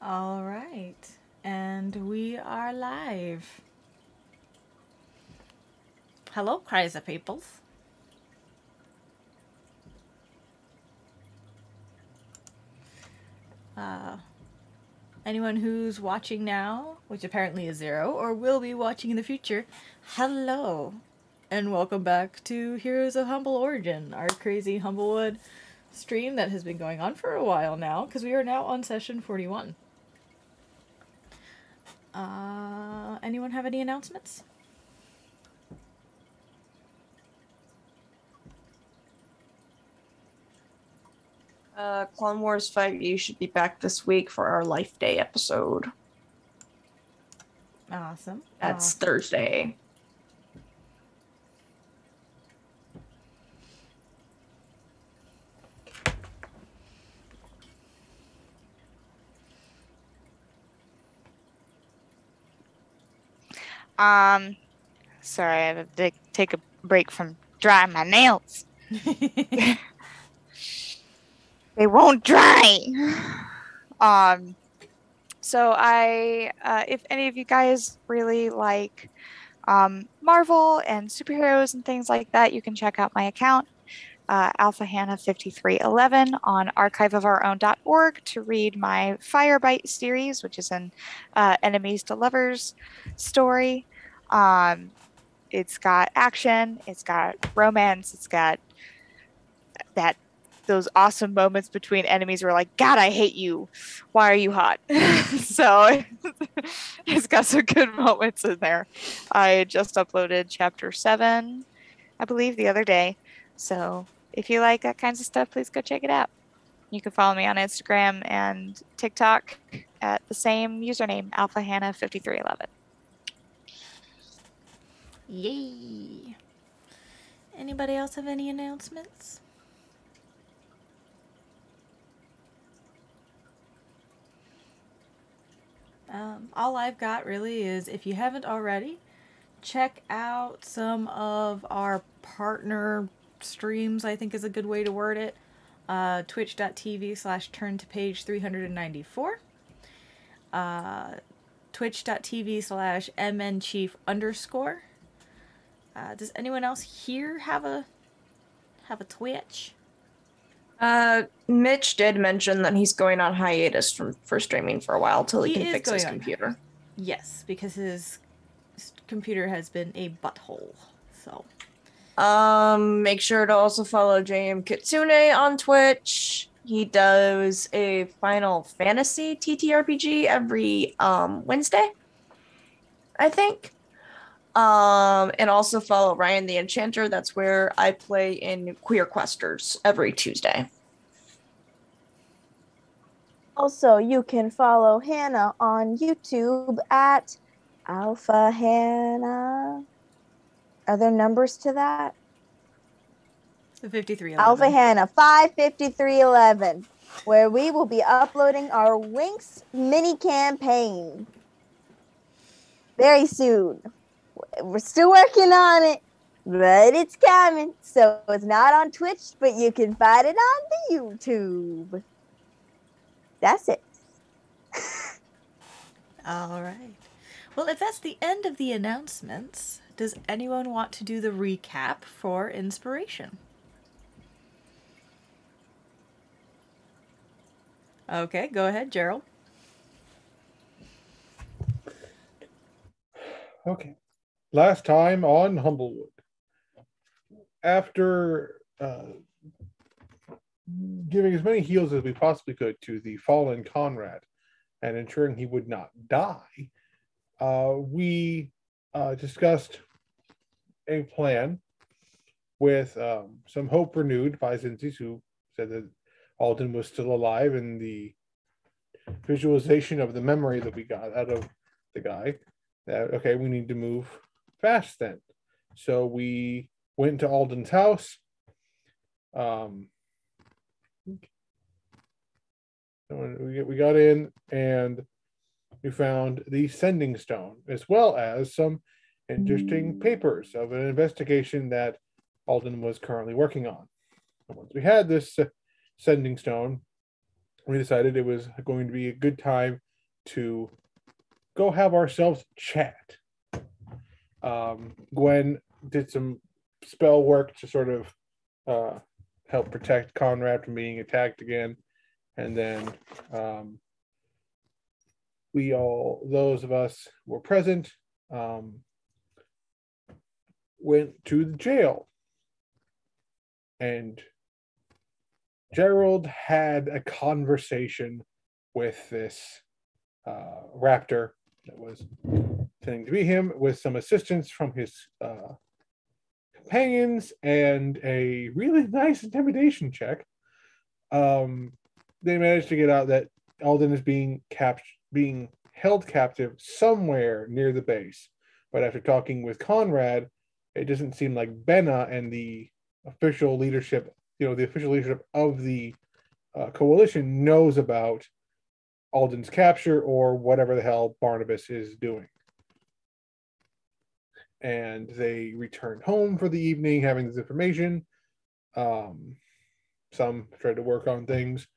All right. And we are live. Hello, crazy peoples. Uh, anyone who's watching now, which apparently is zero, or will be watching in the future, hello. And welcome back to Heroes of Humble Origin, our crazy Humblewood stream that has been going on for a while now, because we are now on session 41. Anyone have any announcements? Clone Wars 5e should be back this week for our Life Day episode. Awesome. That's Thursday. Sorry, I have to take a break from drying my nails. They won't dry. So if any of you guys really like Marvel and superheroes and things like that, you can check out my account, AlphaHannah5311 on archiveofourown.org to read my Firebite series, which is an enemies to lovers story. It's got action, it's got romance, it's got those awesome moments between enemies where like, God, I hate you. Why are you hot? So it's got some good moments in there. I just uploaded chapter 7, I believe, the other day. So if you like that kinds of stuff, please go check it out. You can follow me on Instagram and TikTok at the same username, AlphaHannah5311. Yay! Anybody else have any announcements? All I've got really is, if you haven't already, check out some of our partner streams, I think is a good way to word it. Twitch.tv/turn-to-page394. Twitch.tv/mnchief_. Does anyone else here have a Twitch? Mitch did mention that he's going on hiatus for streaming for a while till he can fix his computer. Yes, because his computer has been a butthole. So make sure to also follow JM Kitsune on Twitch. He does a Final Fantasy TTRPG every Wednesday, I think. And also follow Ryan the Enchanter. That's where I play in Queer Questers every Tuesday. Also, you can follow Hannah on YouTube at Alpha Hannah. Are there numbers to that? The 5311. Alpha Hannah 55311, where we will be uploading our Winx mini campaign very soon. We're still working on it, but it's coming. So it's not on Twitch, but you can find it on the YouTube. That's it. All right. Well, if that's the end of the announcements, does anyone want to do the recap for inspiration? Okay, go ahead, Gerald. Okay. Last time on Humblewood, after giving as many heals as we possibly could to the fallen Conrad and ensuring he would not die, we discussed a plan with some hope renewed by Zinzis, who said that Alden was still alive, and the visualization of the memory that we got out of the guy, that, okay, we need to move fast then. So we went to Alden's house. We got in and we found the sending stone, as well as some interesting papers of an investigation that Alden was currently working on. And once we had this sending stone, we decided it was going to be a good time to go have ourselves chat. Gwen did some spell work to sort of help protect Conrad from being attacked again. And then those of us who were present, went to the jail. And Gerald had a conversation with this raptor that was intending to be him, with some assistance from his companions and a really nice intimidation check. They managed to get out that Alden is being held captive somewhere near the base. But after talking with Conrad, it doesn't seem like Benna and the official leadership, of the coalition knows about Alden's capture or whatever the hell Barnabas is doing. And they returned home for the evening having this information. Some tried to work on things.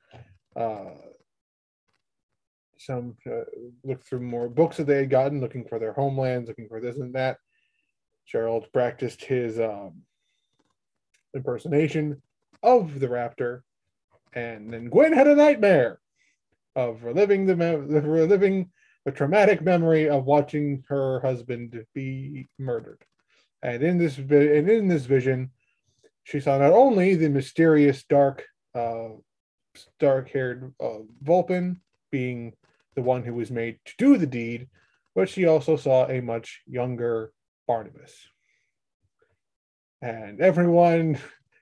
Some looked through more books that they had gotten, looking for their homelands, looking for this and that. Gerald practiced his impersonation of the raptor, and then Gwen had a nightmare of reliving the traumatic memory of watching her husband be murdered. And in this vision, she saw not only the mysterious dark-haired Vulpin being the one who was made to do the deed, but she also saw a much younger Barnabas. And everyone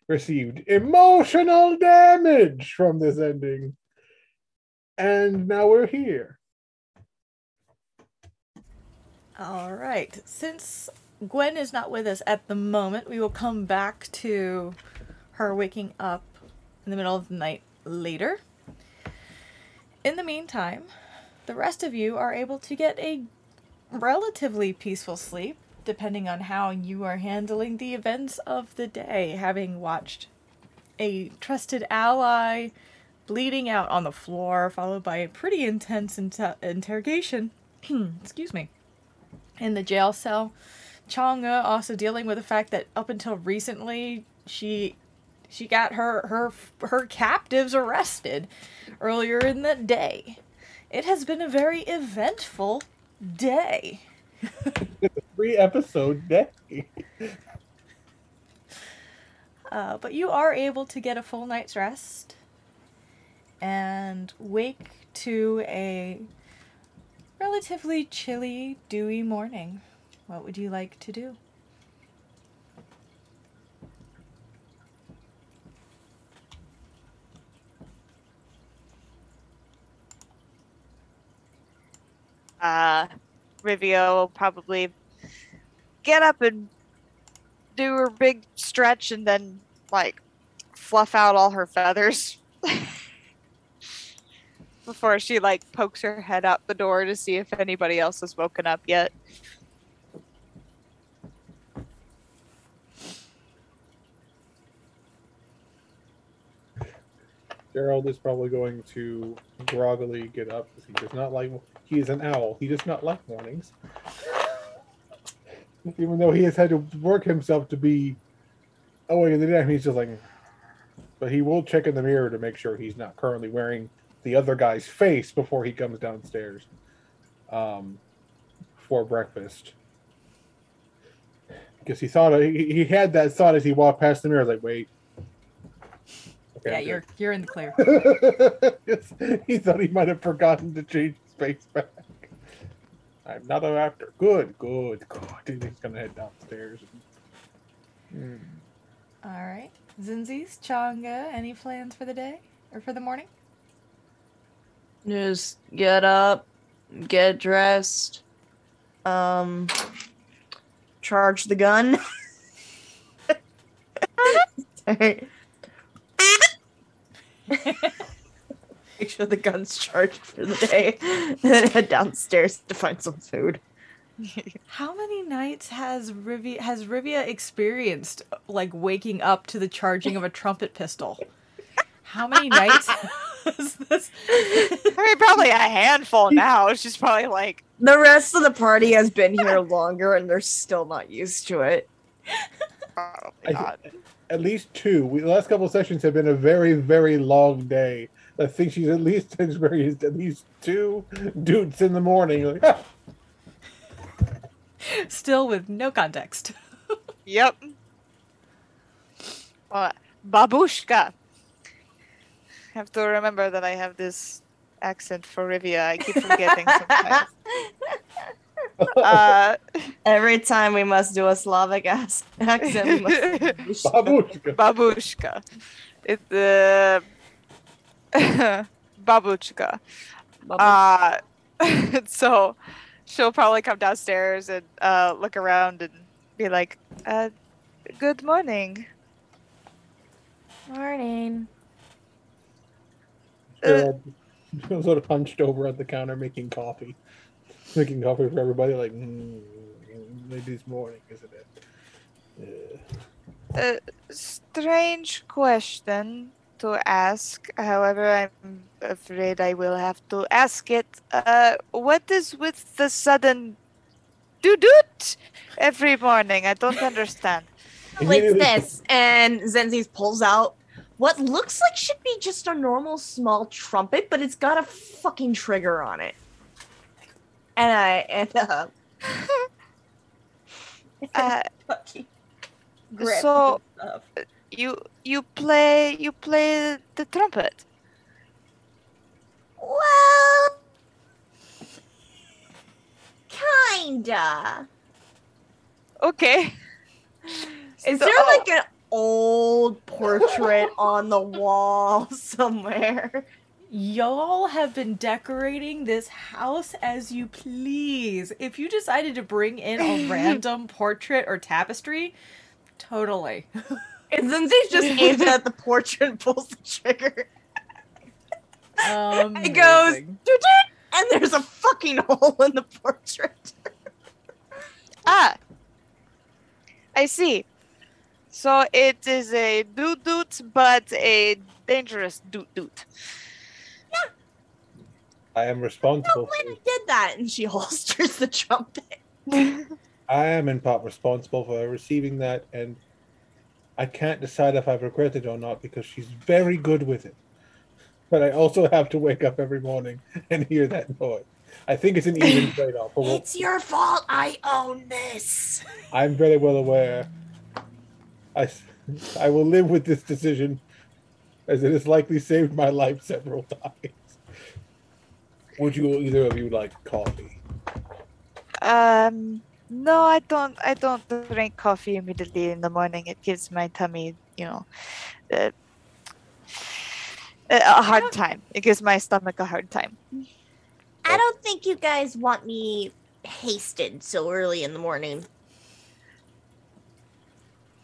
received emotional damage from this ending. And now we're here. All right. Since Gwen is not with us at the moment, we will come back to her waking up in the middle of the night later. In the meantime, the rest of you are able to get a relatively peaceful sleep, depending on how you are handling the events of the day, having watched a trusted ally bleeding out on the floor, followed by a pretty intense interrogation. Excuse me. In the jail cell. Changa also dealing with the fact that up until recently, she got her captives arrested earlier in the day. It has been a very eventful day. It's a 3-episode day. But you are able to get a full night's rest and wake to a relatively chilly, dewy morning. What would you like to do? Rivia will probably get up and do her big stretch and then, like, fluff out all her feathers before she, like, pokes her head out the door to see if anybody else has woken up yet. Gerald is probably going to groggily get up because he is an owl. He does not like mornings. Even though he has had to work himself to be awake in the day, he's just like, but he will check in the mirror to make sure he's not currently wearing the other guy's face before he comes downstairs for breakfast. Because he had that thought as he walked past the mirror, like, wait. Okay, yeah, you're in the clear. He thought he might have forgotten to change his face back. I'm not a raptor. Good. He's gonna head downstairs. All right, Zinzi's, Changa, any plans for the day or for the morning? Just get up, get dressed, charge the gun. Make sure the gun's charged for the day, and then head downstairs to find some food. How many nights has Rivia experienced, like, waking up to the charging of a trumpet pistol? How many nights I mean, probably a handful now. She's probably like, The rest of the party has been here longer and they're still not used to it. probably not. At least two. The last couple of sessions have been a very, very long day. I think she's at least experienced at least 2 dudes in the morning. Like, ah. Still with no context. Yep. Babushka. Have to remember that I have this accent for Rivia. I keep forgetting sometimes. Every time we must do a Slavic accent, we must Babushka. Babushka. It's Babushka. So she'll probably come downstairs and look around and be like, good morning. Morning. Sort of hunched over at the counter making coffee. Making coffee for everybody, like, ladies' morning, isn't it? Strange question to ask. However, I'm afraid I will have to ask it. What is with the sudden doo-doot every morning? I don't understand. Like this. And Zenzi's pulls out what looks like should be just a normal small trumpet, but it's got a fucking trigger on it. And fucking grip so and stuff. you play the trumpet. Well, kinda. Okay. Is So- there like an old portrait on the wall somewhere? Y'all have been decorating this house as you please. If you decided to bring in a random portrait or tapestry, totally. And Zenzi just aims at the portrait and pulls the trigger. It goes, Amazing. "Doo-doo," and there's a fucking hole in the portrait. I see. So it is a doot-doot, but a dangerous doot-doot. I am No, responsible. Lena did that, and she holsters the trumpet. I am in part responsible for receiving that, and I can't decide if I regret it or not because she's very good with it. But I also have to wake up every morning and hear that noise. I think it's an even trade-off. It's your fault. I own this. I'm very well aware. I will live with this decision, as it has likely saved my life several times. Would you either of you like coffee? No, I don't drink coffee immediately in the morning. It gives my tummy, a hard time. It gives my stomach a hard time. I don't think you guys want me hasted so early in the morning.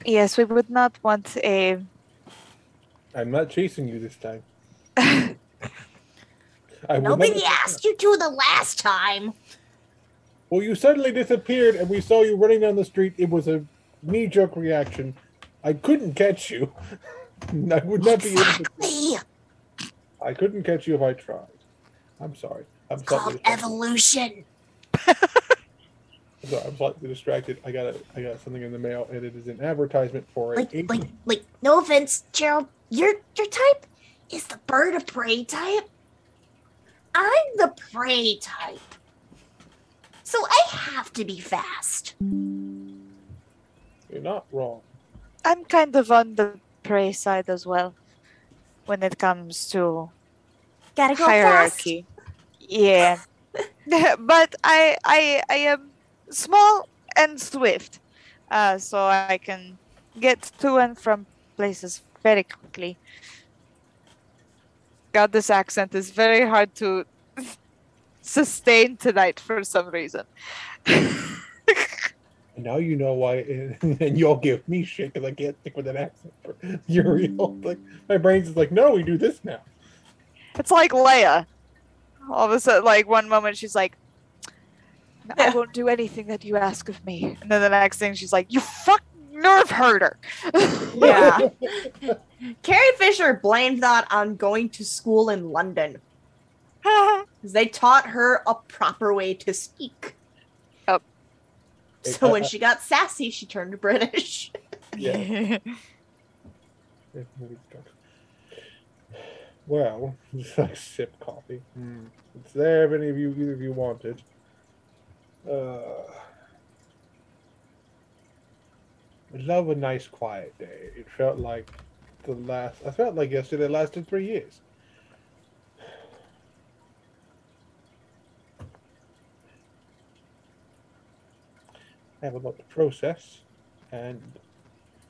Yes, we would not want a. I'm not chasing you this time. I will Nobody never- asked you to the last time. Well, you suddenly disappeared, and we saw you running down the street. It was a knee-jerk reaction. I couldn't catch you. I would not be able to. Exactly. I couldn't catch you if I tried. I'm sorry. I'm It's called slightly evolution. sorry, I'm slightly distracted. I got something in the mail, and it is an advertisement for a. Like, no offense, Gerald. Your type is the bird of prey type. I'm the prey type. So I have to be fast. You're not wrong. I'm kind of on the prey side as well, when it comes to Gotta go hierarchy. Yeah, but I am small and swift, so I can get to and from places very quickly. God, this accent is very hard to sustain tonight for some reason. And now you know why, and you'll give me shit because I can't stick with an accent for Uriel. Like my brain's just like, no, we do this now. It's like Leia. All of a sudden, like one moment she's like, "I won't do anything that you ask of me," and then the next thing she's like, "You fuck nerve herder. Yeah. Carrie Fisher blamed that on going to school in London. Because they taught her a proper way to speak. Oh. So when she got sassy, she turned British. Yeah. Well, just like sip coffee. It's there if either of you want it. I love a nice quiet day. It felt like I felt like yesterday lasted 3 years. I have a lot to process, and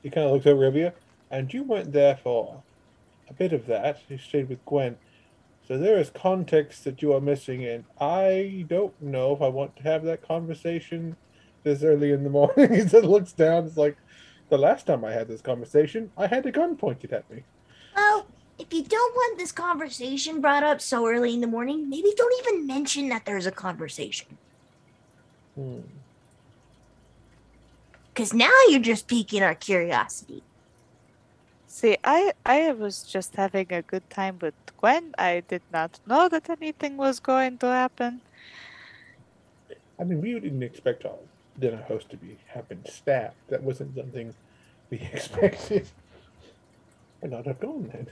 he kind of looks over at you, and you went there for a bit of that. You stayed with Gwen. So there is context that you are missing, and I don't know if I want to have that conversation this early in the morning. He just looks down. It's like, the last time I had this conversation, I had a gun pointed at me. Well, if you don't want this conversation brought up so early in the morning, maybe don't even mention that there's a conversation. Because now you're just piquing our curiosity. See, I was just having a good time with Gwen. I did not know that anything was going to happen. I mean, we didn't expect our dinner host to have been stabbed. That wasn't something we expected. I'd not have gone then.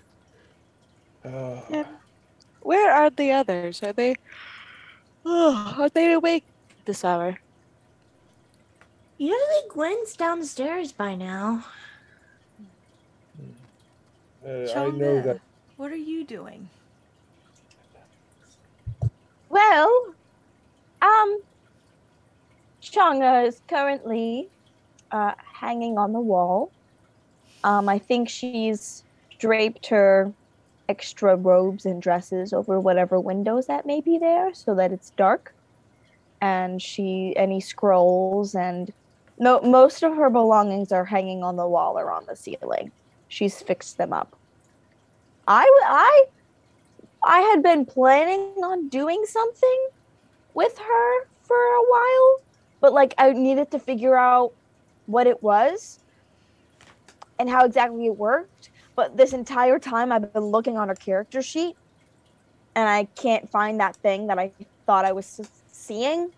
Yeah. Where are the others? Are they awake this hour? Usually Gwen's downstairs by now. I know that. What are you doing? Well, Changa is currently hanging on the wall. I think she's draped her extra robes and dresses over whatever windows that may be there so that it's dark. And any scrolls and most of her belongings are hanging on the wall or on the ceiling. She's fixed them up. I had been planning on doing something with her for a while, but like I needed to figure out what it was and how exactly it worked. But this entire time I've been looking on her character sheet and I can't find that thing that I thought I was seeing.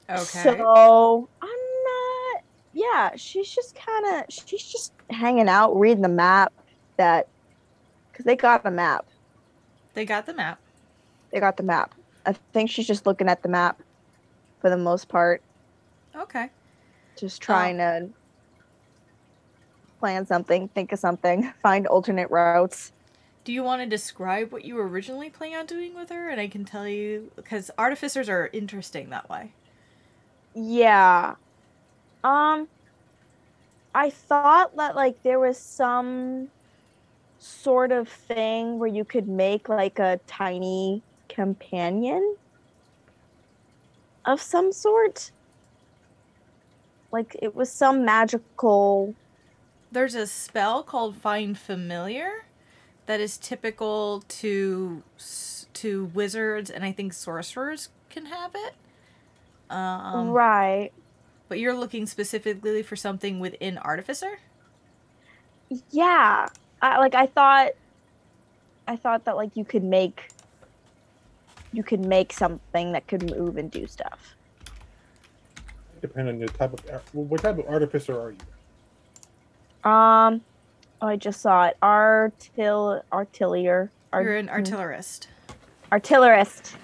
Okay. So I'm not. Yeah, she's just hanging out, reading the map. Because they got the map. They got the map. They got the map. I think she's just looking at the map for the most part. Okay. Just trying to plan something, think of something, find alternate routes. Do you want to describe what you were originally planning on doing with her? And I can tell you, because artificers are interesting that way. Yeah. I thought that like there was some sort of thing where you could make like a tiny companion of some sort. Like it was some magical. There's a spell called Find Familiar that is typical to wizards, and I think sorcerers can have it. Right. But you're looking specifically for something within Artificer? Yeah. I thought that like you could make something that could move and do stuff. Depending on the type of what type of artificer are you? I just saw it. Artilleer. You're an artillerist. Artillerist.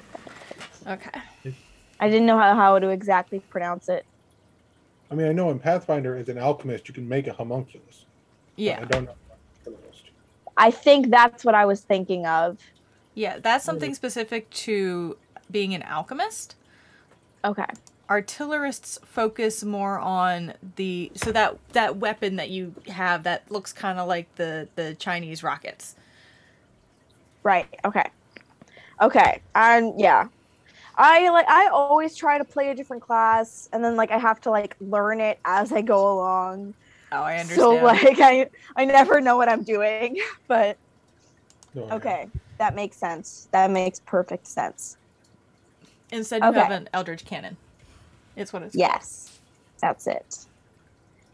Okay. I didn't know how to exactly pronounce it. I mean, I know in Pathfinder as an alchemist you can make a homunculus. Yeah. I don't know. I think that's what I was thinking of. Yeah, that's something specific to being an alchemist. Okay. Artillerists focus more on that weapon that you have that looks kind of like the Chinese rockets. Right. Okay. And yeah. I always try to play a different class and then like I have to like learn it as I go along. Oh, I understand. So like I never know what I'm doing, but No, okay, that makes sense. That makes perfect sense. Instead you have an Eldritch Cannon. It's what it's called. Yes. That's it.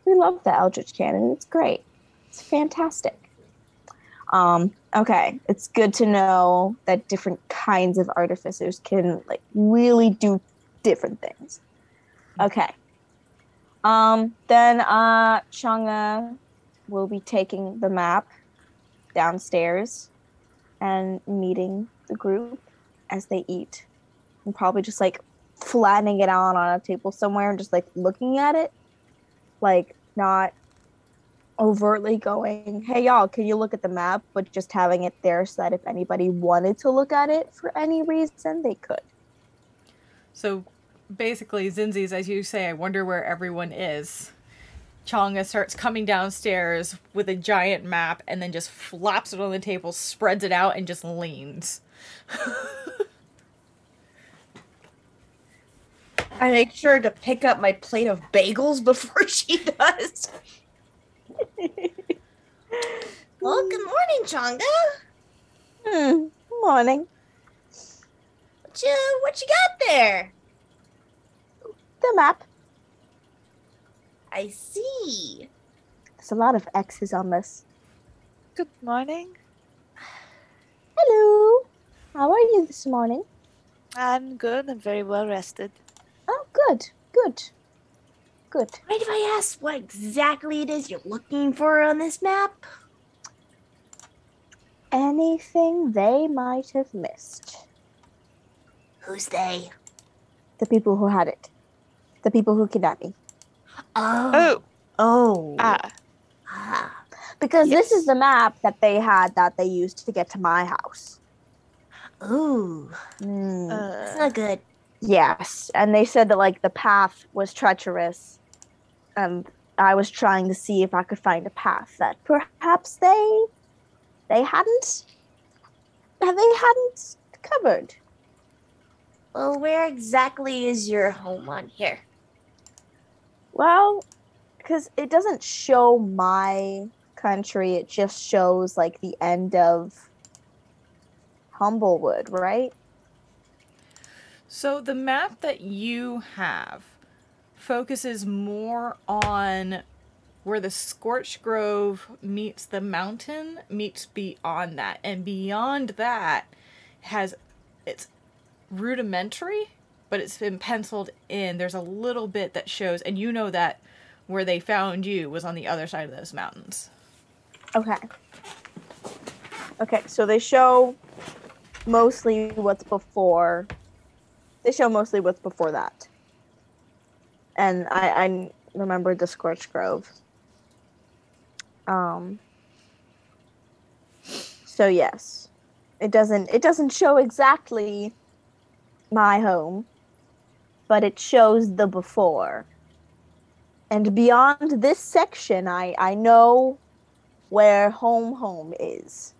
We love the Eldritch Cannon. It's great. It's fantastic. Okay, it's good to know that different kinds of artificers can like really do different things. Okay. Then Changa will be taking the map downstairs and meeting the group as they eat. And probably just like flattening it out on a table somewhere and just like looking at it. Like not overtly going, hey y'all, can you look at the map? But just having it there so that if anybody wanted to look at it for any reason, they could. So basically, Zinzi's, as you say, I wonder where everyone is. Changa starts coming downstairs with a giant map and then just flops it on the table, spreads it out, and just leans. I make sure to pick up my plate of bagels before she does. Well, good morning, Changa. Morning. What you got there? The map. I see. There's a lot of X's on this. Good morning. Hello. How are you this morning? I'm good. I'm very well rested. Oh, good. Good. Good. Mind if I ask what exactly it is you're looking for on this map? Anything they might have missed. Who's they? The people who had it. The people who kidnapped me. Oh. Oh. Ah. Because this Yes. is the map that they had that they used to get to my house. Ooh. Mm. That's not good. Yes, and they said that like the path was treacherous, and I was trying to see if I could find a path that perhaps they hadn't covered. Well, where exactly is your home on here? Well, because it doesn't show my country, it just shows like the end of Humblewood, right? So the map that you have focuses more on where the Scorched Grove meets the mountain, meets beyond that. And beyond that it's rudimentary, but it's been penciled in. There's a little bit that shows, and you know that where they found you was on the other side of those mountains. Okay. Okay, so they show mostly what's before. They show mostly what's before that. And I remembered the Scorched Grove. So yes. It doesn't show exactly my home, but it shows the before. And beyond this section, I know where home is.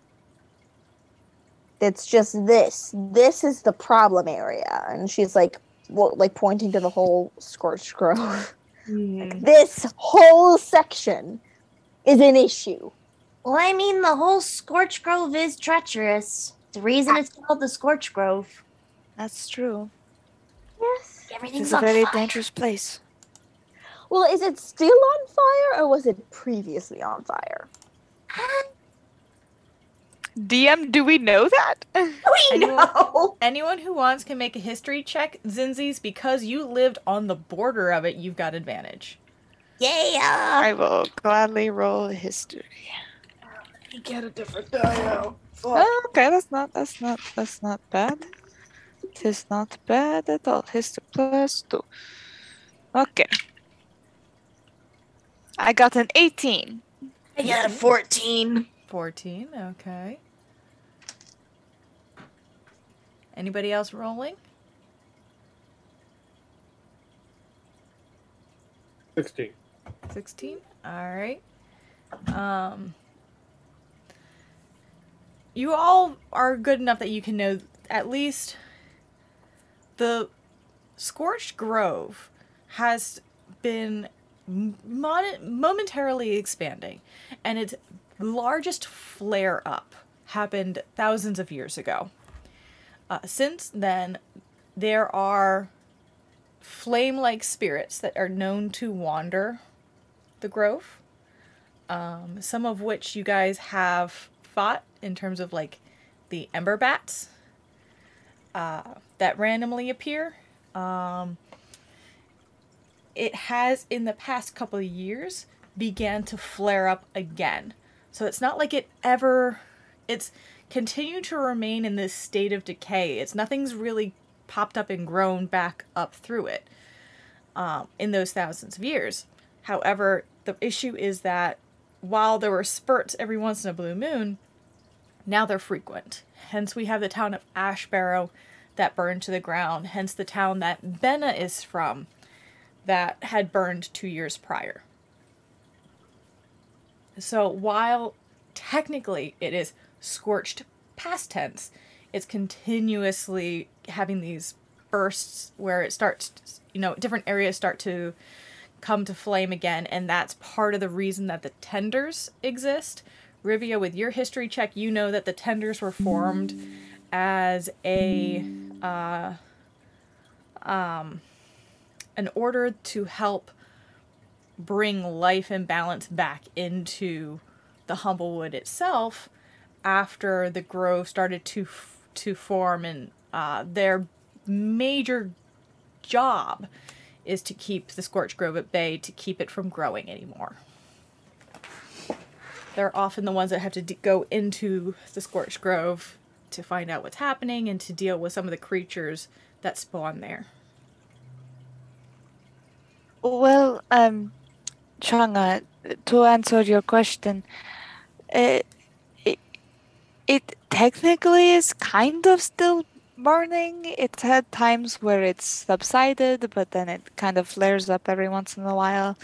It's just this. This is the problem area. And she's like pointing to the whole Scorched Grove. Like, this whole section is an issue. Well, I mean, the whole Scorch Grove is treacherous. The reason it's called the Scorch Grove. That's true. Yes. Everything's It's a on very fire. dangerous place. Well, is it still on fire or was it previously on fire? DM, do we know that? We know. Anyone who wants can make a history check. Zinzi's, because you lived on the border of it, you've got advantage. Yeah. I will gladly roll history. Let me get a different die out. Oh, okay, that's not bad. It is not bad at all. History +2. Okay. I got an 18. I got a 14. 14, okay. Anybody else rolling? 16. 16? Alright. You all are good enough that you can know at least the Scorched Grove has been momentarily expanding, and its largest flare-up happened thousands of years ago. Since then, there are flame-like spirits that are known to wander the grove. Some of which you guys have fought in terms of like the ember bats that randomly appear. It has in the past couple of years began to flare up again. So it's not like it's continued to remain in this state of decay. Nothing's really popped up and grown back up through it in those thousands of years. However, the issue is that while there were spurts every once in a blue moon, now they're frequent. Hence we have the town of Ashbarrow that burned to the ground. Hence the town that Benna is from that had burned 2 years prior. So while technically it is scorched past tense, it's continuously having these bursts where it starts, different areas start to come to flame again, and that's part of the reason that the tenders exist. Rivia, with your history check, you know that the tenders were formed as an order to help bring life and balance back into the Humblewood itself after the grove started to form, and their major job is to keep the Scorched Grove at bay, to keep it from growing anymore. They're often the ones that have to go into the Scorched Grove to find out what's happening and to deal with some of the creatures that spawn there. Well, Changa, to answer your question, it technically is kind of still burning. It's had times where it's subsided, but then it kind of flares up every once in a while.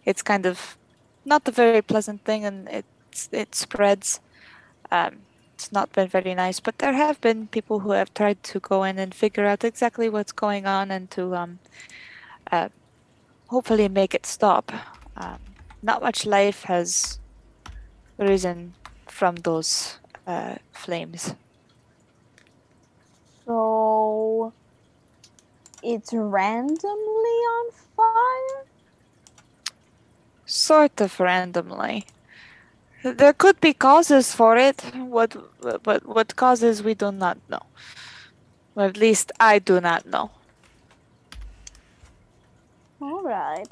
It's kind of not a very pleasant thing, and it spreads. It's not been very nice, but there have been people who have tried to go in and figure out exactly what's going on and to hopefully make it stop. Not much life has risen from those flames. So it's randomly on fire? Sort of randomly. There could be causes for it. What causes we do not know. Or at least I do not know. All right.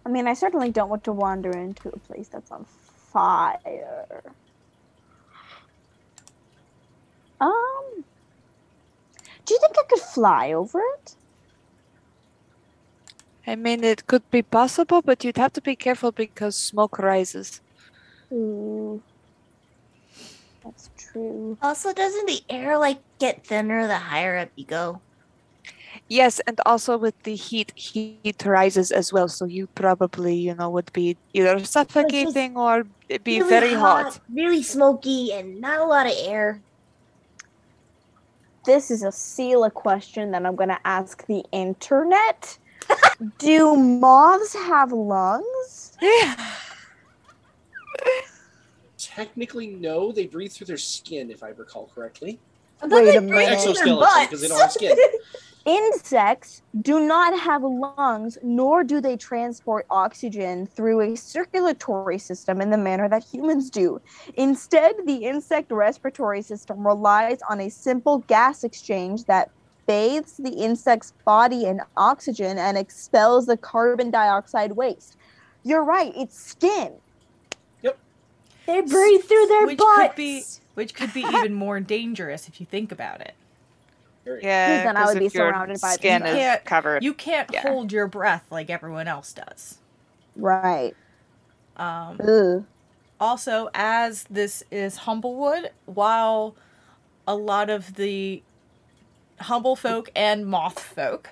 I mean, I certainly don't want to wander into a place that's on fire. Do you think I could fly over it? I mean, it could be possible, but you'd have to be careful because smoke rises. Ooh. That's true. Also, doesn't the air get thinner the higher up you go? Yes, and also with the heat rises as well, so you probably, would be either suffocating or be Really very hot. really smoky, and not a lot of air. This is a Sela question that I'm going to ask the internet. Do moths have lungs? Technically, no. They breathe through their skin, if I recall correctly. Wait a minute. Exoskeleton, because they don't have skin. Insects do not have lungs, nor do they transport oxygen through a circulatory system in the manner that humans do. Instead, the insect respiratory system relies on a simple gas exchange that bathes the insect's body in oxygen and expels the carbon dioxide waste. You're right, it's skin. Yep. They breathe through their butts. Which could be even more dangerous if you think about it. Yeah, then I would be if your surrounded by skin people. is covered. You can't hold your breath like everyone else does. Right. Also, as this is Humblewood, while a lot of the humble folk and moth folk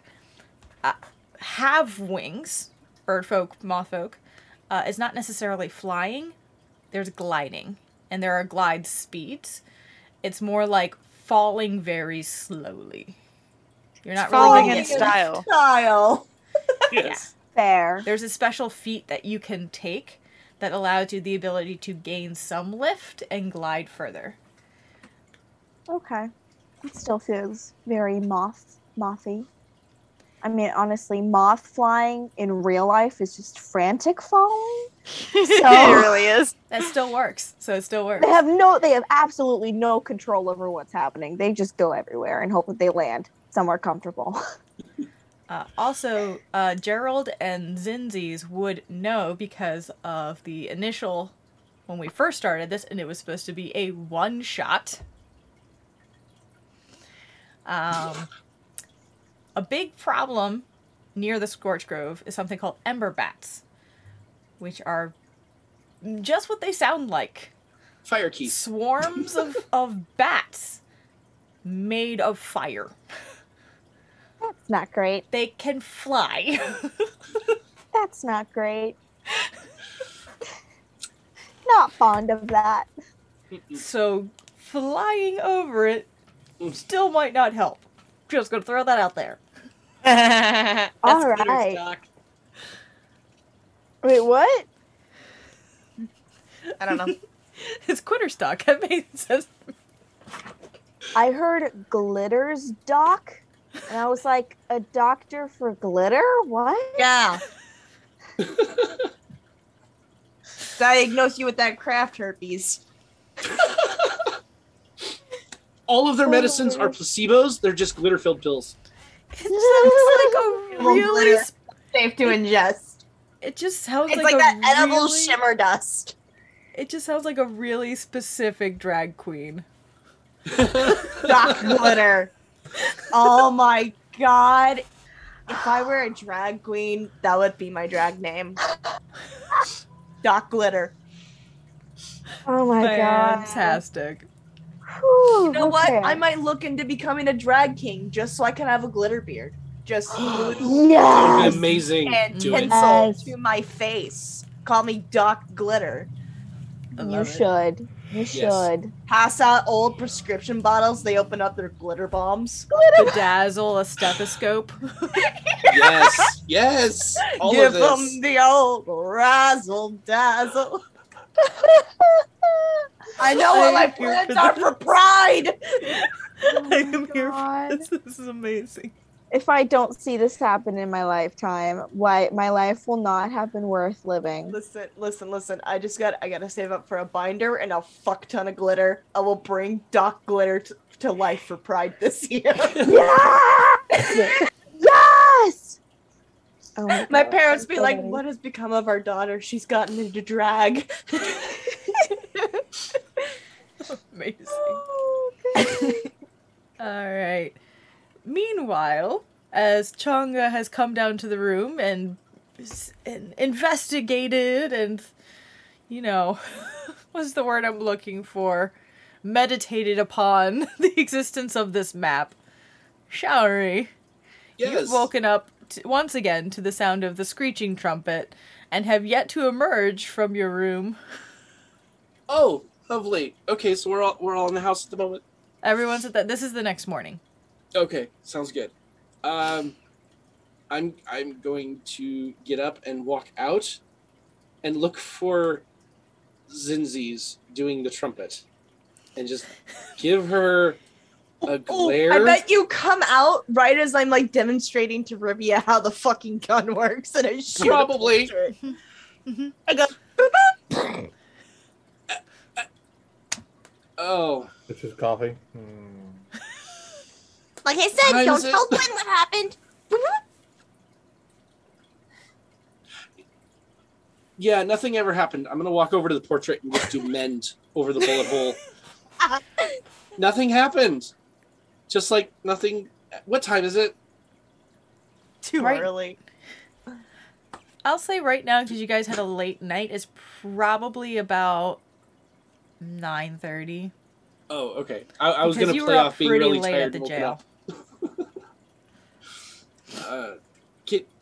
have wings, bird folk, moth folk, is not necessarily flying. There's gliding, and there are glide speeds. It's more like falling very slowly. You're not falling really in style. Yes. Fair. There's a special feat that you can take that allows you the ability to gain some lift and glide further. Okay. It still feels very mothy. I mean, honestly, moth flying in real life is just frantic falling. It really is. That still works. So it still works. They have absolutely no control over what's happening. They just go everywhere and hope that they land somewhere comfortable. Also, Gerald and Zinzi's would know because of the initial, when we first started this, and it was supposed to be a one-shot. A big problem near the Scorch Grove is something called ember bats, which are just what they sound like. Fire keys. Swarms of bats made of fire. That's not great. They can fly. That's not great. Not fond of that. So flying over it still might not help. Just gonna throw that out there. All Glitter right. stock. Wait, what? I don't know. It's quitter stock. That made sense. I heard glitters doc, and I was like, a doctor for glitter? What? Yeah. Diagnose you with that craft herpes. All of their medicines are placebos. They're just glitter-filled pills. It sounds like a really. Glitter. Safe to ingest. It just sounds It's like like a that edible really, shimmer dust. It just sounds like a really specific drag queen. Doc glitter. Oh my god. If I were a drag queen, that would be my drag name. Doc glitter. Oh my god. Fantastic. Whew, You know what? okay. I might look into becoming a drag king just so I can have a glitter beard. Just glue That would Yes. be amazing. and Do it. pencil Yes. to my face. Call me Doc Glitter. I You love it. should. You should. Pass out old prescription bottles. They open up their glitter bombs. Bedazzle a stethoscope. Yes, yes. All Give of this. them the old razzle dazzle. I know what my I'm here plans for are this. for Pride. I am here for God. this. This is amazing. If I don't see this happen in my lifetime, why my life will not have been worth living. Listen. I gotta save up for a binder and a fuck ton of glitter. I will bring Doc Glitter to life for Pride this year. Yes! Yes! Oh My God, parents I'm be so like, ready. "What has become of our daughter? She's gotten into drag." Amazing. All right. Meanwhile, as Chonga has come down to the room and investigated and, you know, what's the word I'm looking for? Meditated upon the existence of this map. Showery, Yes. you've woken up once again to the sound of the screeching trumpet and have yet to emerge from your room. Oh, lovely. Okay, so we're all in the house at the moment. Everyone's at that. This is the next morning. Okay, sounds good. I'm going to get up and walk out and look for Zinzi's doing the trumpet and just give her a glare. I bet you come out right as I'm like demonstrating to Rivia how the fucking gun works, and I shoot. Probably. I go. Oh, This is coffee. Like I said, Time don't is it? tell Gwen what happened. yeah, nothing ever happened. I'm gonna walk over to the portrait and just do mend over the bullet hole. Nothing happened. Just like nothing. What time is it? Too Right. early. I'll say right now, because you guys had a late night, it's probably about 9:30. Oh, okay. I was Because gonna you play were up off being pretty really late tired at the and woken jail. up.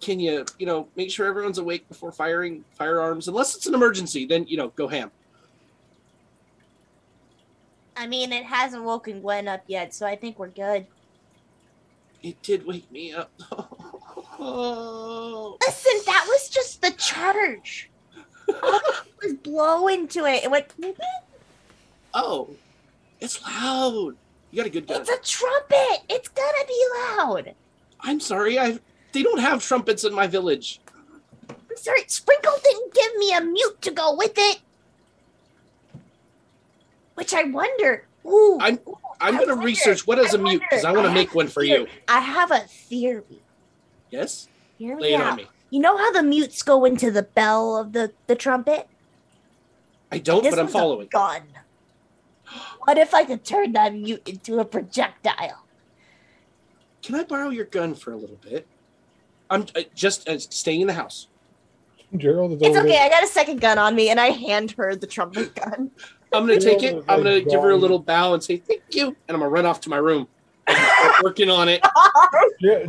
Can you make sure everyone's awake before firing firearms? Unless it's an emergency, then go ham. I mean, it hasn't woken Gwen up yet, so I think we're good. It did wake me up. Oh. Listen, that was just the charge. All it was blow into it. It went. Oh, it's loud. You got a good gun. It's a trumpet. It's gonna be loud. I'm sorry. They don't have trumpets in my village. I'm sorry, Sprinkle didn't give me a mute to go with it. Which I wonder. Ooh, I'm going to research what is a mute because I want to make one for you. I have a theory. Yes? Hear Lay me it on out. me. You know how the mutes go into the bell of the trumpet? I don't, This but I'm one's a following. gun. What if I could turn that mute into a projectile? Can I borrow your gun for a little bit? I'm just staying in the house. Gerald is It's over okay. there. I got a second gun on me, and I hand her the trumpet gun. I'm going to take Gerald it. is, I'm going like, to give her a drawing- little bow and say thank you. And I'm going to run off to my room and start working on it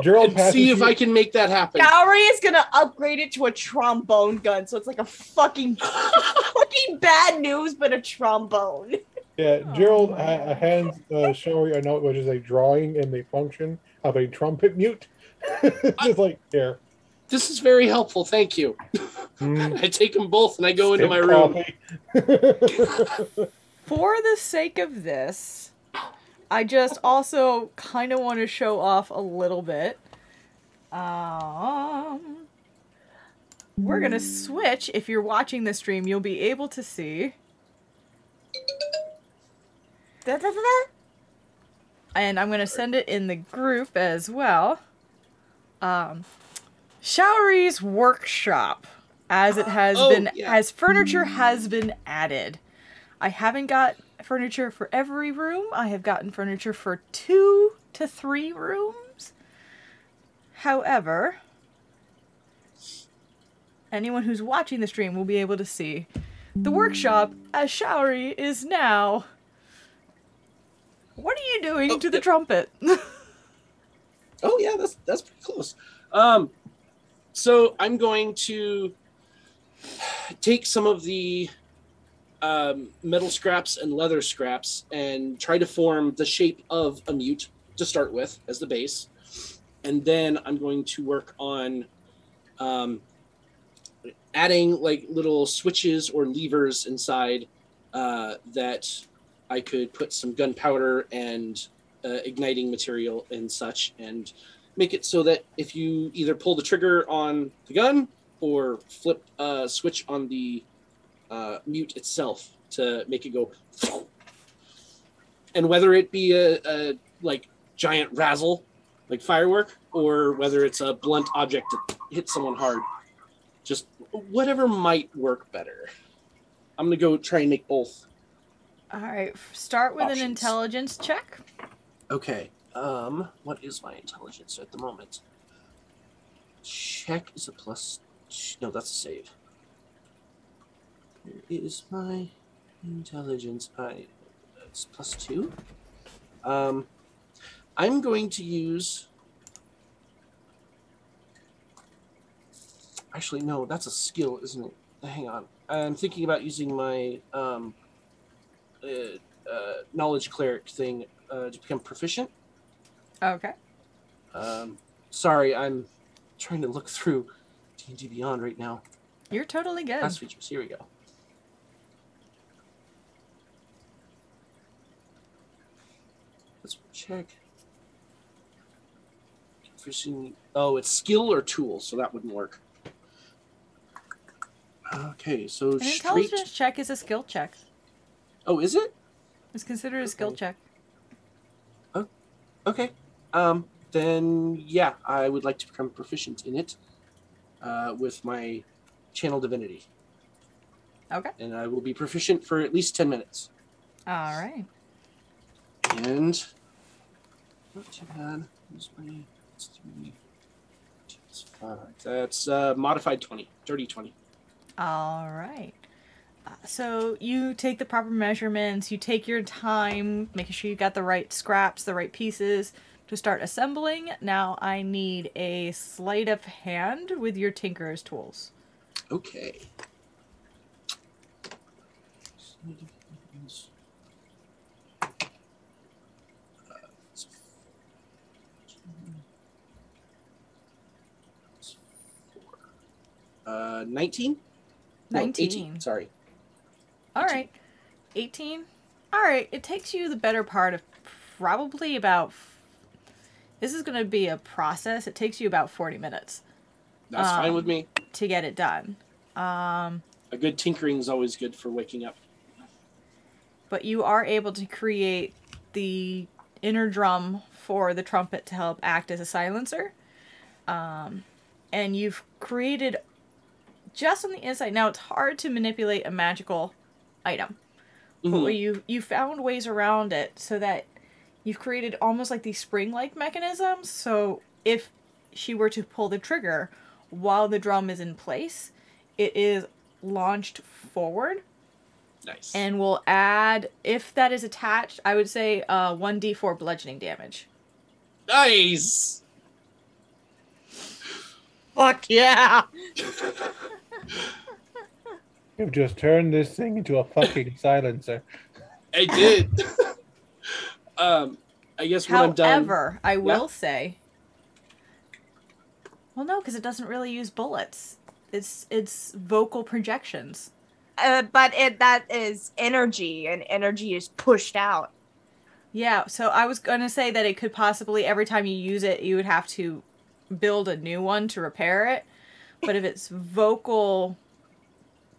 Gerald and passes see if you- I can make that happen. Gowry is gonna upgrade it to a trombone gun, so it's like a fucking bad news, but a trombone. Yeah, Gerald hands Showy a note which is a drawing and the function of a trumpet mute. Just like, here. This is very helpful. Thank you. Mm, I take them both and I go into sip my room. coffee. For the sake of this, I just also kind of want to show off a little bit. We're gonna switch. If you're watching the stream, you'll be able to see. And I'm gonna send it in the group as well. Showery's workshop, as it has been, as furniture has been added. I haven't got furniture for every room. I have gotten furniture for 2 to 3 rooms. However, anyone who's watching the stream will be able to see the workshop as Showery is now. What are you doing to the trumpet? Oh yeah, that's pretty close. So I'm going to take some of the metal scraps and leather scraps and try to form the shape of a mute to start with as the base, and then I'm going to work on adding like little switches or levers inside that I could put some gunpowder and igniting material and such, and make it so that if you either pull the trigger on the gun or flip a switch on the mute itself to make it go, and whether it be a like giant razzle like firework or whether it's a blunt object to hit someone hard, just whatever might work better. I'm gonna go try and make both. All right, start with Options. an intelligence check. Okay. What is my intelligence at the moment? Check is a plus. No, that's a save. Where is my intelligence? It's +2. I'm going to use. Actually, no, that's a skill, isn't it? Hang on. I'm thinking about using my knowledge cleric thing to become proficient. Okay. Sorry, I'm trying to look through D&D Beyond right now. You're totally good. Class features. Here we go. Let's check. Oh, it's skill or tool, so that wouldn't work. Okay, so An intelligence check is a skill check. Oh, is it? It's considered a skill check. Oh, okay. Then yeah, I would like to become proficient in it with my channel divinity. Okay. And I will be proficient for at least 10 minutes. All right. And not too bad. Here's my it's 3, 2, it's 5. That's modified 20, dirty 20. All right. So you take the proper measurements, you take your time, making sure you got the right scraps, the right pieces to start assembling. Now I need a sleight of hand with your tinkerer's tools. Okay. Uh, 19? No, 18, sorry. All right. 18. All right. It takes you the better part of probably about This is going to be a process. It takes you about 40 minutes. That's fine with me. To get it done. A good tinkering is always good for waking up. But you are able to create the inner drum for the trumpet to help act as a silencer. And you've created just on the inside. Now, it's hard to manipulate a magical item. Mm-hmm. But you found ways around it so that you've created almost like these spring-like mechanisms. So if she were to pull the trigger while the drum is in place, it is launched forward. Nice. And will add, if that is attached, I would say 1d4 bludgeoning damage. Nice! Fuck yeah! You've just turned this thing into a fucking silencer. I did. I guess when I'm done. However, I will say, well, no, because it doesn't really use bullets. It's vocal projections. But that is energy, and energy is pushed out. Yeah, so I was going to say that it could possibly, every time you use it, you would have to build a new one to repair it. But if it's vocal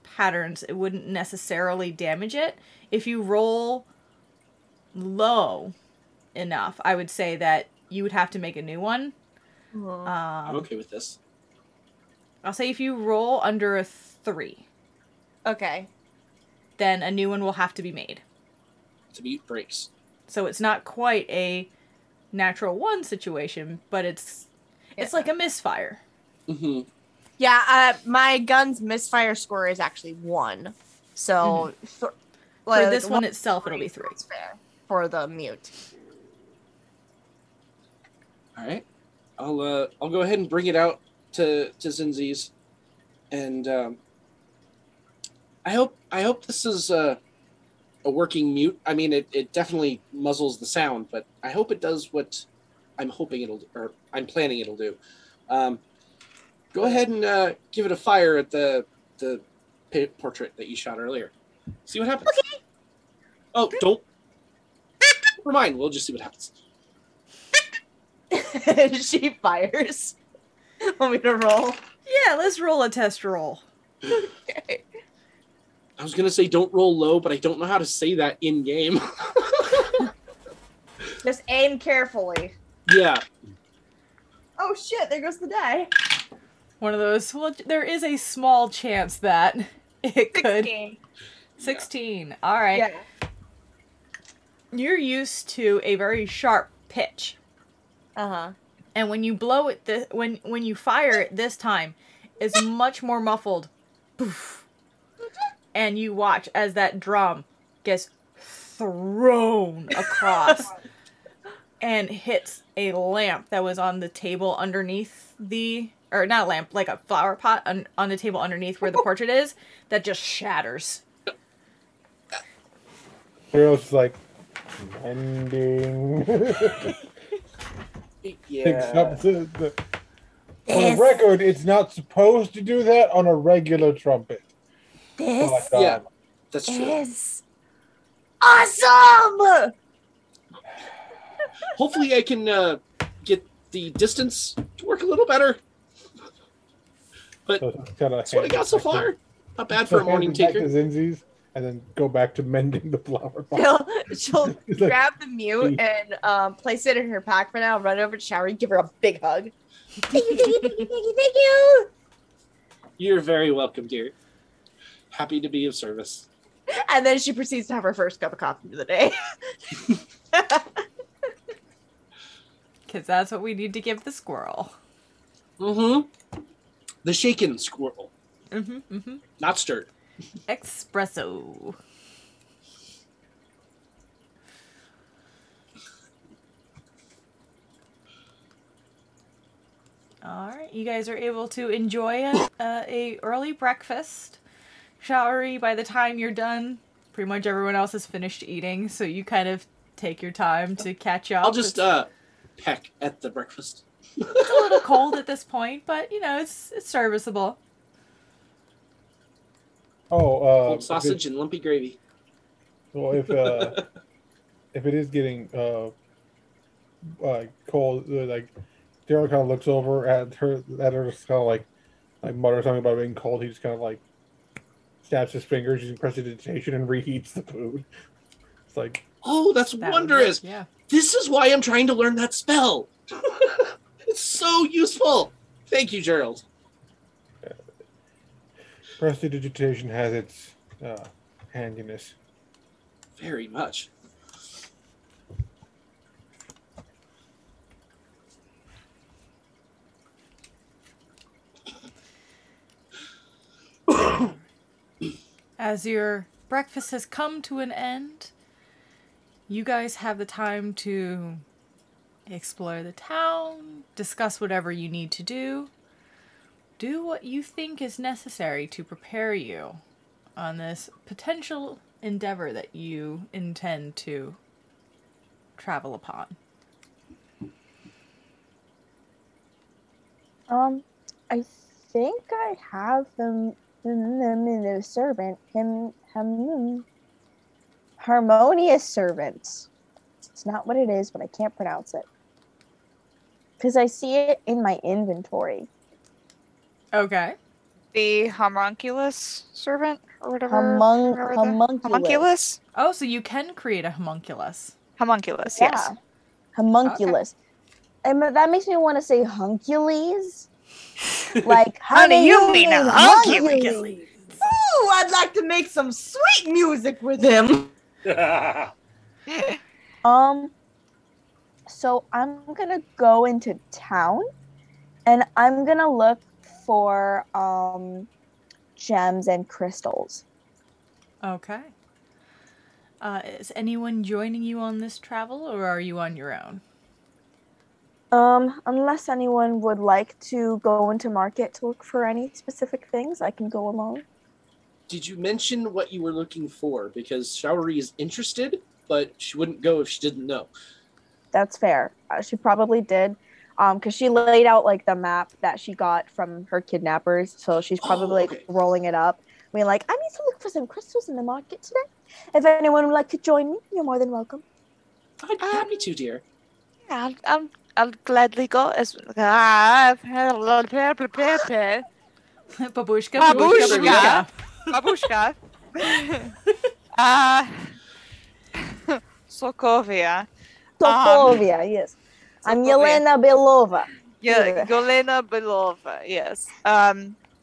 patterns, it wouldn't necessarily damage it. If you roll low enough, I would say that you would have to make a new one. I'm okay with this. I'll say if you roll under a 3, Okay. then a new one will have to be made. To mute breaks. So it's not quite a natural 1 situation, but it's like a misfire. Mm-hmm. Yeah, my gun's misfire score is actually 1. So For this one itself, it'll be 3. That's fair for the mute. All right. I'll go ahead and bring it out to Zinzi's, and I hope this is a working mute. I mean, it definitely muzzles the sound, but I hope it does what I'm planning it'll do. Go ahead and give it a fire at the portrait that you shot earlier. See what happens. Okay. Oh, don't. Never mind. We'll just see what happens. She fires. Want me to roll? Yeah, let's roll a test roll. Okay. I was gonna say don't roll low, but I don't know how to say that in game. Just aim carefully. Yeah. Oh shit, there goes the die. One of those, well, there is a small chance that it could. 16. 16. All right. Yeah. You're used to a very sharp pitch. Uh-huh. And when you blow it, when you fire it this time, it's much more muffled. Poof. And you watch as that drum gets thrown across and hits a lamp that was on the table underneath or not a lamp, like a flower pot on the table underneath where the portrait is, that just shatters. Hero's like, ending. Yeah. Picks up on the record, it's not supposed to do that on a regular trumpet. This But, Yeah. That's true. is awesome. Hopefully I can get the distance to work a little better. But so it's kinda that's what I got so far. Not bad for a morning back to taker. Zinzi's, and then go back to mending the flower pot. She'll It's like, grab the mute and place it in her pack for now, run over to shower, give her a big hug. Thank you, thank you, thank you, thank you, thank you. You're very welcome, dear. Happy to be of service. And then she proceeds to have her first cup of coffee of the day. Because that's what we need to give the squirrel. Mm-hmm. The shaken squirrel. Mm-hmm, mm-hmm. Not stirred. Espresso. All right, you guys are able to enjoy a early breakfast. Showery, by the time you're done, pretty much everyone else has finished eating, so you kind of take your time to catch up. I'll just peck at the breakfast. It's a little cold at this point, but you know it's serviceable. Cold sausage and lumpy gravy. Well, if it is getting Cole, like Daryl kind of looks over at her, just kind of like mutters something about being cold. He just kind of like snaps his fingers using prestidigitation and reheats the food. It's like, Oh, that's That would wondrous. work, yeah. This is why I'm trying to learn that spell. It's so useful. Thank you, Gerald. prestidigitation has its handiness. Very much. As your breakfast has come to an end, you guys have the time to explore the town, discuss whatever you need to do. Do what you think is necessary to prepare you on this potential endeavor that you intend to travel upon. I think I have the servant, harmonious servant. It's not what it is, but I can't pronounce it. Because I see it in my inventory. Okay. The homunculus servant or whatever. Homunculus. Homunculus? Oh, so you can create a homunculus. Homunculus, Yeah. yes. Homunculus. And that makes me want to say huncules. Like, Honey, you mean a huncules. Ooh, I'd like to make some sweet music with him. So I'm gonna go into town and I'm gonna look for gems and crystals. Okay. Is anyone joining you on this travel, or are you on your own? Unless anyone would like to go into market to look for any specific things, I can go alone. Did you mention what you were looking for? Because Showery is interested, but she wouldn't go if she didn't know. That's fair. She probably did. Because she laid out like the map that she got from her kidnappers, so she's probably okay. rolling it up. I mean, like, I need to look for some crystals in the market today. If anyone would like to join me, you're more than welcome. I'd be happy to, dear. Yeah, I'll gladly go as babushka, Babushka. babushka. Sokovia. Sokovia, yes. I'm Sokovia. Yelena Belova. Yeah, Yelena Belova. Yes.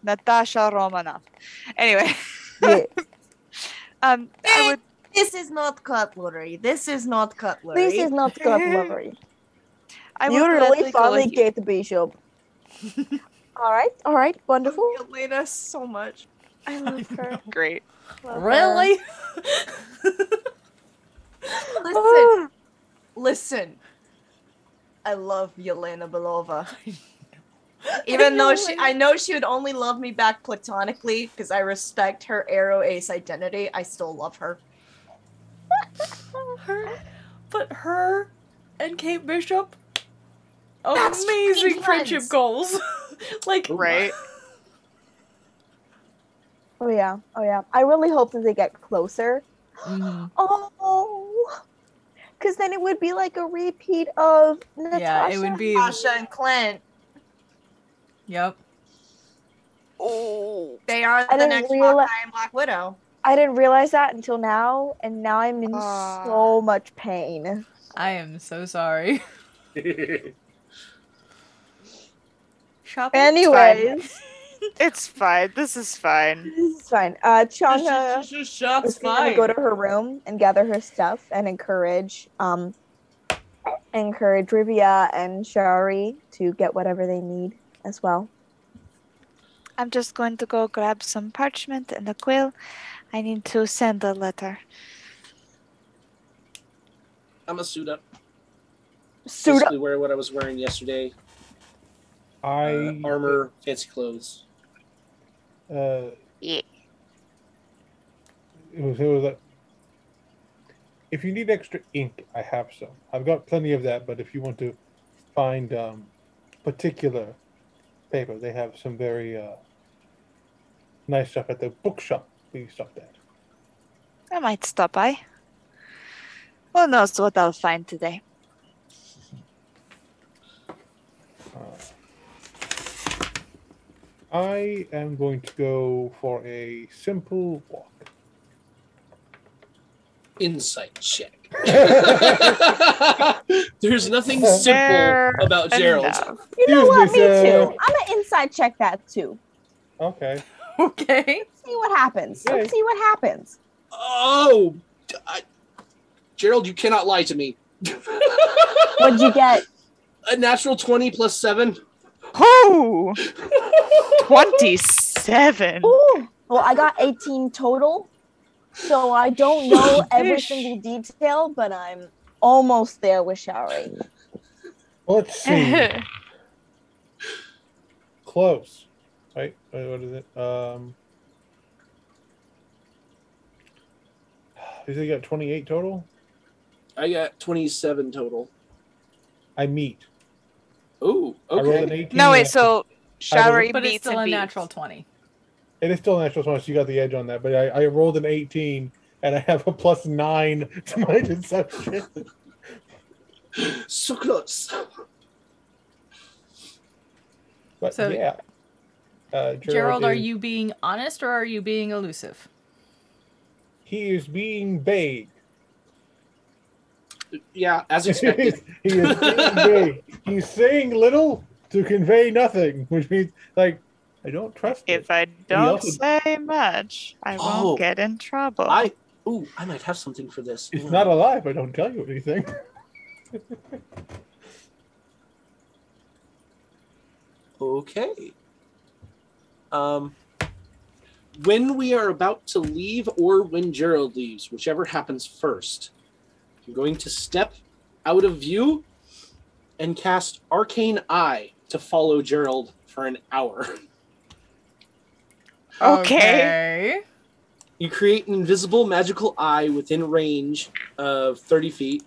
Natasha Romanov. Anyway. Yes. I would. This is not cutlery. This is not cutlery. This is not cutlery. I would You really gladly go funny, with you. Kate Bishop. All right, wonderful. Yelena so much. I love her. Great. Love her. Really? Listen. I love Yelena Belova. Even though I know she would only love me back platonically because I respect her Arrow Ace identity, I still love her. Her and Kate Bishop, That's amazing fucking friendship friends. goals. Like, Right. Oh yeah. I really hope that they get closer. mhm. Oh, because then it would be like a repeat of Natasha. Yeah, it would be. Asha and Clint, Yep. Oh. they are I the didn't next reali- Hawkeye and Black Widow. I didn't realize that until now, and now I'm in Ah. so much pain. I am so sorry. Shopping? Anyways, It's fine. This is fine. this is fine. Changa Shots is gonna go to her room and gather her stuff and encourage Rivia and Shari to get whatever they need as well. I'm just going to go grab some parchment and a quill. I need to send a letter. I'm a suit up. Suit up. Basically wear what I was wearing yesterday. Armor, fancy clothes. Yeah. It was like, if you need extra ink, I have some. I've got plenty of that, but if you want to find particular paper, they have some very nice stuff at the bookshop we stopped at. I might stop by. Who knows what I'll find today. I am going to go for a simple walk. Insight check. There's nothing simple Fair about Gerald. enough. You know Excuse what? me, Me sir. too. I'm gonna inside check that too. Okay. Okay. See what happens. Okay. Let's see what happens. Oh, Gerald, you cannot lie to me. What'd you get? A natural 20 plus 7. Oh, 27. Ooh. Well, I got 18 total, so I don't know every Ish. single detail, but I'm almost there with showering. Let's see. Close. Right? What is it? You think you got 28 total? I got 27 total. I meet. Ooh, I rolled an okay. 18. No, and wait, so Showery But it's beats still and a beats. natural 20. It is still a natural 20, so you got the edge on that. But I rolled an 18, and I have a plus 9 to my deception. So close. But So, yeah. Gerald, are is- you being honest or are you being elusive? He is being vague. Yeah, as expected. He is being vague. He's saying little to convey nothing, which means, like, I don't trust If it. I don't also- say much, I Oh. won't get in trouble. I might have something for this. It's not alive. I don't tell you anything. Okay. When we are about to leave or when Gerald leaves, whichever happens first, I'm going to step out of view and cast Arcane Eye to follow Gerald for an hour. Okay. You create an invisible magical eye within range of 30 feet.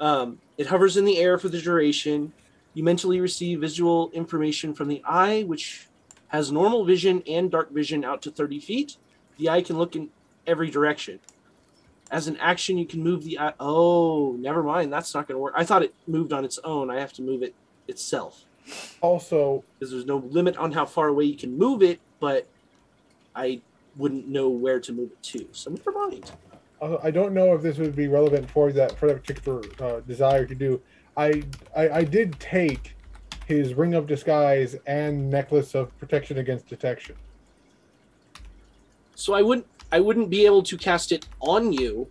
It hovers in the air for the duration. You mentally receive visual information from the eye, which has normal vision and dark vision out to 30 feet. The eye can look in every direction. As an action, you can move the eye. Oh, never mind. That's not going to work. I thought it moved on its own. I have to move it itself. Also, Because there's no limit on how far away you can move it, but I wouldn't know where to move it to. So never mind. I don't know if this would be relevant for that particular desire to do. I did take his ring of disguise and necklace of protection against detection. So I wouldn't be able to cast it on you.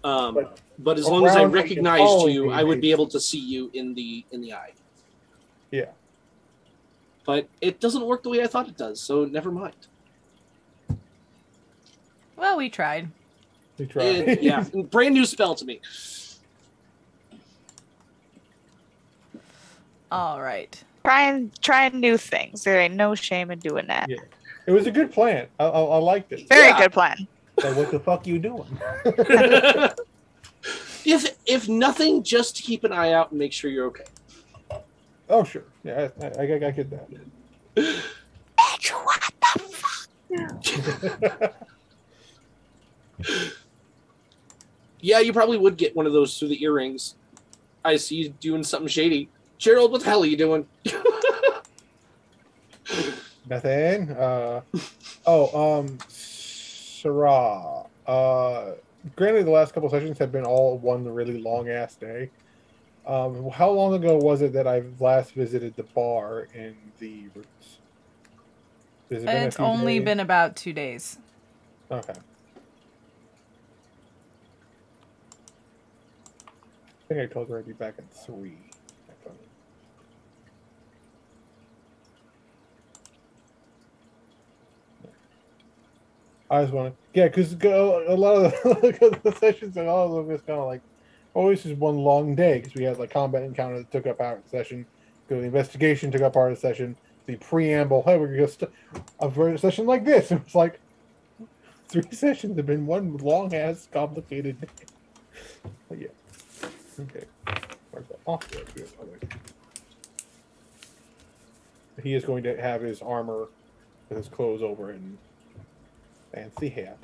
But as long as I around me and recognized following you, me, I would maybe. be able to see you in the eye. Yeah. But it doesn't work the way I thought it does, so never mind. Well, we tried. We tried. Yeah, brand new spell to me. All right. Trying new things. There ain't no shame in doing that. Yeah. It was a good plan. I liked it. Very Yeah. good plan. Like, what the fuck you doing? If nothing, just keep an eye out and make sure you're okay. Oh, sure. Yeah, I get that. Andrew, what the fuck? Yeah, you probably would get one of those through the earrings. I see you doing something shady. Gerald, what the hell are you doing? Nothing. Sarah. Granted, the last couple sessions have been all one really long ass day. How long ago was it that I last visited the bar in the Roots? Has it been a It's few only days? been about 2 days. Okay. I think I told her I'd be back at 3. I just want to, yeah, because a lot of the sessions and all of them is kind of like, oh, this is one long day because we had like combat encounter that took up part of the session, the investigation took up part of the session, the preamble, hey, we're going to a session like this. It was like 3 sessions have been one long ass complicated day. But yeah, okay. Where's that? Oh, there it is. He is going to have his armor with his clothes over and fancy hat.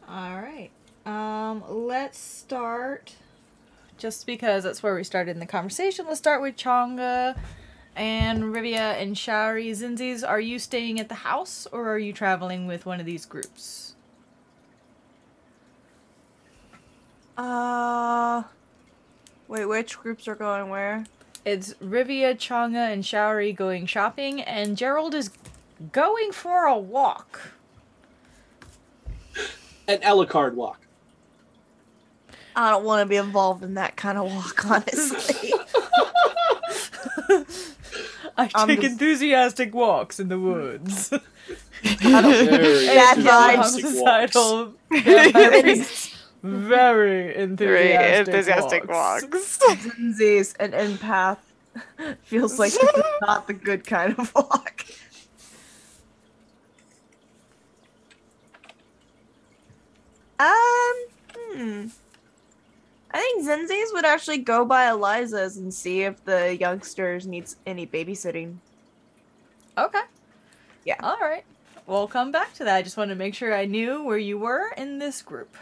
All right. Let's start, just because that's where we started in the conversation. Let's start with Chonga and Rivia and Shari. Zinzis, are you staying at the house or are you traveling with one of these groups? Wait, which groups are going where? It's Rivia, Chonga, and Shari going shopping, and Gerald is going for a walk. An Alucard walk. I don't want to be involved in that kind of walk, honestly. I take enthusiastic walks in the woods. Bad Homicidal, very enthusiastic walks. Zinzi's an empath. Feels like this is not the good kind of walk. I think Zinzi's would actually go by Eliza's and see if the youngsters needs any babysitting. Okay. Yeah. All right. We'll come back to that. I just wanted to make sure I knew where you were in this group.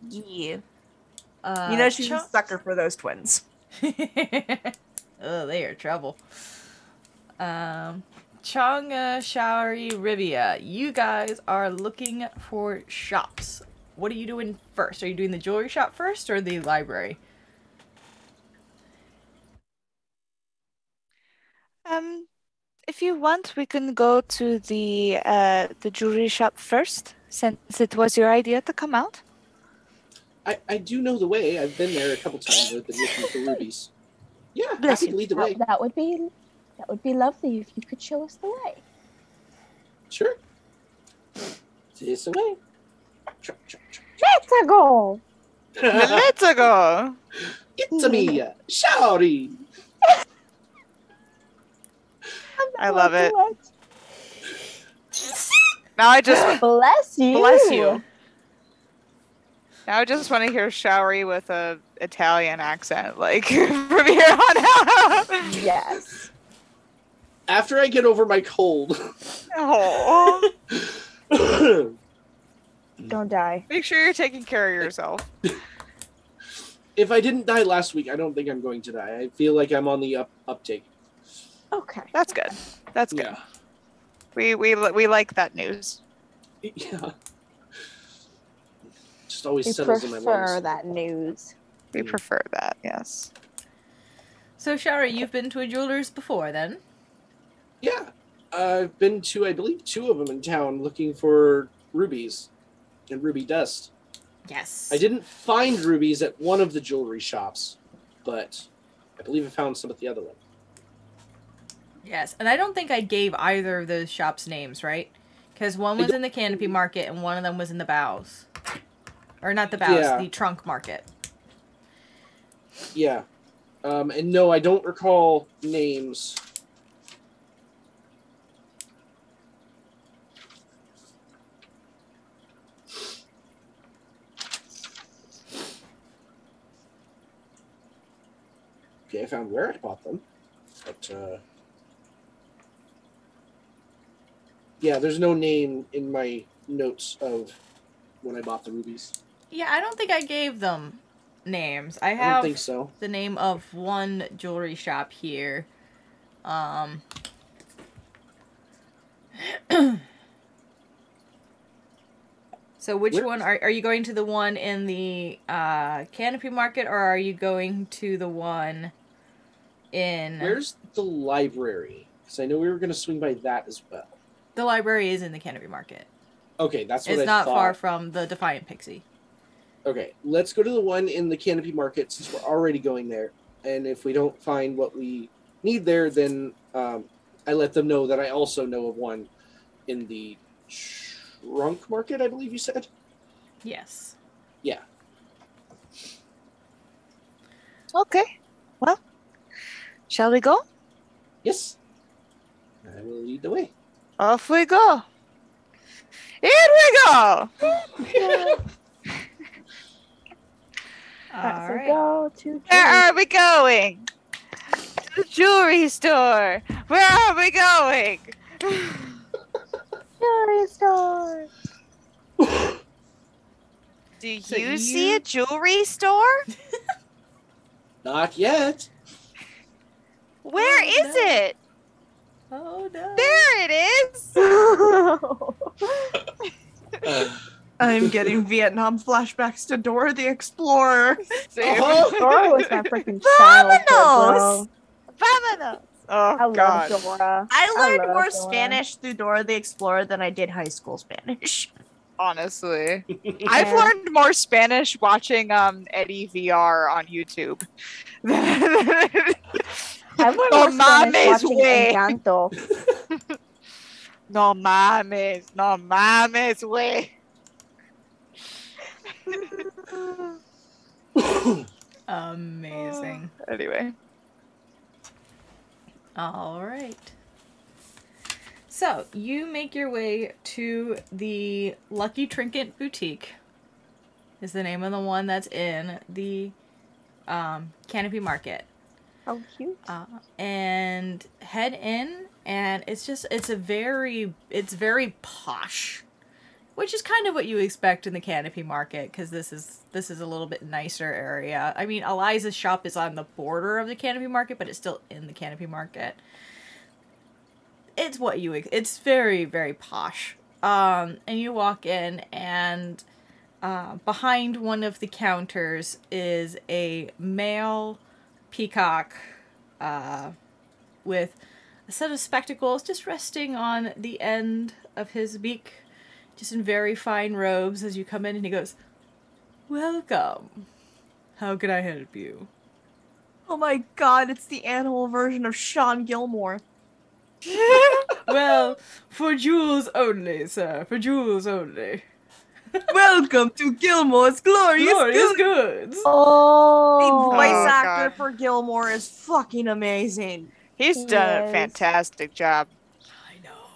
Yeah. You know she's a sucker for those twins. Oh, they are trouble. Chonga, Shari, Rivia, you guys are looking for shops. What are you doing first? Are you doing the jewelry shop first or the library? If you want, we can go to the jewelry shop first, since it was your idea to come out. I do know the way. I've been there a couple times. I've been looking for rubies. Yeah, Bless happy to you. lead the way. That would be lovely if you could show us the way. Sure. This way. Let's go. Let's go. It's me, Shouty. I love it. Now I just Bless you. bless you. Now I just want to hear Showery with a Italian accent, like from here on out. Yes. After I get over my cold. Oh. Don't die. Make sure you're taking care of yourself. If I didn't die last week, I don't think I'm going to die. I feel like I'm on the uptake. Okay. That's good. That's good. Yeah. We like that news. Yeah. Just always We settles in my prefer lungs. that news. We prefer that, yes. So, Shari, you've been to a jeweler's before, then? Yeah. I've been to, I believe, 2 of them in town looking for rubies and ruby dust. Yes. I didn't find rubies at one of the jewelry shops, but I believe I found some at the other one. Yes, and I don't think I gave either of those shops names, right? Because one was in the Canopy Market and one of them was in the Bows. Or not the Bows, Yeah. the Trunk Market. Yeah. And no, I don't recall names. Okay, I found where I bought them. But, yeah, there's no name in my notes of when I bought the rubies. Yeah, I don't think I gave them names. I I have don't think so. the name of one jewelry shop here. So which Where- one are you going to the one in the Canopy Market or are you going to the one in Where's the library? Because I know we were going to swing by that as well. the library is in the Canopy Market. Okay, that's what It's I not thought. far from the Defiant Pixie. Okay, let's go to the one in the Canopy Market since we're already going there. And if we don't find what we need there, then I let them know that I also know of one in the Trunk Market, I believe you said? Yes. Yeah. Okay. Well, shall we go? Yes. I will lead the way. Off we go. Here we go. All Let's right. go to Where are we going? To the jewelry store. Where are we going? jewelry store. Do you So see you- a jewelry store? Not yet. Where Oh, is no. it? Oh no. There it is. I'm getting Vietnam flashbacks to Dora the Explorer. Same. Dora was my freaking childhood, bro. Vámonos. Oh I love God. Dora. I learned love more Dora. Spanish through Dora the Explorer than I did high school Spanish. Honestly, I've Yeah. learned more Spanish watching Eddie VR on YouTube. I've learned No more Spanish mames, watching güey. Encanto. No mames, no mames, way. Amazing. Anyway, All right. So, you make your way to the Lucky Trinket Boutique. Is the name of the one that's in the Canopy Market. How cute. And head in, and it's very posh, which is kind of what you expect in the Canopy Market, because this is a little bit nicer area. I mean, Eliza's shop is on the border of the Canopy Market, but it's still in the Canopy Market. It's very, very posh. And you walk in, and behind one of the counters is a male peacock with a set of spectacles just resting on the end of his beak, just in very fine robes as you come in, and he goes, "Welcome. How can I help you?" Oh my god, it's the animal version of Sean Gilmore. "Well, for jewels only, sir. For jewels only." Welcome to Gilmore's Glorious, Glorious Goods. goods. The Oh. voice Oh, actor God. for Gilmore is fucking amazing. he's done a Yes. fantastic job. I know.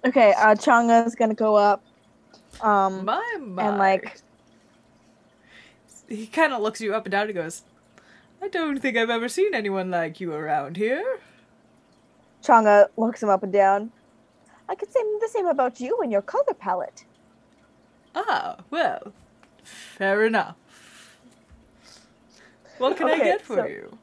Okay, Changa's gonna go up. My. And like, He kind of looks you up and down and goes, "I don't think I've ever seen anyone like you around here." Changa looks him up and down. I could say the same about you and your color palette. "Ah, well, fair enough. What can I Okay, get for so- you?"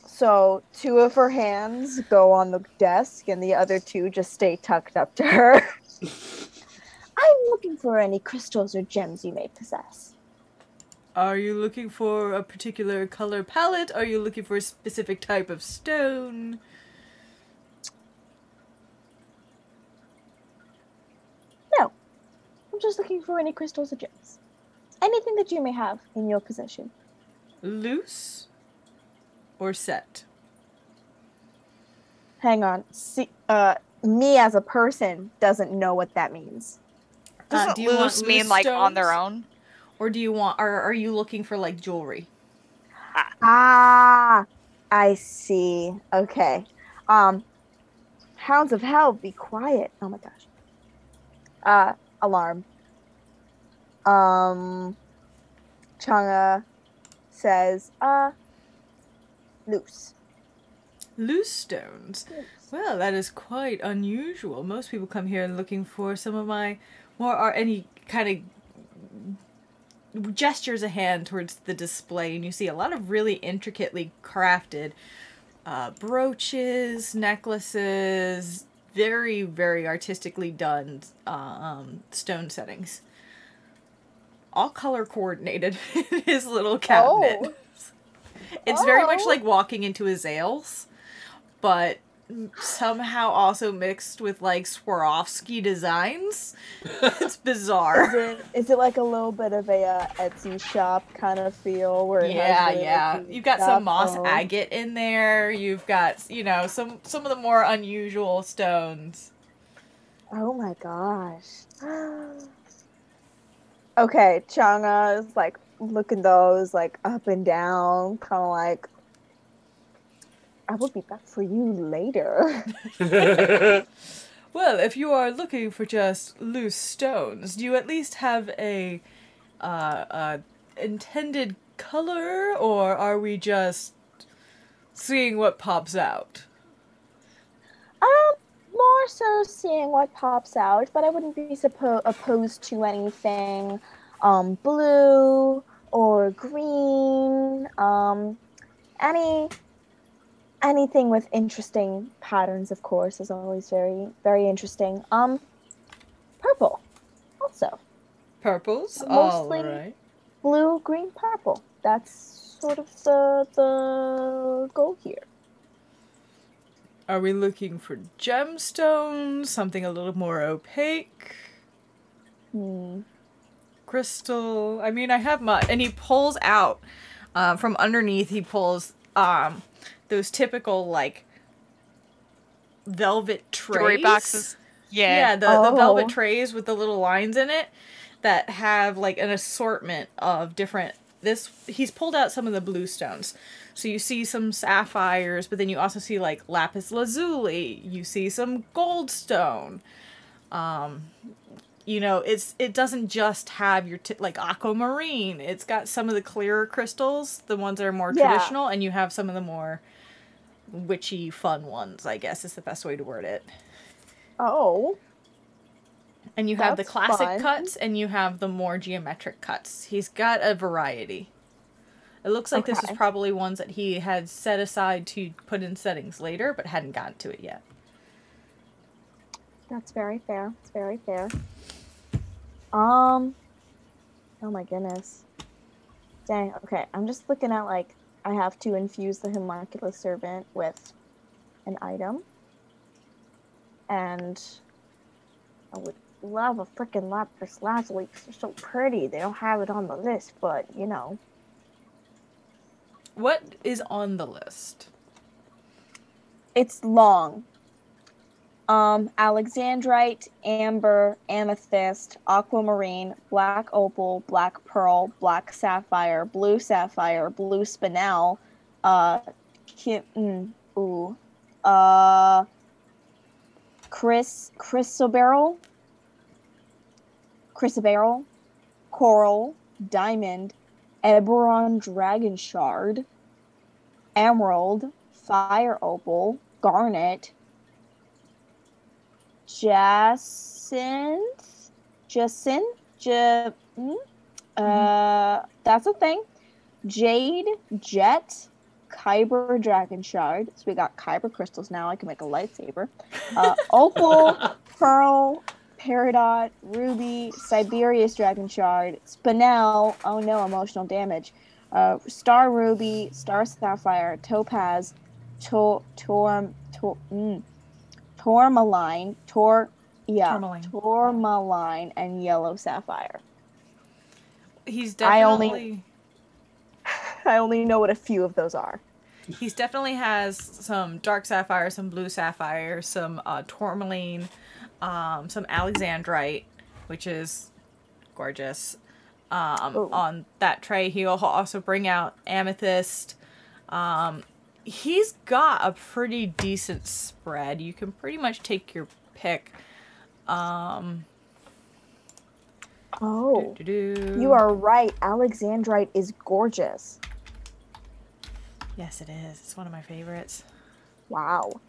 So 2 of her hands go on the desk, and the other 2 just stay tucked up to her. I'm looking for any crystals or gems you may possess. "Are you looking for a particular color palette? Are you looking for a specific type of stone?" No, I'm just looking for any crystals or gems. Anything that you may have in your possession. "Loose or set?" Hang on. See, me as a person doesn't know what that means. Doesn't do you want loose mean loose like on their stones? own? Or do you want, or are you looking for like jewelry? Ah, I see. Okay. Hounds of Hell, be quiet. Oh my gosh. Alarm. Changa says, loose. Loose stones. Well, that is quite unusual. Most people come here looking for some of my more or any kind of gestures a hand towards the display, and you see a lot of really intricately crafted brooches, necklaces, very, very artistically done stone settings. All color coordinated in his little cabinet. Oh. It's very much Oh. like walking into a Zales, but somehow also mixed with like Swarovski designs. It's bizarre. Is it like a little bit of a Etsy shop kind of feel where it has really, like, You've got stuff? some moss Oh. agate in there. You've got, some of the more unusual stones. Oh my gosh. Okay, Changa is like looking those like up and down, kind of like, I will be back for you later. Well, if you are looking for just loose stones, do you at least have a intended color, or are we just seeing what pops out? More more so seeing what pops out, but I wouldn't be opposed to anything blue or green. Anything with interesting patterns, of course, is always very, very interesting. Purple, also. Purples? Mostly Alright. blue, green, purple. That's sort of the goal here. Are we looking for gemstones? Something a little more opaque? Crystal? I mean, I have my... And he pulls out, from underneath, he pulls, those typical, like, velvet trays. Jewelry boxes. Yeah, Yeah. the velvet trays with the little lines in it that have, like, an assortment of different... He's pulled out some of the blue stones. So you see some sapphires, but then you also see, like, lapis lazuli. You see some goldstone. You know, it doesn't just have your, like, aquamarine. It's got some of the clearer crystals, the ones that are more traditional, and you have some of the more witchy, fun ones, I guess is the best way to word it. Oh. And you have the That's classic fun. cuts, and you have the more geometric cuts. He's got a variety. It looks like this is Okay. probably ones that he had set aside to put in settings later, but hadn't gotten to it yet. That's very fair. It's very fair. Oh my goodness. Dang, okay. I'm just looking at, like, I have to infuse the homunculus servant with an item. And I would love a freaking lapis lazuli because they're so pretty. They don't have it on the list, but, you know. What is on the list? It's long. Alexandrite, amber, amethyst, aquamarine, black opal, black pearl, black sapphire, blue spinel, chrysoberyl, coral, diamond, Eberron dragon shard, emerald, fire opal, garnet, jacinth, that's a thing. Jade, jet, kyber dragon shard. So we got kyber crystals now. I can make a lightsaber. Opal, pearl, peridot, ruby, Siberius dragon shard, spinel. Oh no, emotional damage. Star ruby, star sapphire, topaz, tourmaline, tourmaline, and yellow sapphire. He's definitely... I only know what a few of those are. He's definitely has some dark sapphire, some blue sapphire, some tourmaline, some alexandrite, which is gorgeous. On that tray, he'll also bring out amethyst. He's got a pretty decent spread. You can pretty much take your pick. You are right. Alexandrite is gorgeous. Yes, it is. It's one of my favorites. Wow.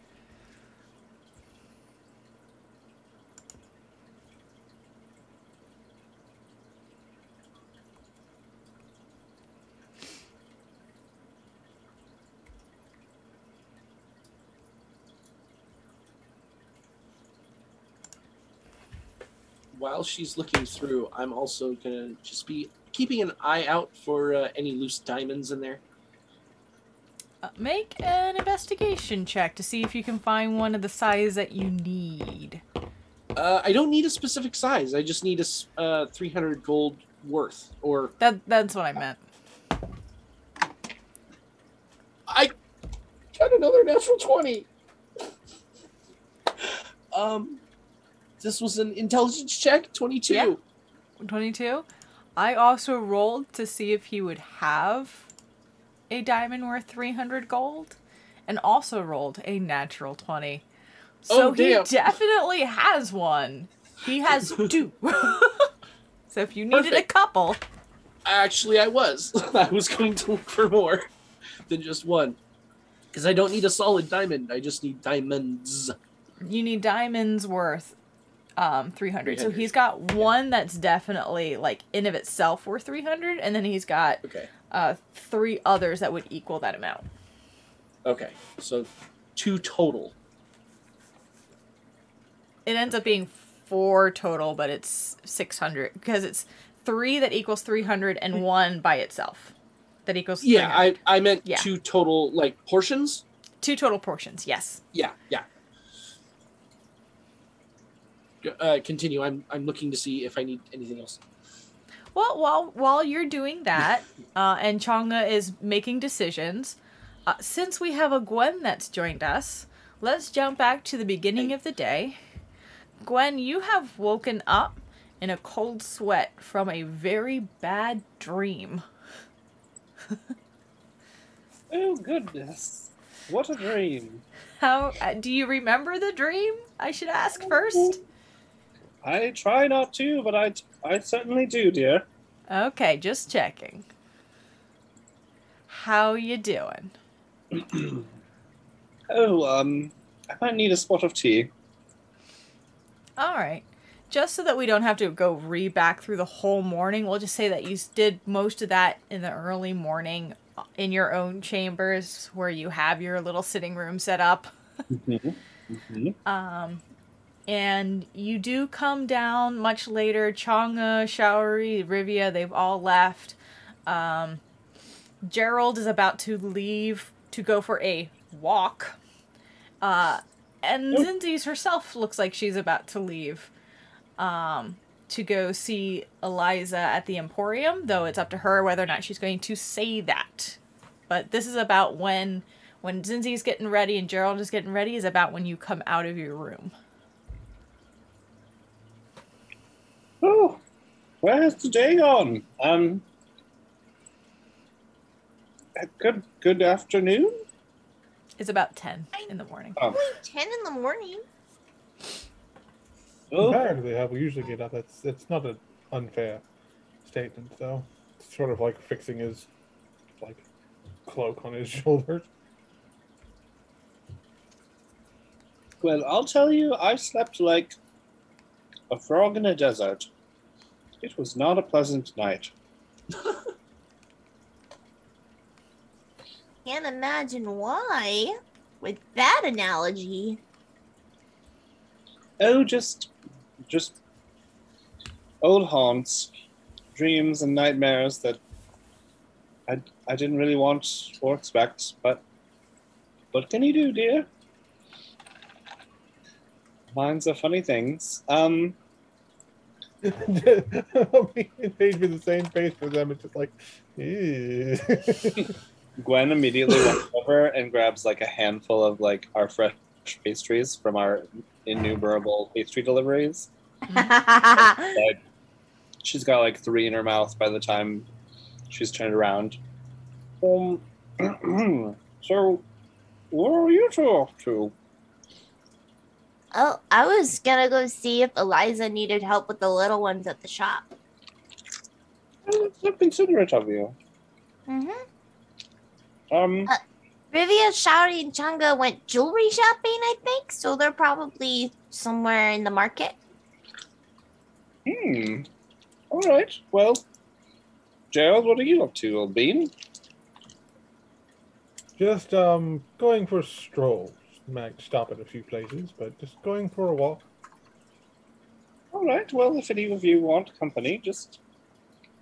While she's looking through, I'm also gonna just be keeping an eye out for any loose diamonds in there. Make an investigation check to see if you can find one of the size that you need. I don't need a specific size. I just need a 300 gold worth. Or that's what I meant. I got another natural 20. This was an intelligence check, 22. Yeah. 22. I also rolled to see if he would have a diamond worth 300 gold, and also rolled a natural 20. So he definitely has one. He has two. So if you needed a couple. Actually, I was. I was going to look for more than just one. Because I don't need a solid diamond. I just need diamonds. You need diamonds worth 300. So 300. he's got one that's definitely like in of itself worth 300, and then he's got Okay. 3 others that would equal that amount. Okay. So 2 total. It ends up being 4 total, but it's 600 because it's 3 that equals 300 and 1 by itself that equals 300. Yeah, I meant Yeah. 2 total like portions. 2 total portions, yes. Yeah. Continue. I'm looking to see if I need anything else. Well, while you're doing that, and Changa is making decisions, since we have a Gwen that's joined us, let's jump back to the beginning of the day. Gwen, you have woken up in a cold sweat from a very bad dream. Oh, goodness. What a dream. How do you remember the dream? I should ask first. I try not to, but I certainly do, dear. Okay, just checking. How you doing? Oh, I might need a spot of tea. All right. Just so that we don't have to go back through the whole morning, we'll just say that you did most of that in the early morning in your own chambers where you have your little sitting room set up. And you do come down much later. Changa, Showery, Rivia, they've all left. Gerald is about to leave to go for a walk. And Zinzi's herself looks like she's about to leave to go see Eliza at the Emporium, though it's up to her whether or not she's going to say that. But this is about when Zinzi's getting ready and Gerald is getting ready is about when you come out of your room. Oh, where has the day gone? Good afternoon? It's about 10 in the morning. Oh. Only 10 in the morning. Oh, Comparatively, how we usually get up, it's not an unfair statement, though. It's sort of like fixing his cloak on his shoulders. well, I'll tell you, I slept like a frog in a desert. It was not a pleasant night. Can't imagine why. With that analogy. Oh, just old haunts, dreams and nightmares that I didn't really want or expect, but what can you do, dear? Minds are funny things. It made me the same face for them. It's just like, ew. Gwen immediately walks over and grabs like a handful of like our fresh pastries from our innumerable pastry deliveries. Like, she's got like 3 in her mouth by the time she's turned around. So, where are you two off to? Oh, I was gonna go see if Eliza needed help with the little ones at the shop. Oh, that's so considerate of you. Rivia, Shaori, and Changa went jewelry shopping, I think, so they're probably somewhere in the market. All right. Well, Gerald, what are you up to, old bean? Just going for strolls. Might stop at a few places, but just going for a walk. All right. Well, if any of you want company, just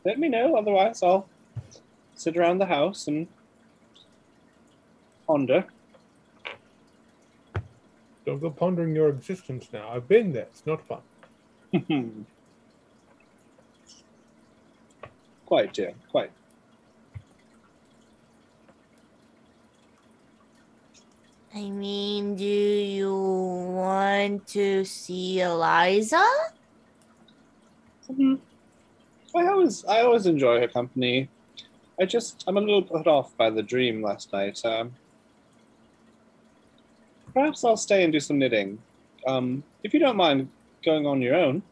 let me know. Otherwise, I'll sit around the house and ponder. Don't go pondering your existence now. I've been there. It's not fun. Quite, dear. Quite. I mean, do you want to see Eliza? I always enjoy her company. I'm a little put off by the dream last night. Perhaps I'll stay and do some knitting. If you don't mind going on your own.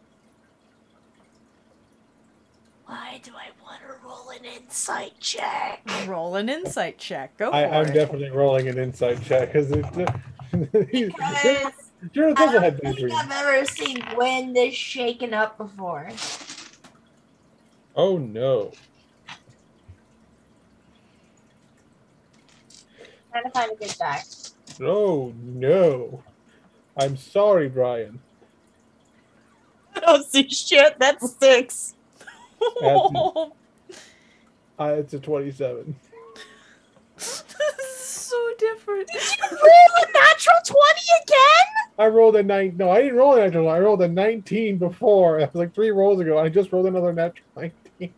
Why do I want to roll an insight check? Roll an insight check. Go for I'm it. definitely rolling an insight check because Because Gerald I also don't had bad think dreams. I've ever seen Gwen this shaken up before. Oh no. Trying to find a good die. Oh no. I'm sorry, Brian. I don't see shit. That's 6. It's a 27. This is so different. Roll a natural 20 again? I rolled a 9. No, I didn't roll a natural. I rolled a 19 before. That was like 3 rolls ago. I just rolled another natural 19. Oh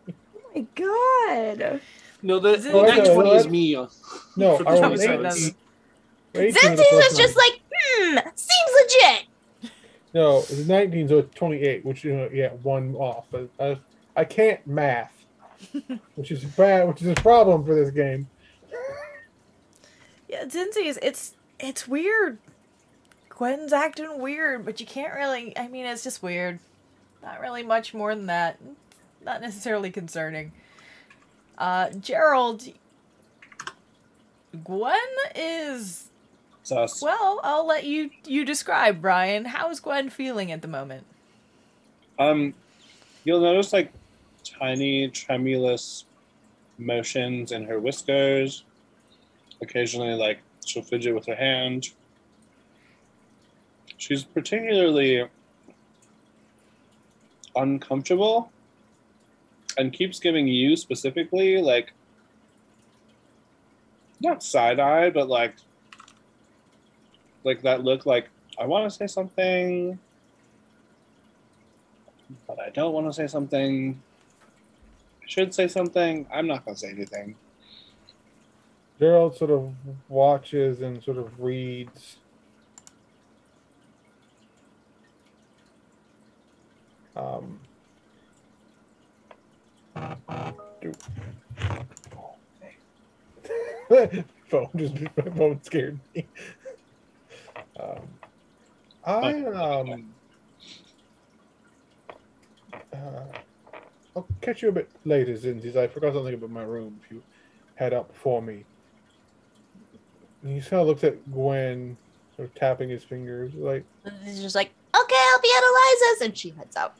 my god. No, the Is it- nat 20 is no, me. No, For the I rolled 27. 18. 18 Zenzi the first was just time. like, seems legit. No, it's 19, so it's 28, which, one off. I can't math, which is bad, which is a problem for this game. Yeah, Zinzi is it's weird. Gwen's acting weird, but you can't really. I mean, it's just weird. Not really much more than that. Not necessarily concerning. Gerald, Gwen is. Sus. Well, I'll let you describe, Brian. How's Gwen feeling at the moment? You'll notice like tiny tremulous motions in her whiskers. Occasionally, like she'll fidget with her hand. She's particularly uncomfortable and keeps giving you specifically like not side eye, but like that look like I want to say something, but I don't want to say something. I should say something. I'm not going to say anything. Gerald sort of watches and sort of reads. Phone scared me. I'll catch you a bit later, Zinzies. I forgot something about my room. If you head up before me. And he kind of looks at Gwen, sort of tapping his fingers, like, He's just like, okay, I'll be at Eliza's. And she heads out.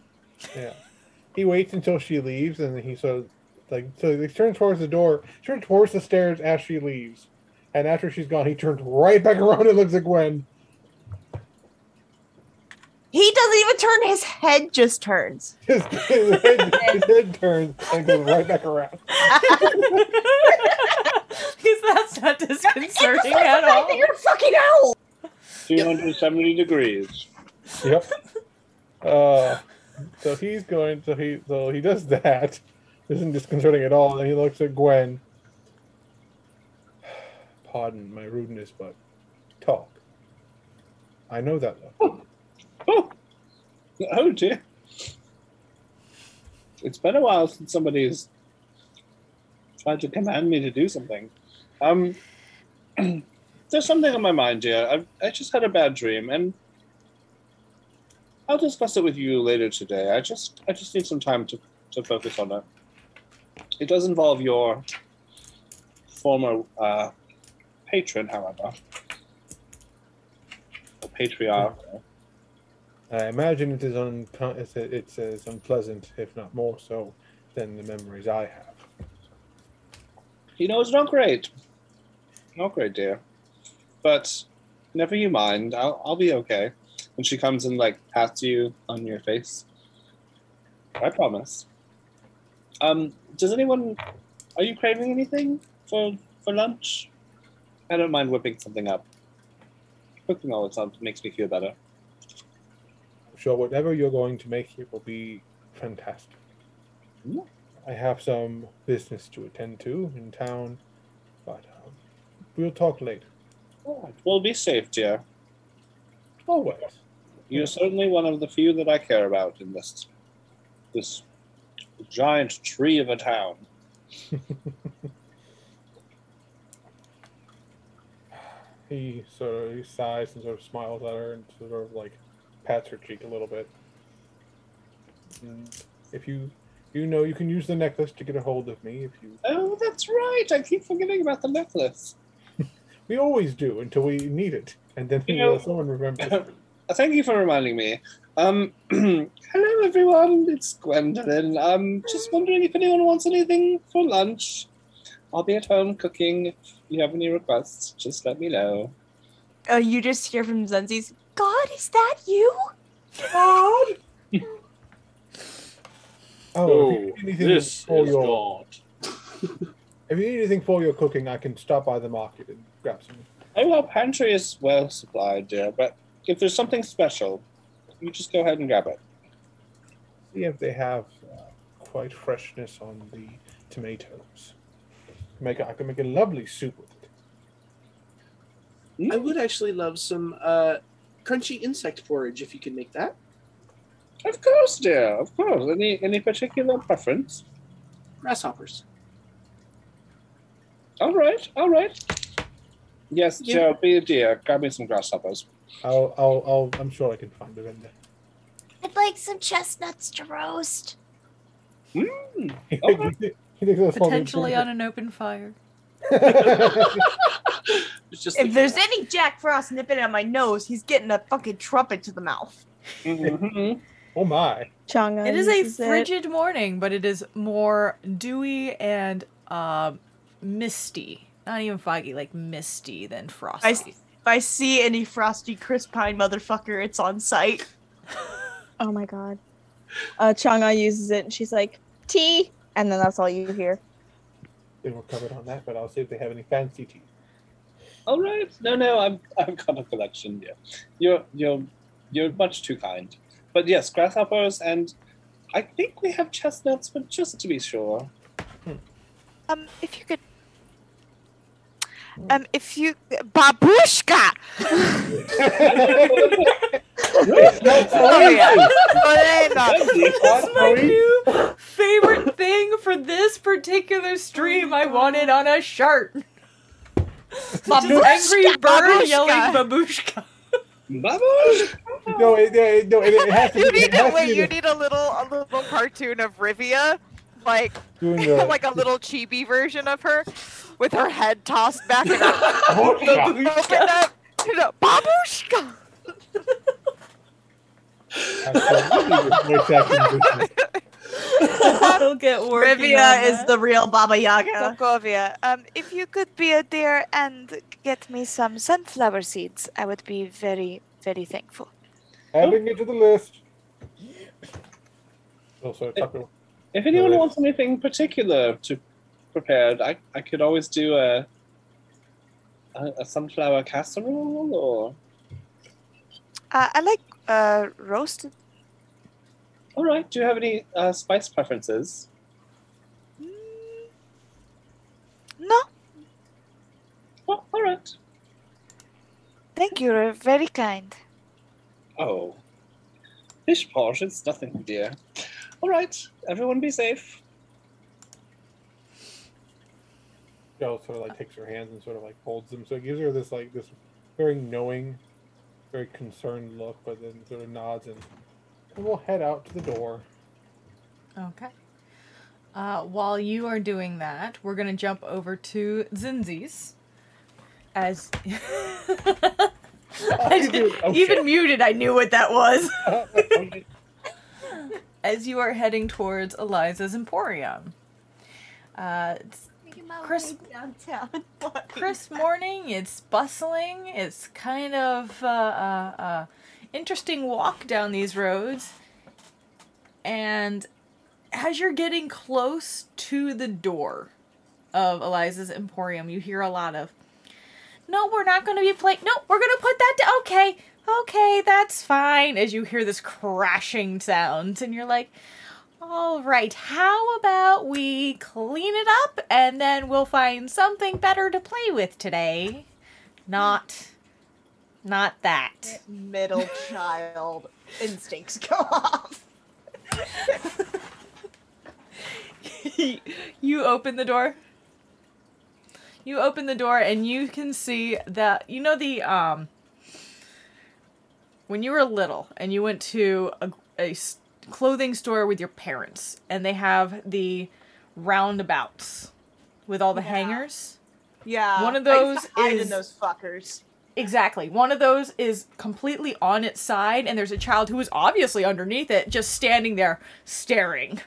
yeah. He waits until she leaves, and then he sort of, he turns towards the door, turns towards the stairs as she leaves. And after she's gone, he turns right back around and looks at Gwen. He doesn't even turn. His head just turns. His head turns and goes right back around. Because that's not disconcerting at all. You're a fucking owl. 270 degrees. Yep. So he's going. So he does that. Isn't disconcerting at all. And he looks at Gwen. Pardon my rudeness, but talk. I know that look. Oh dear. It's been a while since somebody's tried to command me to do something. There's something on my mind, dear. I just had a bad dream, and I'll discuss it with you later today. I just need some time to focus on it. It does involve your former patron, however. Or patriarch. I imagine it is it's as unpleasant, if not more so, than the memories I have. You know, it's not great. Not great, dear. But never you mind. I'll be okay. When she comes and like pats you on your face. I promise. Does anyone are you craving anything for lunch? I don't mind whipping something up. Cooking all the time makes me feel better. So whatever you're going to make here will be fantastic. Yeah. I have some business to attend to in town, but we'll talk later. All right. Well, be safe, dear. Always. You're certainly one of the few that I care about in this giant tree of a town. He sighs and sort of smiles at her and sort of like pats her cheek a little bit. And if you can use the necklace to get a hold of me if you. Oh, that's right. I keep forgetting about the necklace. We always do until we need it, and then You know- someone remembers. thank you for reminding me. Hello everyone, it's Gwendolyn. I'm just wondering if anyone wants anything for lunch. I'll be at home cooking. If you have any requests, just let me know. You just hear from Zenzi's, God, is that you? Oh, Oh, if you need anything this for is your God. if you need anything for your cooking, I can stop by the market and grab some. Oh, our pantry is well supplied, dear, but if there's something special, you just go ahead and grab it. See if they have quite freshness on the tomatoes. I can make a lovely soup with it. I would actually love some crunchy insect porridge if you could make that. Of course, dear. Of course. Any particular preference? Grasshoppers. All right. All right. Yes, Yeah. Joe, be a dear. Grab me some grasshoppers. I'm sure I can find a vendor. I'd like some chestnuts to roast. Okay. Potentially on an open fire. It's just If there's any Jack Frost nipping at my nose, he's getting a fucking trumpet to the mouth. Mm-hmm. Oh my! Changa It is a uses it. frigid morning, but it is more dewy and misty. Not even foggy, like misty than frosty. If I see any frosty Chris Pine motherfucker, it's on site. Oh my god. Changa uses it and she's like, tea! And then that's all you hear. They were covered on that, but I'll see if they have any fancy tea. All right. No, I've got a collection. Yeah, you're much too kind. But yes, grasshoppers, and I think we have chestnuts, but just to be sure. If you could. Babushka! That's my new favorite thing for this particular stream. I want it on a shirt. Just angry bird yelling babushka. Babushka! No, it has to be. You need a little cartoon of Rivia, like Doing the- like a little chibi version of her, with her head tossed back and up. Babushka! That'll get working. Rivia is the real Baba Yaga. Sokovia, if you could be a dear and get me some sunflower seeds, I would be very, very thankful. Adding it to the list. Also, Tucker. If anyone wants anything particular to prepared, I could always do a sunflower casserole, or I like roasted. all right. Do you have any spice preferences? No, Oh, all right. thank you. You're very kind. Oh, fish posh. It's nothing, dear. All right. Everyone, be safe. Joe sort of like takes her hands and sort of like holds them. So it gives her this very knowing, very concerned look, but then sort of nods and we'll head out to the door. Okay. While you are doing that, we're gonna jump over to Zinzi's. As even muted, I knew what that was. As you are heading towards Eliza's Emporium. It's crisp morning. It's bustling. It's kind of interesting walk down these roads. And as you're getting close to the door of Eliza's Emporium, you hear a lot of, "No, we're not going to be playing. No, we're going to put that down. Okay, that's fine." As you hear this crashing sound, and you're like, all right, how about we clean it up and then we'll find something better to play with today? Not that. Middle child instincts go off. You open the door. You open the door and you can see that, you know, when you were little and you went to a clothing store with your parents and they have the roundabouts with all the hangers. Yeah. One of those I used to hide is in those fuckers. Exactly. One of those is completely on its side, and there's a child who is obviously underneath it, just standing there, staring.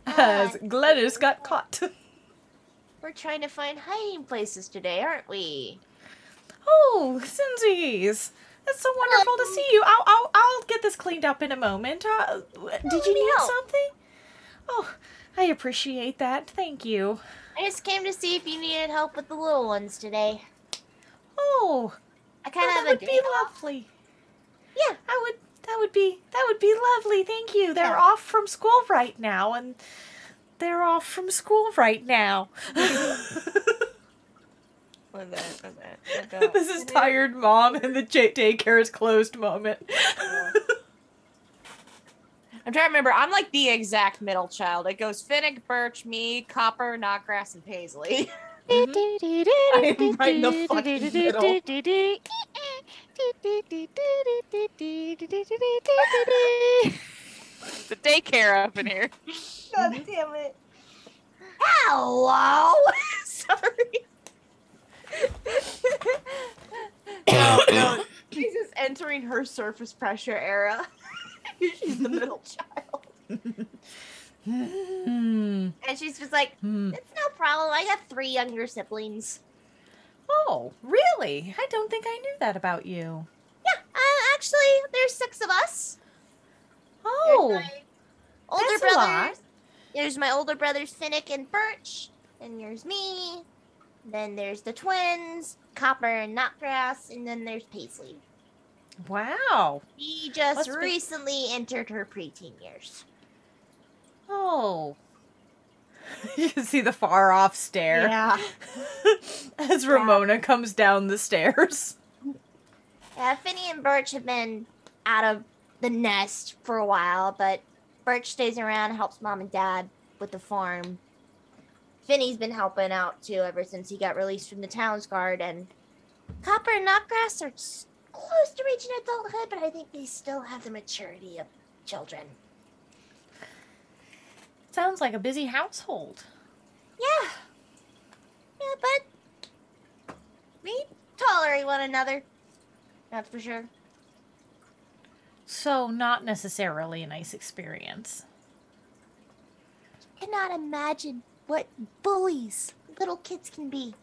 As Glennis got caught. We're trying to find hiding places today, aren't we? Oh, Cinzies. It's so wonderful to see you. I'll get this cleaned up in a moment. Did you need something? Oh, I appreciate that. Thank you. I just came to see if you needed help with the little ones today. Oh, I kind of that have a would day be off. lovely. Yeah. That would be lovely. Thank you. They're Yeah. off from school right now, and they're off from school right now. This is tired mom and the daycare is closed moment. I'm trying to remember. I'm like the exact middle child. It goes Finnick, Birch, me, Copper, Knotgrass, and Paisley. I'm right in the fucking middle. The daycare up in here. God damn it. Hello. Sorry. No. She's just entering her surface pressure era. She's the middle child. And she's just like, it's no problem. I got 3 younger siblings. Oh, really? I don't think I knew that about you. Yeah, actually, there's 6 of us. Oh, There's my older that's a brothers. lot. There's my older brothers, Finnick and Birch. And there's me. Then there's the twins, Copper and Knotgrass. And then there's Paisley. Wow. She just Must be- recently entered her preteen years. Oh. You can see the far off stare. Yeah. As Ramona comes down the stairs. Yeah, Finny and Birch have been out of the nest for a while, but Birch stays around, helps mom and dad with the farm. Finny's been helping out too ever since he got released from the town's guard, and Copper and Knotgrass are close to reaching adulthood, but I think they still have the maturity of children. Sounds like a busy household. Yeah. Yeah, but we tolerate one another. That's for sure. So, not necessarily a nice experience. Cannot imagine what bullies little kids can be.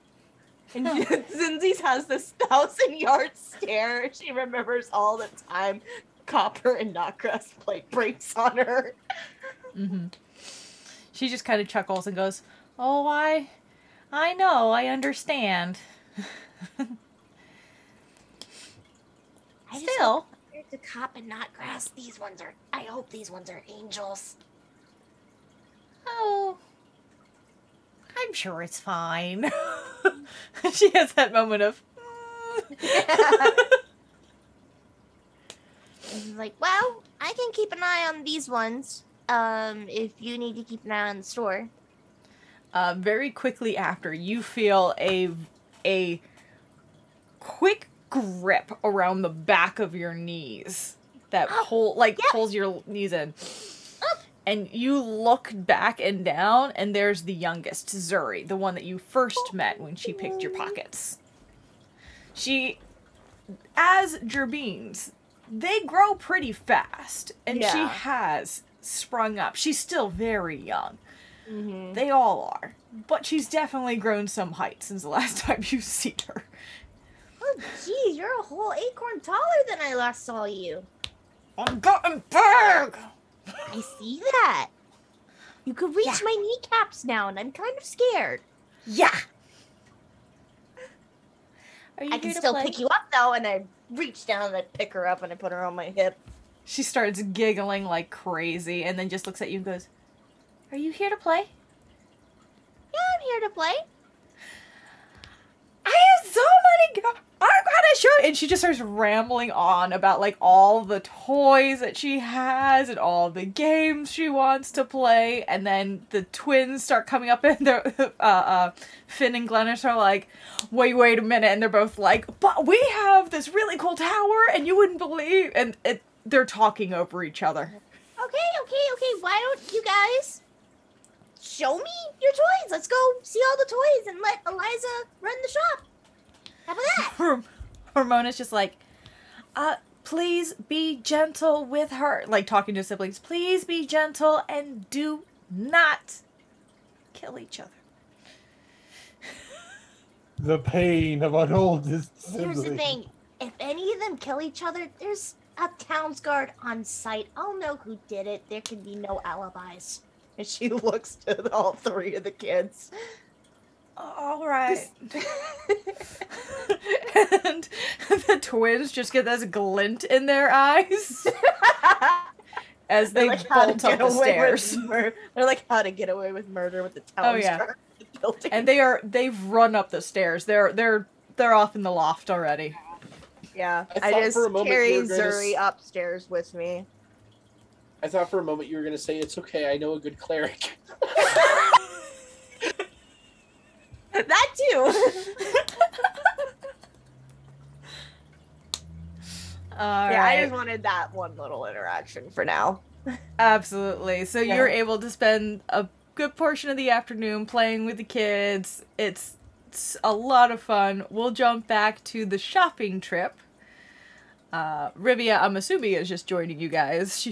And Zinzi's has this 1,000-yard stare. She remembers all the time Copper and Knotgrass played pranks on her. Mm-hmm. She just kind of chuckles and goes, "Oh, I know, I understand." Still, Compared to Cop and Knotgrass, I hope these ones are angels. oh, I'm sure it's fine. She has that moment of, And like, well, I can keep an eye on these ones. If you need to keep an eye on the store. very quickly after, you feel a quick grip around the back of your knees that pulls your knees in. And you look back and down, and there's the youngest, Zuri, the one that you first met when she picked your pockets. She, as gerbeens, they grow pretty fast, and she has sprung up. She's still very young. Mm-hmm. They all are. But she's definitely grown some height since the last time you've seen her. Oh, geez, you're a whole acorn taller than I last saw you. I'm getting big! I see that. You could reach my kneecaps now, and I'm kind of scared. Yeah! Are you I can here to still play? pick you up, though, and I reach down and I pick her up and I put her on my hip. She starts giggling like crazy and then just looks at you and goes, "Are you here to play?" Yeah, I'm here to play. I have so many I gotta show you. And she just starts rambling on about like all the toys that she has and all the games she wants to play. And then the twins start coming up and they're Finn and Glennis are like, wait a minute. And they're both like, but we have this really cool tower and you wouldn't believe. And they're talking over each other. Okay. Why don't you guys show me your toys. Let's go see all the toys and let Eliza run the shop. How about that? Ramona's just like, please be gentle with her. Like talking to siblings. Please be gentle and do not kill each other. The pain of an oldest Here's the sibling. thing. If any of them kill each other, there's a town's guard on site. I'll know who did it. There can be no alibis. And she looks to all three of the kids. All right. And the twins just get this glint in their eyes as they Like, how to bolt up get the away with stairs. They're like, how to get away with murder with the town's Oh, yeah. guard in the building. And they've run up the stairs. They're off in the loft already. Yeah, I I thought just for a moment carry you were gonna Zuri upstairs with me. I thought for a moment you were going to say, it's okay, I know a good cleric. That too. All Yeah, right. I just wanted that one little interaction for now. Absolutely. So Yeah. you're able to spend a good portion of the afternoon playing with the kids. It's a lot of fun. We'll jump back to the shopping trip. Rivia, I'm assuming, is just joining you guys.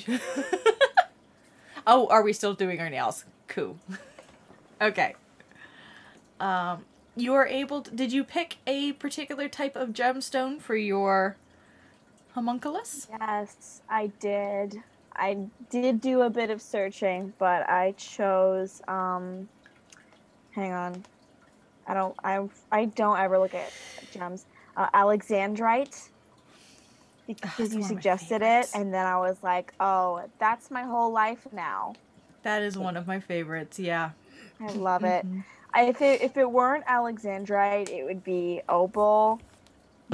Oh, are we still doing our nails? Cool. Okay. You are able to, did you pick a particular type of gemstone for your homunculus? Yes, I did. I did do a bit of searching, but I chose hang on. I don't ever look at gems. Alexandrite. Because That's you one of my suggested it, favorites. and then I was like, oh, that's my whole life now. That is one of my favorites, yeah. I love it. Mhm. If it weren't Alexandrite, it would be opal,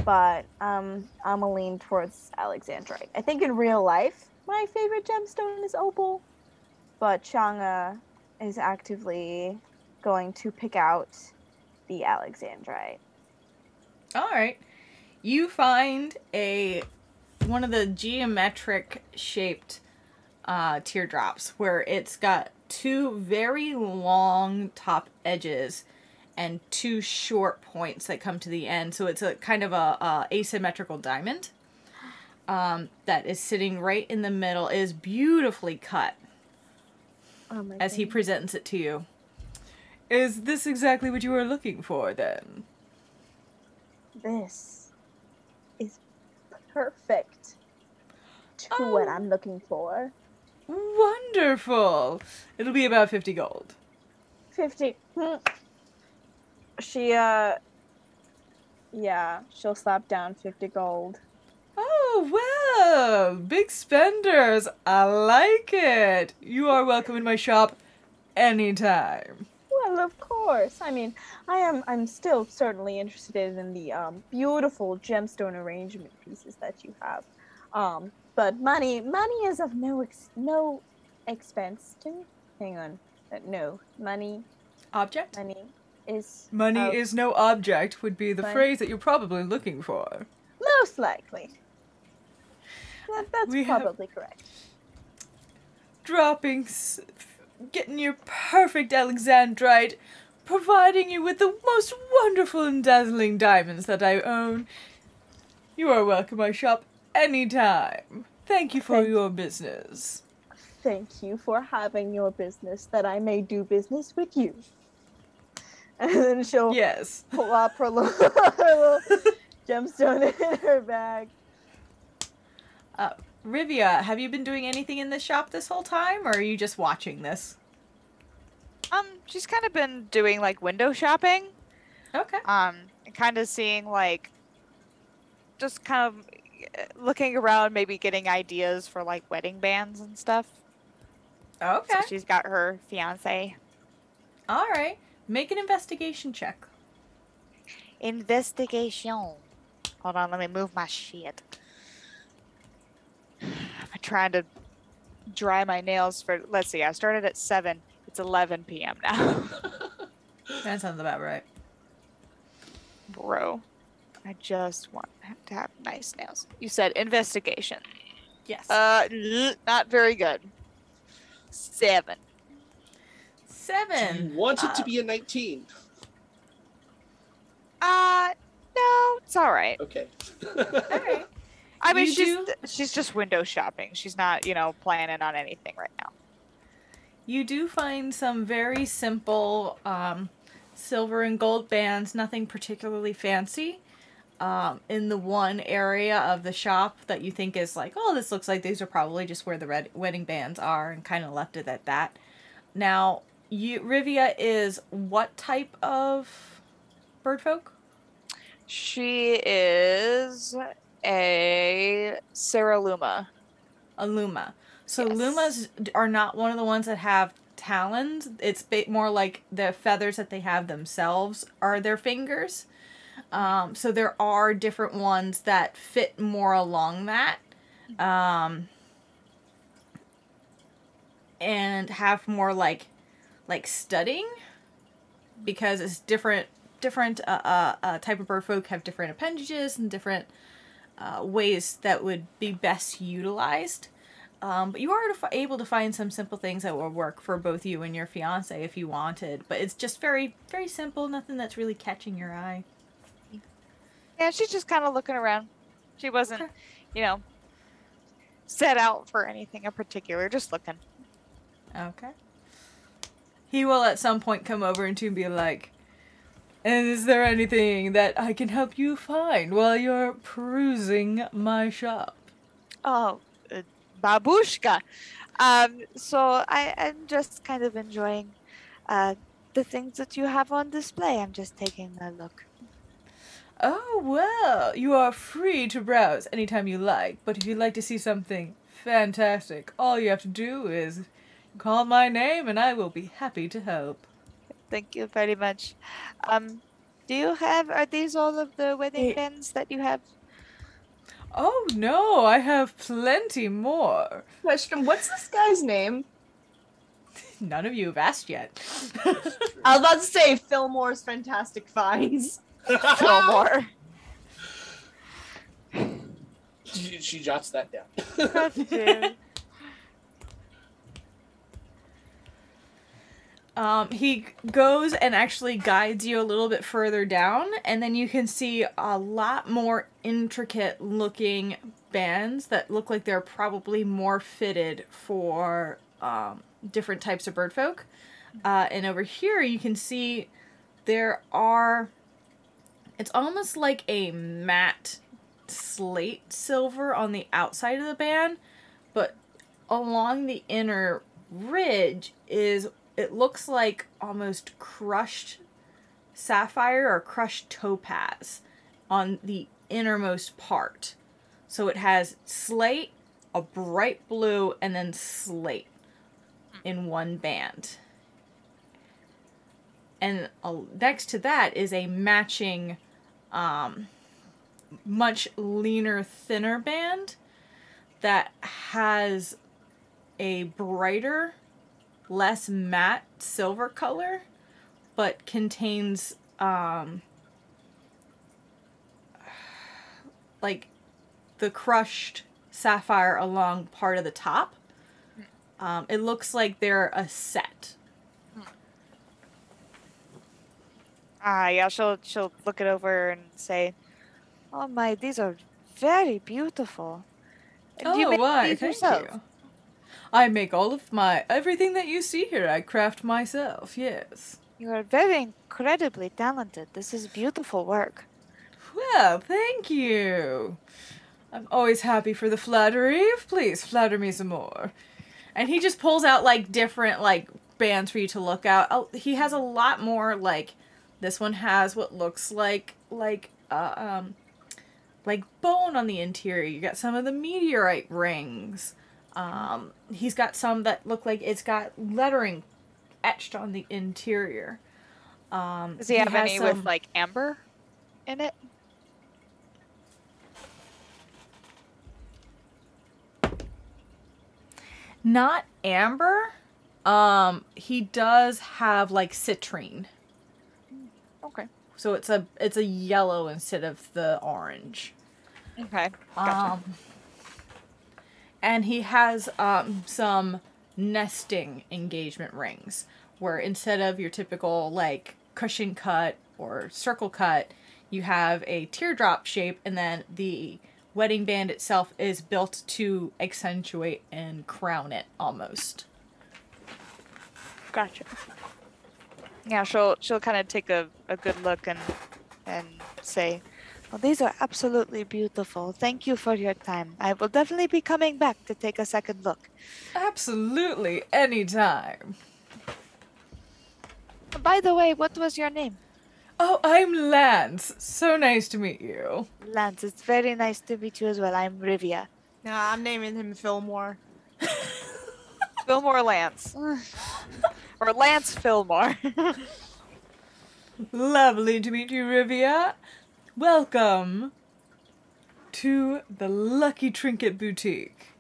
but I'm a lean towards Alexandrite. I think in real life, my favorite gemstone is opal, but Changa is actively going to pick out the Alexandrite. All right. You find one of the geometric shaped teardrops where it's got two very long top edges and two short points that come to the end. So it's a kind of a asymmetrical diamond that is sitting right in the middle. It is beautifully cut Oh my as he goodness. presents it to you. Is this exactly what you were looking for then? This is perfect to what I'm looking for. Wonderful. It'll be about 50 gold. 50. She, yeah, she'll slap down 50 gold. Oh, well, big spenders. I like it. You are welcome in my shop anytime. Well, of course. I mean, I'm still certainly interested in the beautiful gemstone arrangement pieces that you have. But money is of no expense to me. Hang on. No, money Object? is Money of- is no object would be the Fine. phrase that you're probably looking for. most likely. That's We have- probably correct. Droppings, getting your perfect Alexandrite, providing you with the most wonderful and dazzling diamonds that I own. You are welcome in my shop anytime. Thank you for Thank- your business. Thank you for having your business that I may do business with you. And then she'll Yes. pull up her little gemstone in her bag. Rivia, have you been doing anything in this shop this whole time, or are you just watching this? She's kind of been doing like window shopping. Okay. And kind of seeing like, just kind of looking around, maybe getting ideas for like wedding bands and stuff. Okay. So she's got her fiance. All right. Make an investigation check. Investigation. Hold on, let me move my shit. I'm trying to dry my nails for. Let's see. I started at 7. It's 11 p.m. now. That sounds about right. Bro, I just want to have nice nails. You said investigation. Yes. Not very good. 7. 27. Do you want it to be a 19? No, it's all right. Okay. All right. I mean, You she's just window shopping. She's not, planning on anything right now. You do find some very simple silver and gold bands, nothing particularly fancy, in the one area of the shop that you think is like, oh, this looks like these are probably just where the wedding bands are, and kind of left it at that. Now, Rivia is what type of bird folk? She is a Sarah Luma. A Luma. So Yes. Lumas are not one of the ones that have talons. It's more like the feathers that they have themselves are their fingers. So there are different ones that fit more along that. And have more like studding, because it's different type of bird folk have different appendages and different ways that would be best utilized. But you are able to find some simple things that will work for both you and your fiance if you wanted. But it's just very, very simple. Nothing that's really catching your eye. Yeah, she's just kind of looking around. She wasn't, set out for anything in particular. Just looking. Okay. He will at some point come over to be like, and is there anything that I can help you find while you're perusing my shop? Oh, babushka. So I'm just kind of enjoying the things that you have on display. I'm just taking a look. Oh, well, you are free to browse anytime you like, but if you'd like to see something fantastic, all you have to do is call my name and I will be happy to help. Thank you very much. Are these all of the wedding bands that you have? Oh, no, I have plenty more. Question, what's this guy's name? None of you have asked yet. I was about to say Fillmore's Fantastic Finds. Fillmore. She jots that down. He goes and actually guides you a little bit further down, and then you can see a lot more intricate looking bands that look like they're probably more fitted for different types of bird folk. And over here you can see it's almost like a matte slate silver on the outside of the band, but along the inner ridge it looks like almost crushed sapphire or crushed topaz on the innermost part. So it has slate, a bright blue, and then slate in one band. And next to that is a matching, much leaner, thinner band that has a brighter, less matte silver color, but contains like the crushed sapphire along part of the top. It looks like they're a set. Yeah, she'll look it over and say, "Oh my, these are very beautiful." And you make these Thank yourself? you. I make all of everything that you see here, I craft myself, yes. You are very incredibly talented. This is beautiful work. Well, thank you. I'm always happy for the flattery. Please flatter me some more. And he just pulls out different bands for you to look at. Oh, he has a lot more this one has what looks like bone on the interior. You got some of the meteorite rings. He's got some that look like it's got lettering etched on the interior. Does he have any with amber in it? Not amber. He does have citrine. Okay. So it's a yellow instead of the orange. Okay. Gotcha. And he has some nesting engagement rings where instead of your typical like cushion cut or circle cut, you have a teardrop shape, and then the wedding band itself is built to accentuate and crown it almost. Gotcha. Yeah, she'll kind of take a good look and say, well, these are absolutely beautiful. Thank you for your time. I will definitely be coming back to take a second look. Absolutely, anytime. By the way, what was your name? Oh, I'm Lance. So nice to meet you. Lance, it's very nice to meet you as well. I'm Rivia. Nah, I'm naming him Fillmore. Fillmore Lance. Or Lance Fillmore. Lovely to meet you, Rivia. Welcome to the Lucky Trinket Boutique.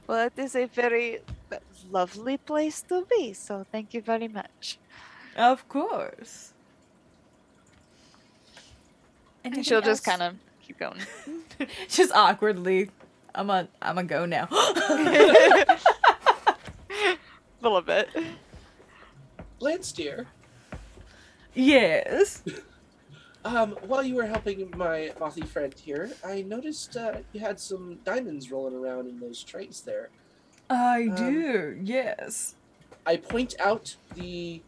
Well, it is a very lovely place to be, so thank you very much. Of course. And she'll just kind of keep going. Just awkwardly. I'm a go now. A little bit. Lance, dear. Yes. While you were helping my mothy friend here, I noticed you had some diamonds rolling around in those trays there. I do, yes. I point out the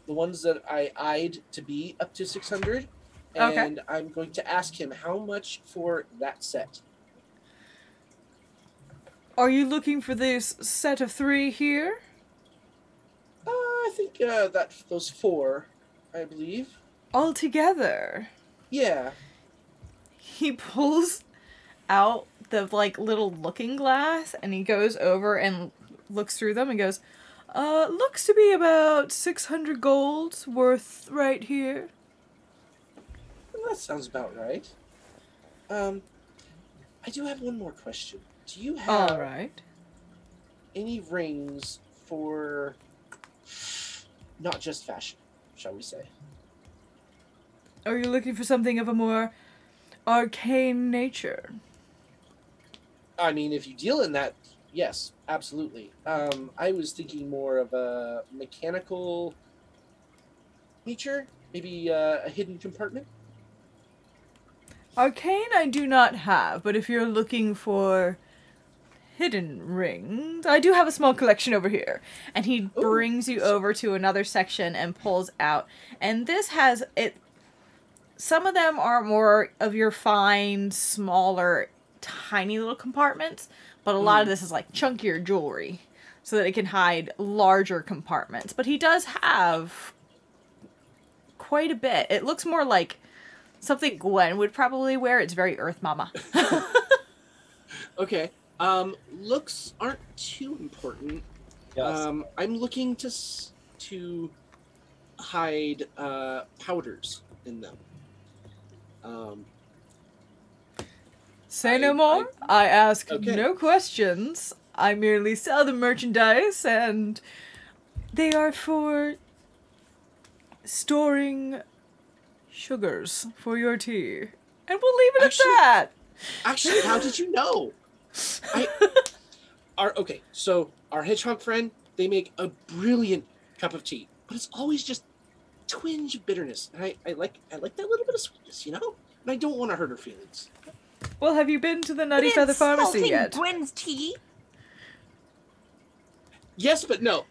ones that I eyed to be up to 600, and I'm going to ask him how much for that set. Are you looking for this set of 3 here? I think those 4, I believe. All together. Yeah. He pulls out the like little looking glass and he goes over and looks through them and goes, looks to be about 600 golds worth right here. Well, that sounds about right. I do have one more question. Do you have All right. any rings for not just fashion, shall we say? Are you looking for something of a more arcane nature? I mean, if you deal in that, yes, absolutely. I was thinking more of a mechanical nature, maybe a hidden compartment. Arcane I do not have, but if you're looking for hidden rings, I do have a small collection over here. And he brings you over to another section and pulls out. And this has it. Some of them are more of your fine, smaller, tiny little compartments, but a lot of this is like chunkier jewelry so that it can hide larger compartments. But he does have quite a bit. It looks more like something Gwen would probably wear. It's very Earth Mama. Okay. Looks aren't too important. Yes. I'm looking to hide powders in them. Say no more. I ask no questions. I merely sell the merchandise, and they are for storing sugars for your tea. And we'll leave it at that. Actually, how did you know? So our hedgehog friend, they make a brilliant cup of tea, but it's always just twinge of bitterness. And I like that little bit of sweetness, you know? And I don't want to hurt her feelings. Well, have you been to the Nutty Feather Pharmacy yet? Gwen's tea. Yes, but no.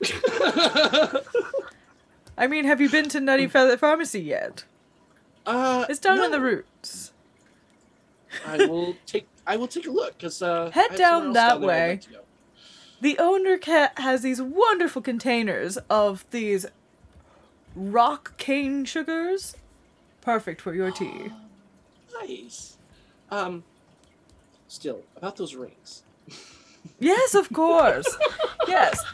I mean, have you been to Nutty Feather Pharmacy yet? It's down in the roots. I will take a look because head down that way. The owner has these wonderful containers of these rock cane sugars, perfect for your tea. Nice. Still about those rings. Yes, of course. Yes.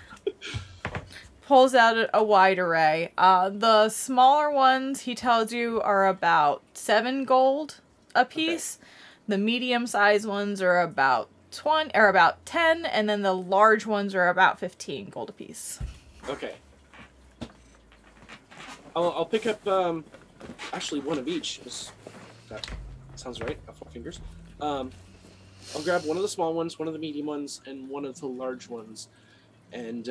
Pulls out a wide array. The smaller ones, he tells you, are about 7 gold a piece. Okay. The medium-sized ones are about 10, and then the large ones are about 15 gold a piece. Okay. I'll pick up actually one of each. That sounds right. Got 4 fingers. I'll grab one of the small ones, one of the medium ones, and one of the large ones, and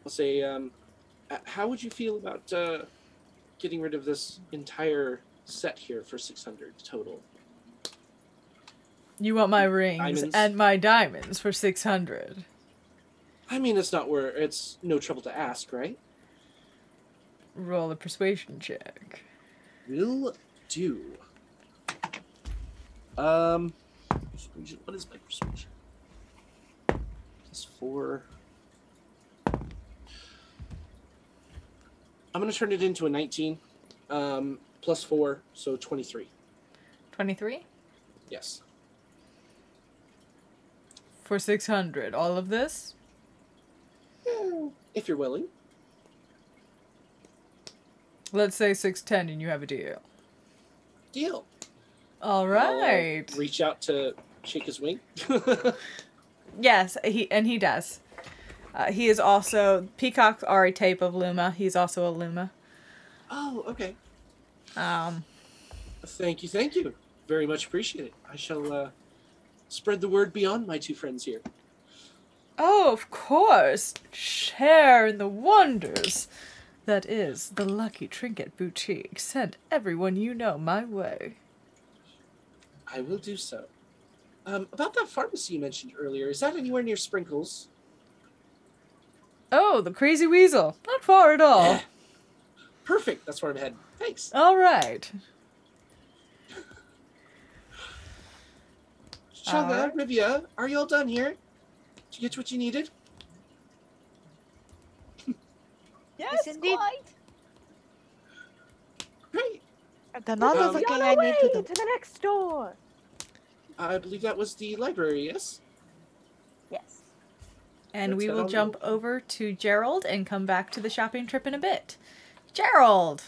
I'll say, how would you feel about getting rid of this entire set here for 600 total? You want my rings Diamonds. and my diamonds for 600. I mean, it's no trouble to ask, right? Roll a persuasion check. Will do. Persuasion. What is my persuasion? +4. I'm gonna turn it into a 19. +4, so 23. 23? Yes. For 600. All of this? If you're willing. Let's say 610 and you have a deal. Deal. All I'll, right. reach out to shake his wing. Yes, he does. He is also... Peacocks are a type of Luma. He's also a Luma. Oh, okay. Um, Thank you. Very much appreciate it. I shall spread the word beyond my two friends here. oh, of course. Share in the wonders that is the Lucky Trinket Boutique. Send everyone you know my way. I will do so. About that pharmacy you mentioned earlier, is that anywhere near Sprinkles? Oh, the Crazy Weasel. Not far at all. Perfect. That's where I'm heading. Thanks. All right. Chaga, Rivia, are you all done here? Did you get what you needed? Yes, indeed. Great. Another Um, thing I need to do. to the next door. I believe that was the library, yes? Yes. And Let's we head will on jump over. over to Gerald and come back to the shopping trip in a bit. Gerald!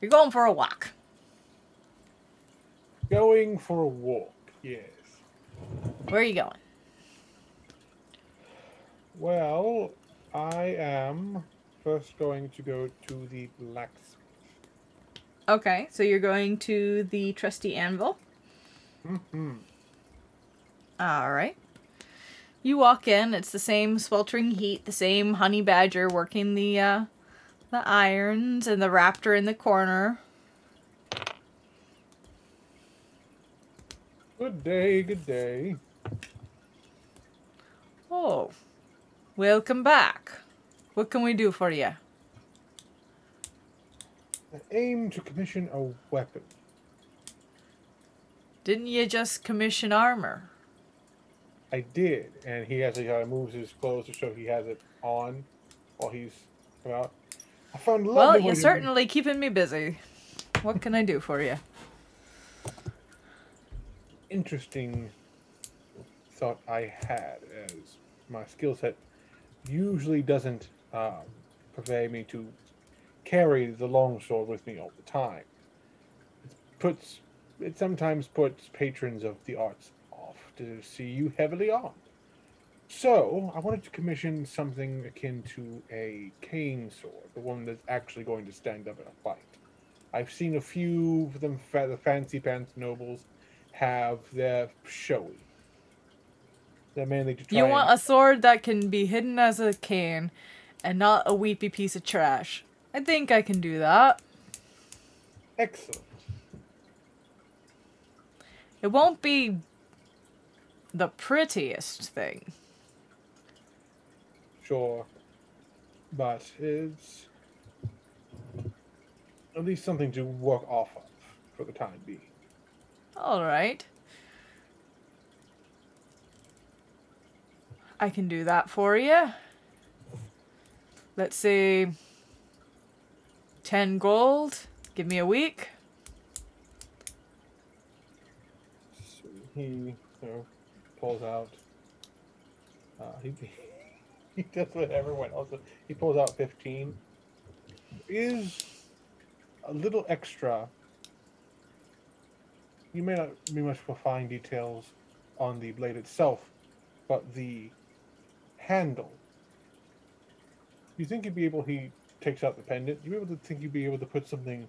You're going for a walk. Going for a walk, yes. Where are you going? Well, I am first going to go to the blacksmith. Okay, so you're going to the trusty anvil. Mm-hmm. All right. You walk in. It's the same sweltering heat, the same honey badger working the irons, and the raptor in the corner. Good day, good day. Oh, welcome back. What can we do for you? I aim to commission a weapon. Didn't you just commission armor? I did, and he has moves his clothes to show he has it on while he's about. I found a Well, lovely way you're to- certainly keeping me busy. What can I do for you? Interesting thought I had, as my skill set usually doesn't purvey me to carry the longsword with me all the time. It sometimes puts patrons of the arts off to see you heavily armed. So I wanted to commission something akin to a cane sword, the one that's actually going to stand up in a fight. I've seen a few of them, the fancy pants nobles, have their showy. They're mainly to try. You want a sword that can be hidden as a cane and not a weepy piece of trash. I think I can do that. Excellent. It won't be the prettiest thing. Sure. But it's at least something to work off of for the time being. All right. I can do that for you. Let's see. 10 gold. Give me a week. So he pulls out. He he does what everyone else does. He pulls out 15. Is a little extra. You may not be much for fine details on the blade itself, but the handle. You think you'd be able? He takes out the pendant. You able to think you'd be able to put something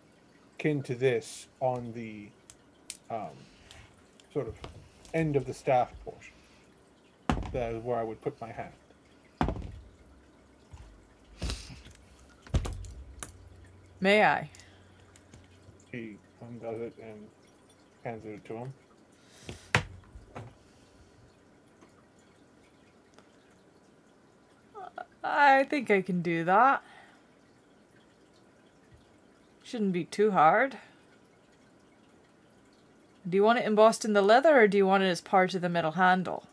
akin to this on the sort of end of the staff portion. That is where I would put my hand. May I? He undoes it and hands it to him. I think I can do that. Shouldn't be too hard. Do you want it embossed in the leather, or do you want it as part of the metal handle?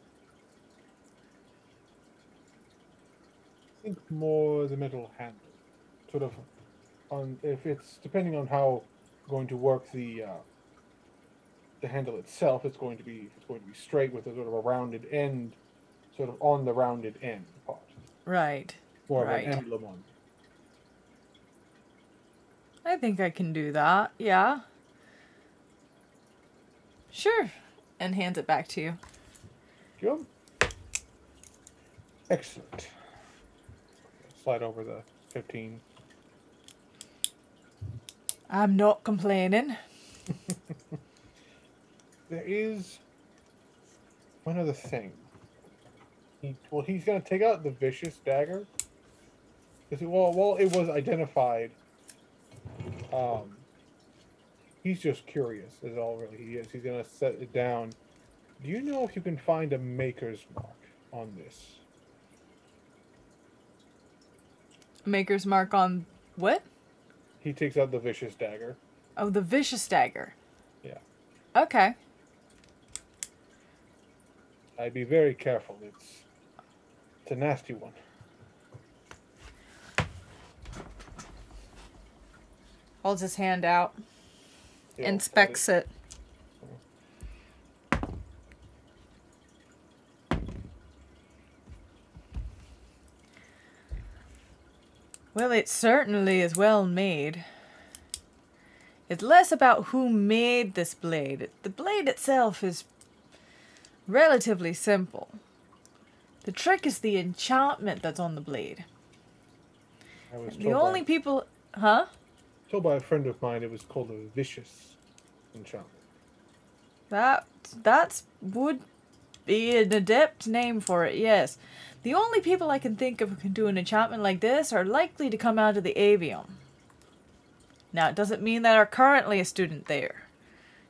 I think more the metal handle. Sort of on if it's depending on how going to work the handle itself, it's going to be straight with a sort of a rounded end, sort of on the rounded end part. Right. More right. of an emblem on it. I think I can do that. Yeah. Sure. And hands it back to you. Good. Excellent. Slide over the 15. I'm not complaining. There is one other thing. He's going to take out the vicious dagger. Because while it was identified, he's just curious, is all really he is. He's going to set it down. Do you know if you can find a maker's mark on this? Maker's mark on what? He takes out the vicious dagger. Oh, the vicious dagger. Yeah. Okay. I'd be very careful. It's a nasty one. Holds his hand out. Yeah, Inspects it. Well, it certainly is well made. It's less about who made this blade. The blade itself is relatively simple. The trick is the enchantment that's on the blade. I was The told only by, people... Huh? told by a friend of mine it was called a vicious enchantment. That's would be an adept name for it, yes. The only people I can think of who can do an enchantment like this are likely to come out of the avium. Now, it doesn't mean that are currently a student there.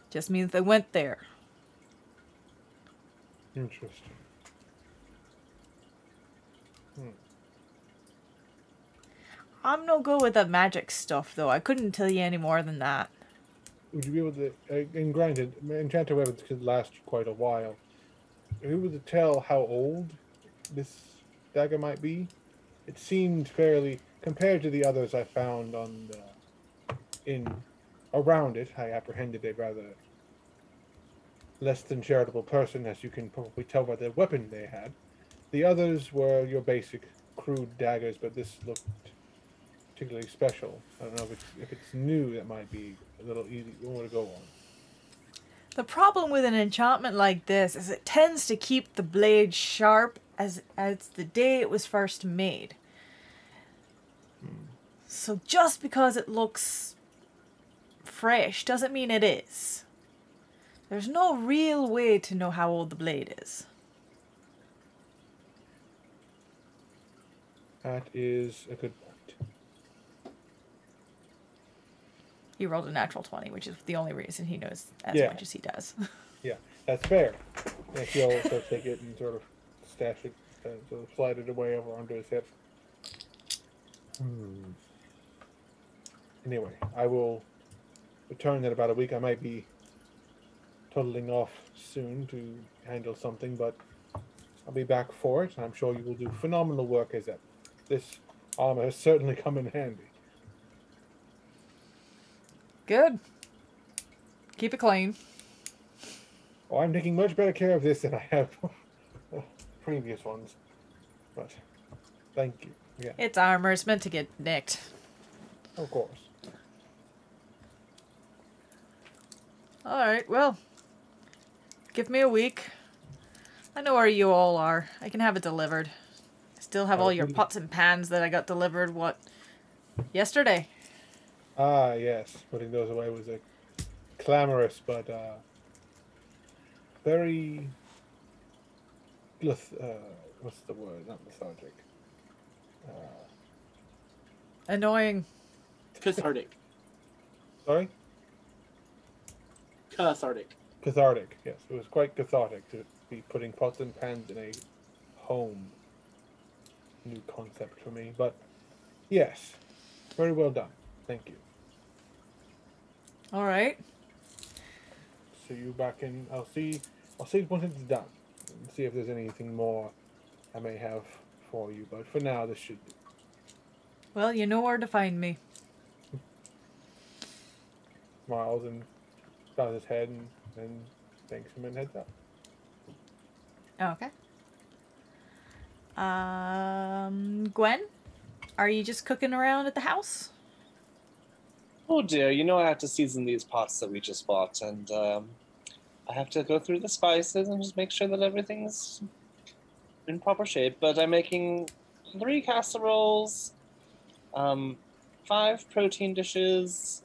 It just means they went there. Interesting. I'm no good with the magic stuff, though. I couldn't tell you any more than that. Would you be able to, and granted, enchanted weapons could last quite a while. Are you able to tell how old this dagger might be? It seemed fairly, compared to the others I found on around it, I apprehended a rather less than charitable person, as you can probably tell by the weapon they had. The others were your basic crude daggers, but this looked particularly special. I don't know if it's new. That might be a little easy to go on. The problem with an enchantment like this is it tends to keep the blade sharp as the day it was first made. So just because it looks fresh doesn't mean it is. There's no real way to know how old the blade is. That is a good point. He rolled a natural 20, which is the only reason he knows as much as he does. Yeah, that's fair. And he'll also take it and sort of stash it, sort of slide it away over under his hip. Anyway, I will return in about a week. I might be totaling off soon to handle something, but I'll be back for it. I'm sure you will do phenomenal work as ever. This armor has certainly come in handy. Good. Keep it clean. Oh, I'm taking much better care of this than I have previous ones. But thank you. Yeah, It's armor. It's meant to get nicked. of course. Alright, well. Give me a week. I know where you all are. I can have it delivered. I still have all your pots and pans that I got delivered, yesterday? Ah, yes. Putting those away was a clamorous but very what's the word? Not lethargic. Annoying. Cathartic. Sorry? Cathartic. Cathartic, yes. It was quite cathartic to be putting pots and pans in a home. New concept for me, but yes. Very well done. Thank you. All right. See you back in. I'll see once it's done. And see if there's anything more I may have for you. But for now, this should do. Well, you know where to find me. Smiles and bows his head and thanks him and heads up. Okay. Gwen, are you just cooking around at the house? Oh dear, you know I have to season these pots that we just bought, and I have to go through the spices and just make sure that everything's in proper shape. But I'm making 3 casseroles, 5 protein dishes,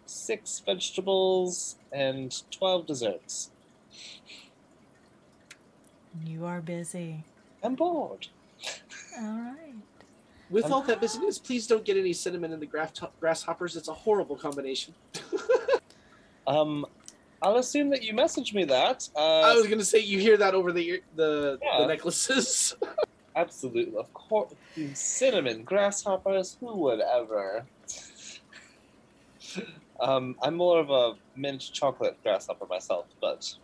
6 vegetables, and 12 desserts. You are busy. I'm bored. All right. With all that busyness, please don't get any cinnamon in the grasshoppers. It's a horrible combination. I'll assume that you messaged me that. I was gonna say you hear that over the necklaces. Absolutely, of course. Cinnamon, grasshoppers, who would ever? I'm more of a mint chocolate grasshopper myself, but...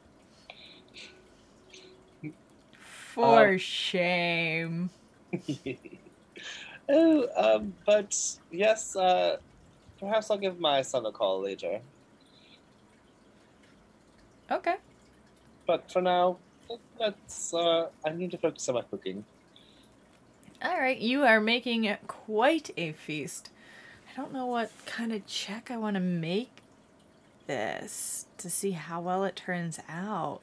For shame. But yes, perhaps I'll give my son a call later. Okay. But for now, let's, I need to focus on my cooking. All right, you are making quite a feast. I don't know what kind of check I want to make this to see how well it turns out.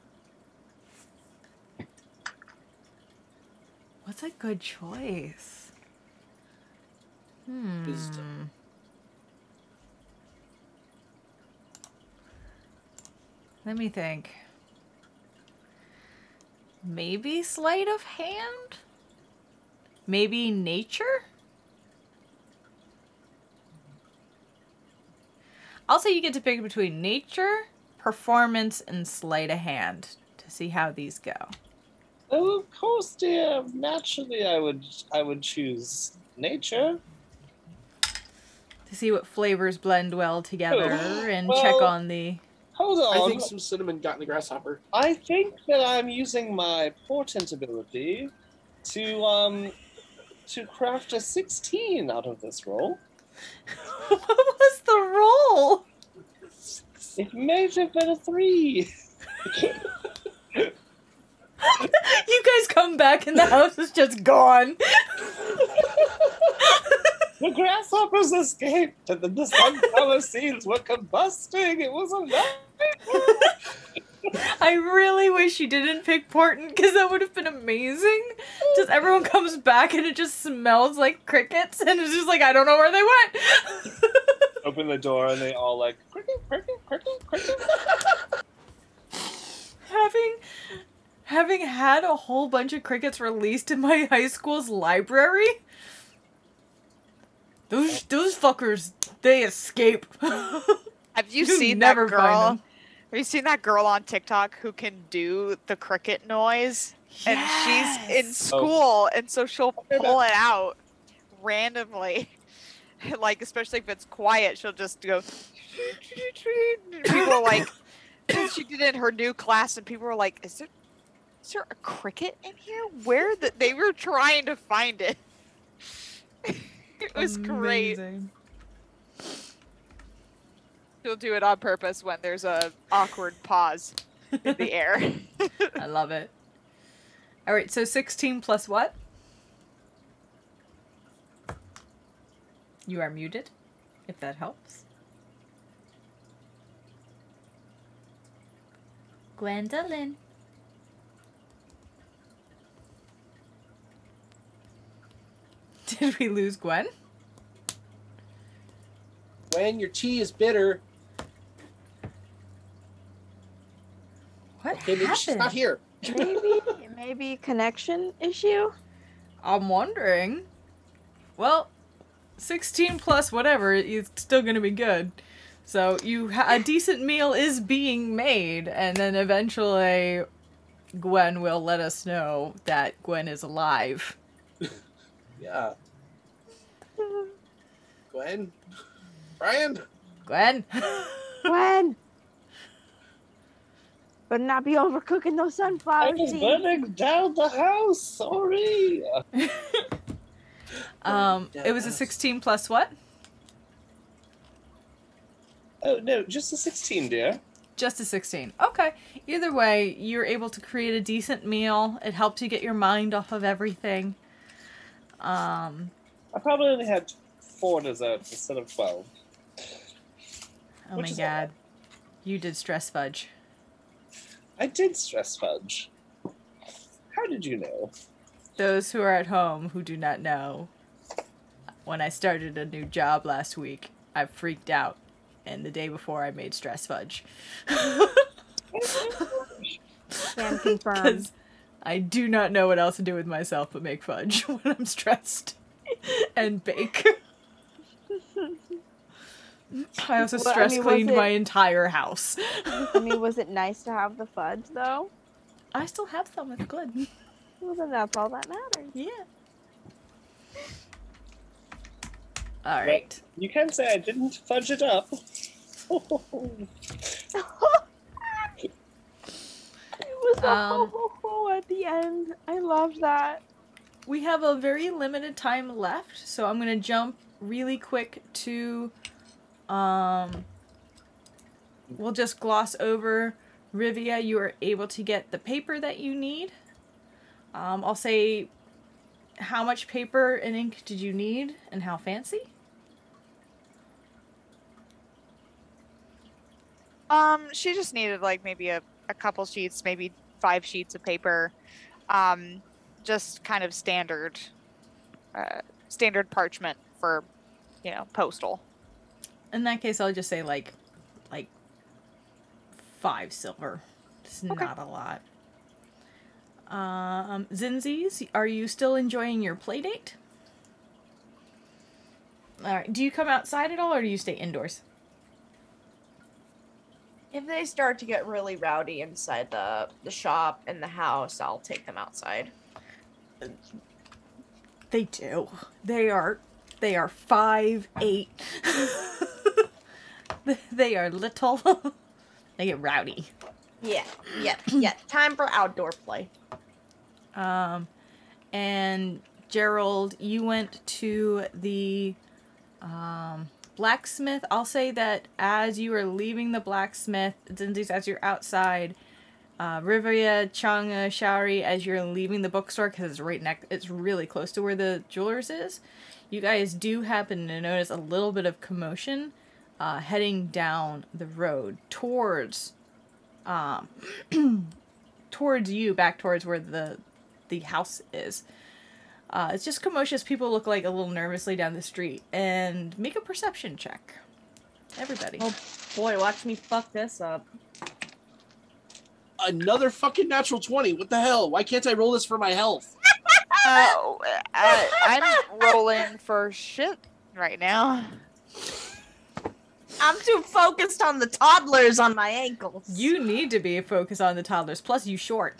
What's a good choice? Wisdom. Let me think. Maybe sleight of hand? Maybe nature? I'll say you get to pick between nature, performance, and sleight of hand to see how these go. Oh, of course, dear. Naturally, I would choose nature. To see what flavors blend well together and well, check on the... Hold on. I think some cinnamon got in the grasshopper. I think that I'm using my portent ability to craft a 16 out of this roll. What was the roll? It may have been a 3. You guys come back and the house is just gone. The grasshoppers escaped, and the sunflower seeds were combusting. It was a nightmare. I really wish you didn't pick portent, because that would have been amazing. Just everyone comes back and it just smells like crickets, and it's just like, I don't know where they went. Open the door and they all like, cricket, cricket, cricket, cricket. Having had a whole bunch of crickets released in my high school's library, those fuckers, they escape. Have you You seen never that find girl? them. Have you seen that girl on TikTok who can do the cricket noise? And she's in Yes. school, and so she'll pull it out randomly. Like, especially if it's quiet, she'll just go. And people are like, she did it in her new class, and people were like, "Is there a cricket in here? Where they were trying to find it." It was great. Amazing. She'll do it on purpose when there's a awkward pause in the air. I love it. All right, so 16 plus what? You are muted, if that helps. Gwendolyn. Did we lose Gwen? When your tea is bitter. What Okay, maybe she's not happened? here. Maybe connection issue. I'm wondering. Well, 16 plus whatever, it's still going to be good. So a decent meal is being made, and then eventually Gwen will let us know that Gwen is alive. Yeah. Gwen? Brian? Gwen? When? Better not be overcooking those I sunflower was seeds. burning down the house. Sorry. It was a 16 plus what? Oh no, just a 16, dear. Just a 16. Okay. Either way, you're able to create a decent meal. It helps you get your mind off of everything. I probably only had 4 desserts instead of 12. Oh Which my is god. You did stress fudge. I did stress fudge. How did you know? Those who are at home who do not know, when I started a new job last week, I freaked out. And the day before, I made stress fudge. Can confirm. Because I do not know what else to do with myself but make fudge when I'm stressed. And bake. I also Well, I stress mean, cleaned was it- my entire house. I mean, was it nice to have the fudge, though? I still have some. It's good. Well, then that's all that matters. Yeah. All right. You can say I didn't fudge it up. It was a ho-ho-ho at the end. I loved that. We have a very limited time left, so I'm gonna jump really quick to, we'll just gloss over Rivia. You are able to get the paper that you need. I'll say how much paper and ink did you need and how fancy? She just needed like maybe a couple sheets, maybe 5 sheets of paper. Just kind of standard parchment for, postal. In that case, I'll just say like 5 silver. It's Okay. not a lot. Zinzies, are you still enjoying your play date? Alright, do you come outside at all or do you stay indoors? If they start to get really rowdy inside the shop and the house, I'll take them outside. They do. They are 5'8". They are little. They get rowdy. Yeah. Time for outdoor play. And Gerald, you went to the blacksmith. I'll say that as you are leaving the blacksmith, Zinzi's as you're outside, Rivia, Changa, Shaori, as you're leaving the bookstore, because it's really close to where the jewelers is, you guys do happen to notice a little bit of commotion heading down the road towards you, back towards where the house is. It's just commotion. People look like a little nervously down the street. And make a perception check. Everybody. Oh boy, watch me fuck this up. Another fucking natural 20. What the hell? Why can't I roll this for my health? I'm rolling for shit right now. I'm too focused on the toddlers on my ankles. You need to be focused on the toddlers. Plus, you short.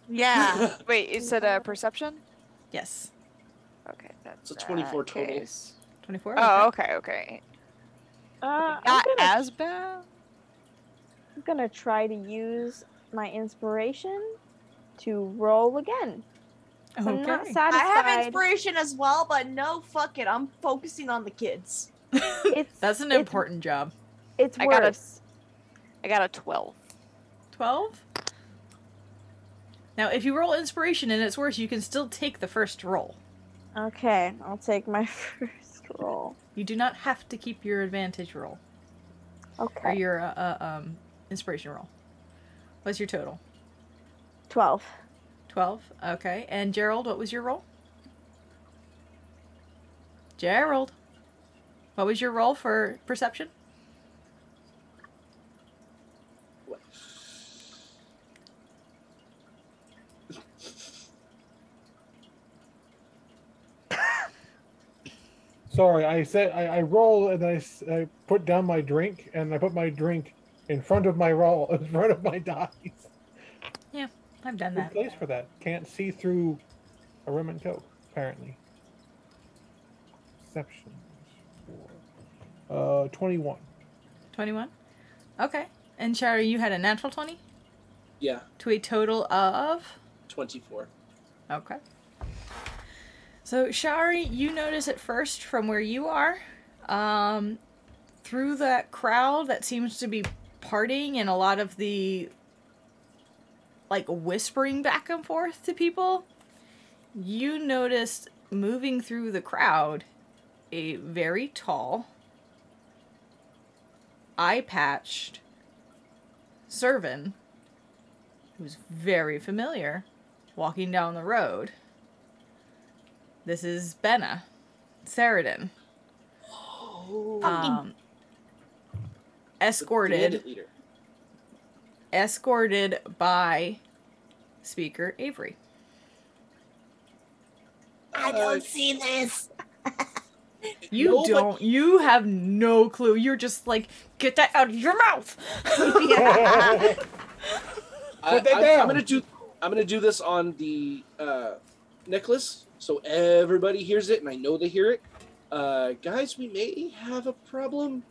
Yeah. Wait, you said perception? Yes. Okay, that's It's a 24 total. case. 24? Oh, okay. I'm Not gonna, as bad. I'm gonna try to use my inspiration to roll again. So I'm not Okay. satisfied. I have inspiration as well, but no, fuck it. I'm focusing on the kids. That's an important job. It's I got a- worse. I got a 12. 12? Now, if you roll inspiration and it's worse, you can still take the first roll. Okay, I'll take my first roll. You do not have to keep your advantage roll. Or Okay. your inspiration roll. What's your total? 12. 12? Okay. And Gerald, what was your roll? Gerald, what was your roll for perception? Sorry, I said I roll and I put down my drink and I put my drink in front of my roll, in front of my dice. Yeah, I've done Good that. place for that. Can't see through a rum and coke, apparently. Exceptions. 21. 21. Okay. And Shari, you had a natural 20 Yeah, to a total of. 24. Okay. So, Shari, you notice at first from where you are, through that crowd that seems to be partying and a lot of the, like, whispering back and forth to people, you noticed moving through the crowd a very tall, eye-patched servant who's very familiar walking down the road. This is Benna, Saradin. Oh, Escorted leader. escorted by Speaker Avery. I don't see this. You No, but- don't. You have no clue. You're just like, get that out of your mouth. Put that down. I'm gonna do this on the necklace so everybody hears it, and I know they hear it. Guys, we may have a problem.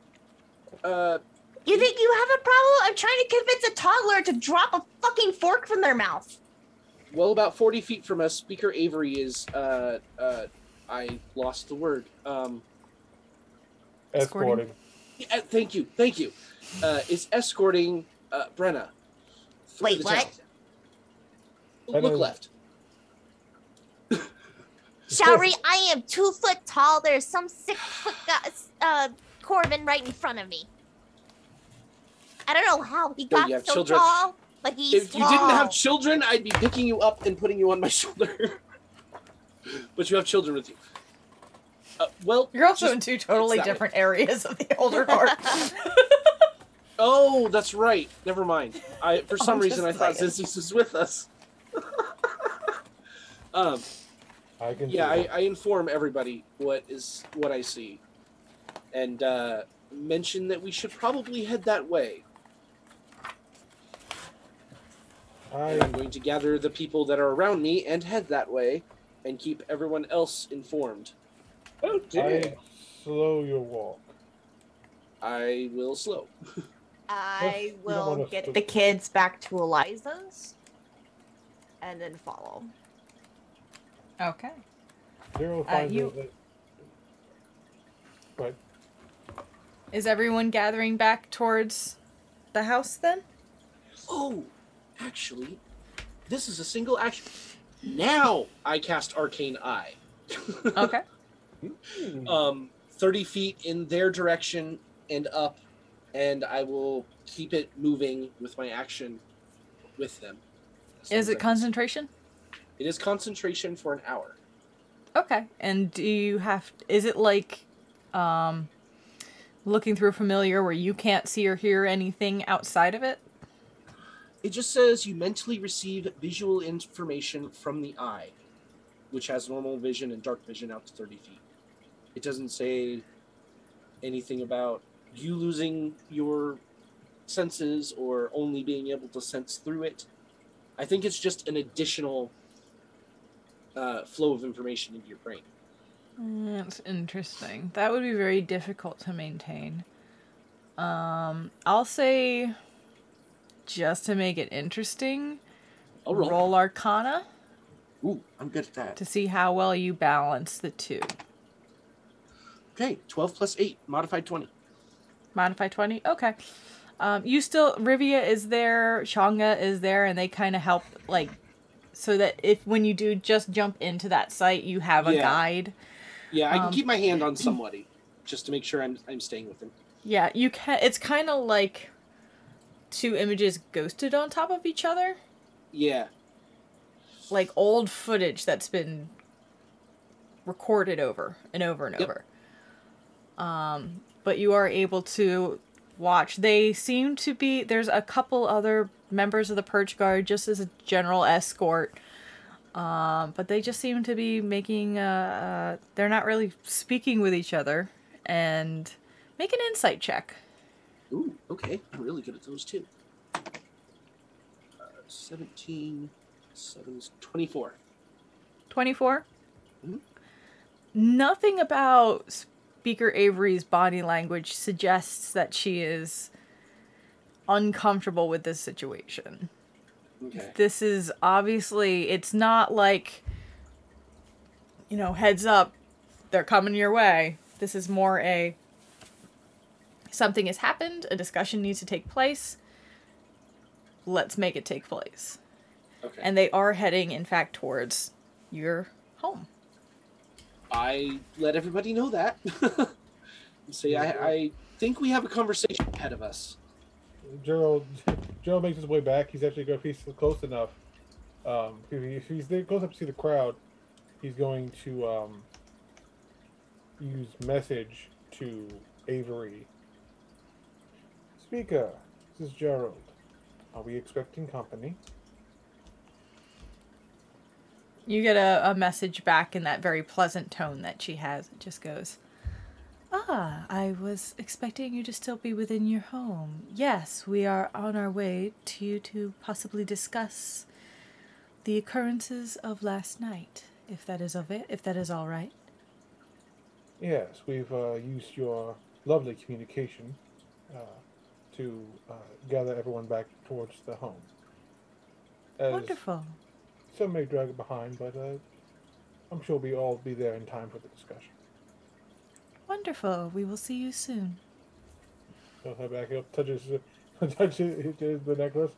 You think you have a problem? I'm trying to convince a toddler to drop a fucking fork from their mouth. Well, about 40 feet from us, Speaker Avery is. I lost the word. Escorting. Yeah, thank you. Is escorting Brenna. through Wait, the what? town. Look Brenna- left. Shari, I am 2 foot tall. There's some 6 foot Corbin right in front of me. I don't know how he No, got you have so children. tall, but he's If you didn't have tall. children, I'd be picking you up and putting you on my shoulder. But you have children with you. Well, You're also just- in two totally it's that different areas of the older court. Oh, that's right. Never mind. For some I'm reason, I just thought saying. Zinzis was with us. I can Yeah, see I inform everybody what I see, and mention that we should probably head that way. And I'm going to gather the people that are around me and head that way, and keep everyone else informed. Oh dear. I slow your walk. I will slow. I You don't will wanna get st- the kids back to Eliza's and then follow. Okay. Zero finds you- it. But Is everyone gathering back towards the house then? Oh, actually, this is a single action. Now I cast Arcane Eye. Okay. 30 feet in their direction and up, and I will keep it moving with my action with them. As long Is as it I can- concentration? It is concentration for an hour. Okay. And do you have, is it like, looking through familiar where you can't see or hear anything outside of it? It just says you mentally receive visual information from the eye, which has normal vision and dark vision out to 30 feet. It doesn't say anything about you losing your senses or only being able to sense through it. I think it's just an additional flow of information into your brain. That's interesting. That would be very difficult to maintain. I'll say, just to make it interesting, I'll roll. roll Arcana Ooh, I'm good at that. to see how well you balance the two. Okay, 12 plus 8, modified 20. Modify 20? Okay. You still, Rivia is there, Shanga is there, and they kind of help, like, so that if when you do just jump into that site, you have a Yeah. guide. Yeah, I can Um, keep my hand on somebody just to make sure I'm staying with them. Yeah, you can. It's kind of like two images ghosted on top of each other, Yeah. like old footage that's been recorded over and over and Yep. over. But you are able to watch. They seem to be. There's a couple other members of the Purge Guard, just as a general escort. But they just seem to be making, they're not really speaking with each other. And make an insight check. Ooh, okay. I'm really good at those too. 17, 7, 24. 24? Mhm. Nothing about Speaker Avery's body language suggests that she is uncomfortable with this situation. Okay. This is obviously, it's not like, heads up, they're coming your way. This is more a, something has happened, a discussion needs to take place, let's make it take place. Okay. And they are heading, in fact, towards your home. I let everybody know that. Say, I think we have a conversation ahead of us. Gerald makes his way back. He's actually going to be close enough. If he's there, goes up to see the crowd, he's going to use message to Avery. Speaker, this is Gerald. Are we expecting company? You get a message back in that very pleasant tone that she has. It just goes, I was expecting you to still be within your home. Yes, we are on our way to you to possibly discuss the occurrences of last night, if that is all right. Yes, we've used your lovely communication to gather everyone back towards the home. Wonderful. Some may drag it behind, but I'm sure we all be there in time for the discussion. Wonderful. We will see you soon. He'll head back up, touches the necklace.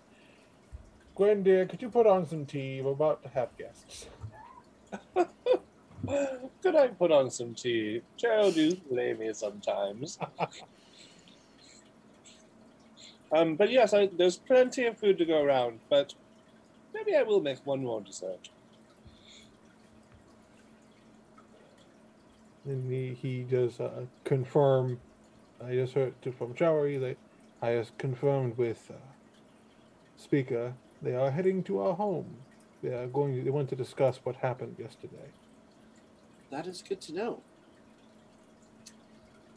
Gwen, dear, could you put on some tea? We're about to have guests. Could I put on some tea? Gerald, you slay me sometimes. But yes, there's plenty of food to go around, but maybe I will make one more dessert. And he does confirm. I just heard from Showery that I has confirmed with Speaker. They are heading to our home. They want to discuss what happened yesterday. That is good to know.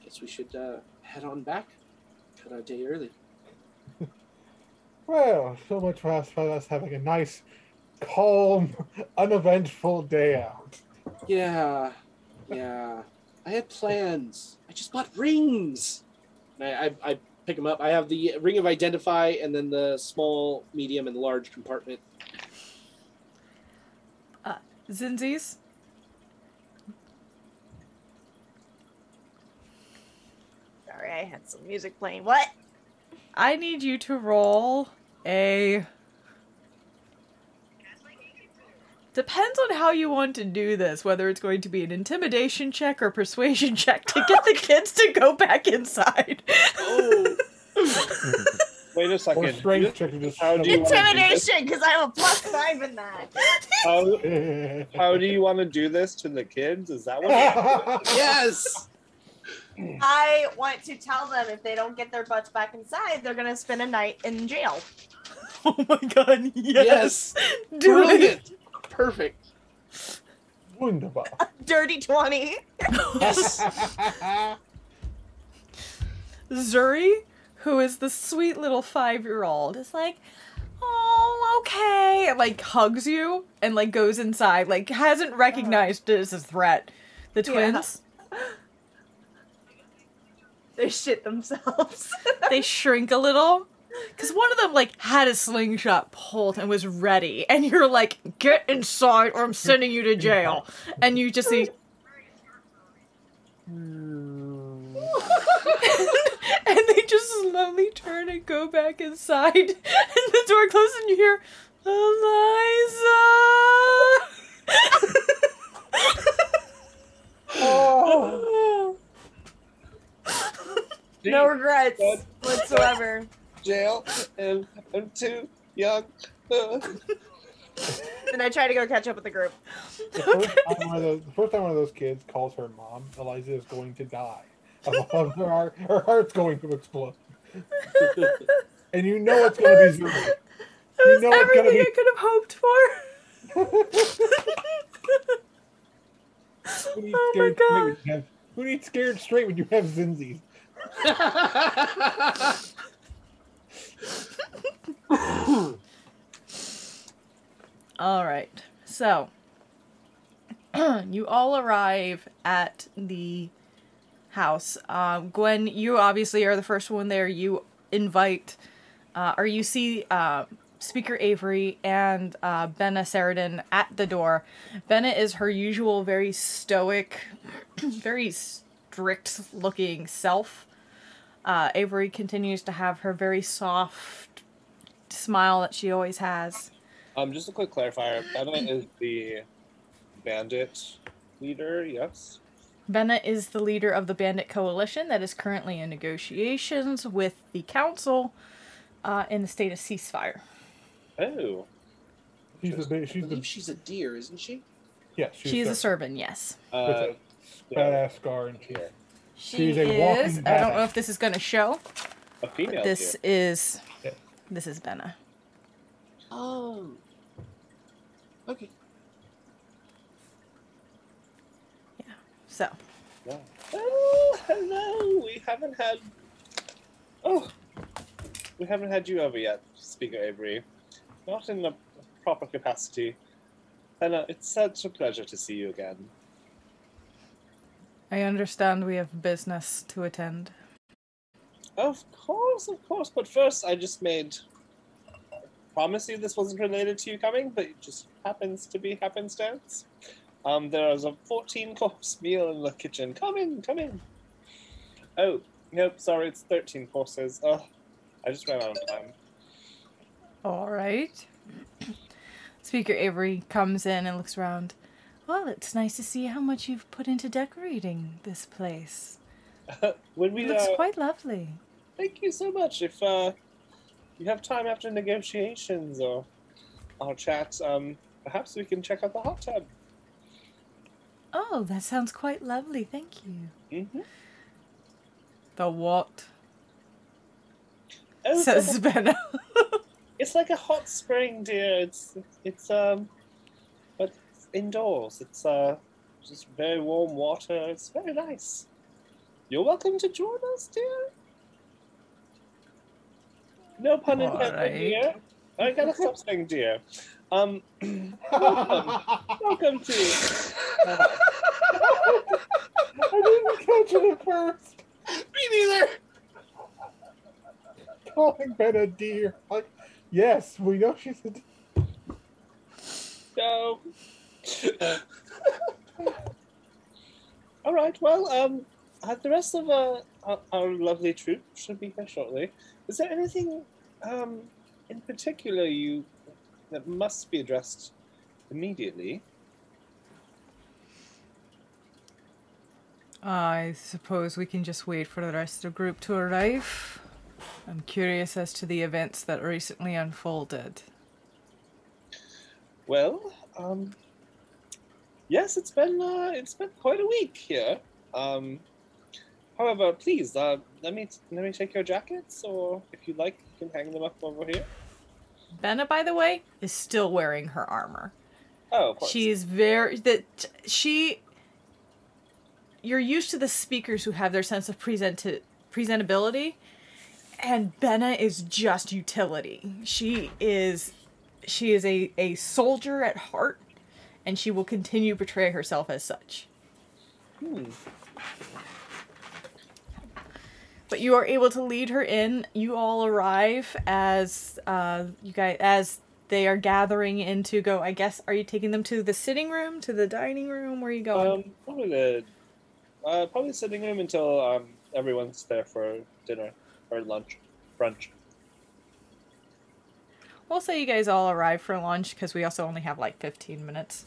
Guess we should head on back. Cut our day early. Well, so much for us having a nice, calm, uneventful day out. Yeah. I had plans. I just bought rings. And I pick them up. I have the ring of identify and then the small, medium, and large compartment. Zinzies? Sorry, I had some music playing. What? I need you to roll a... Depends on how you want to do this, whether it's going to be an intimidation check or persuasion check to get the kids to go back inside. Oh. Wait a Or second. strength check to just How do you wanna do this? Intimidation, because I have a +5 in that. How do you want to do this to the kids? Is that what? Yes! I want to tell them if they don't get their butts back inside, they're going to spend a night in jail. Oh my god, yes! Do Brilliant! Perfect. Wunderbar. Dirty 20. Yes! Zuri, who is the sweet little 5-year-old, is like, oh, okay, and like hugs you and like goes inside, like hasn't recognized it as a threat. The twins, They shit themselves. they shrink a little. Because one of them, like, had a slingshot pulled and was ready. And you're like, get inside or I'm sending you to jail. And you just see... and they just slowly turn and go back inside. And the door closes and you hear, Eliza! Oh. No regrets whatsoever. Jail, and I'm too young. And I try to go catch up with the group. The first time one of those kids calls her mom, Eliza is going to die. Her heart's going to explode. And you know it's going to be Zuri. That was everything I could have hoped for. Who needs Oh scared my straight God. when you have? Who needs scared straight when you have Zinzies? All right. So, you all arrive at the house. Gwen, you obviously are the first one there. You invite, or you see Speaker Avery and Benna Saradin at the door. Benna is her usual very stoic, very strict-looking self. Avery continues to have her very soft smile that she always has. Just a quick clarifier. Benna is the bandit leader, yes? Benna is the leader of the bandit coalition that is currently in negotiations with the council in the state of ceasefire. Oh. She's I the believe she's a deer, isn't she? yeah. She's a servant, yes. with a yeah. badass scar and teeth. She She's a is. walking I don't know badass. if this is going to show. A female But this deer. is. Yeah. This is Benna. Oh. Okay. So. Yeah. Oh, hello. We haven't had you over yet, Speaker Avery. Not in a proper capacity. And it's such a pleasure to see you again. I understand we have business to attend. Of course. But first, I just promise you this wasn't related to you coming, but it just happens to be happenstance. There's a 14-course meal in the kitchen. Come in. Oh, nope, sorry, it's 13 courses. Oh, I just ran out of time. All right. Speaker Avery comes in and looks around. Well, it's nice to see how much you've put into decorating this place. When we It looks quite lovely. Thank you so much. If you have time after negotiations or our chat, perhaps we can check out the hot tub. Oh, that sounds quite lovely. Thank you. Mm-hmm. The what? Oh, Says Benna. it's like a hot spring, dear. But it's indoors. It's just very warm water. It's very nice. You're welcome to join us, dear. No pun intended, Alright. dear. I gotta stop saying dear. Welcome to. I didn't catch it at first. Me neither. Calling Ben a deer. Like, yes, we know she's a deer. No. All right. Well, the rest of our lovely troop should be here shortly. Is there anything in particular that must be addressed immediately? I suppose we can just wait for the rest of the group to arrive. I'm curious as to the events that recently unfolded. Well, yes, it's been quite a week here. However, please, let me take your jackets, or if you'd like, you can hang them up over here. Benna, by the way, is still wearing her armor. Oh, of course. You're used to the speakers who have their sense of presentability, and Benna is just utility. She is a soldier at heart, and she will continue to portray herself as such. But you are able to lead her in. You all arrive as as they are gathering in to go. I guess, are you taking them to the sitting room, to the dining room? Where are you going? Probably the sitting room until everyone's there for dinner or lunch, brunch. We'll say you guys all arrive for lunch because we also only have like 15 minutes.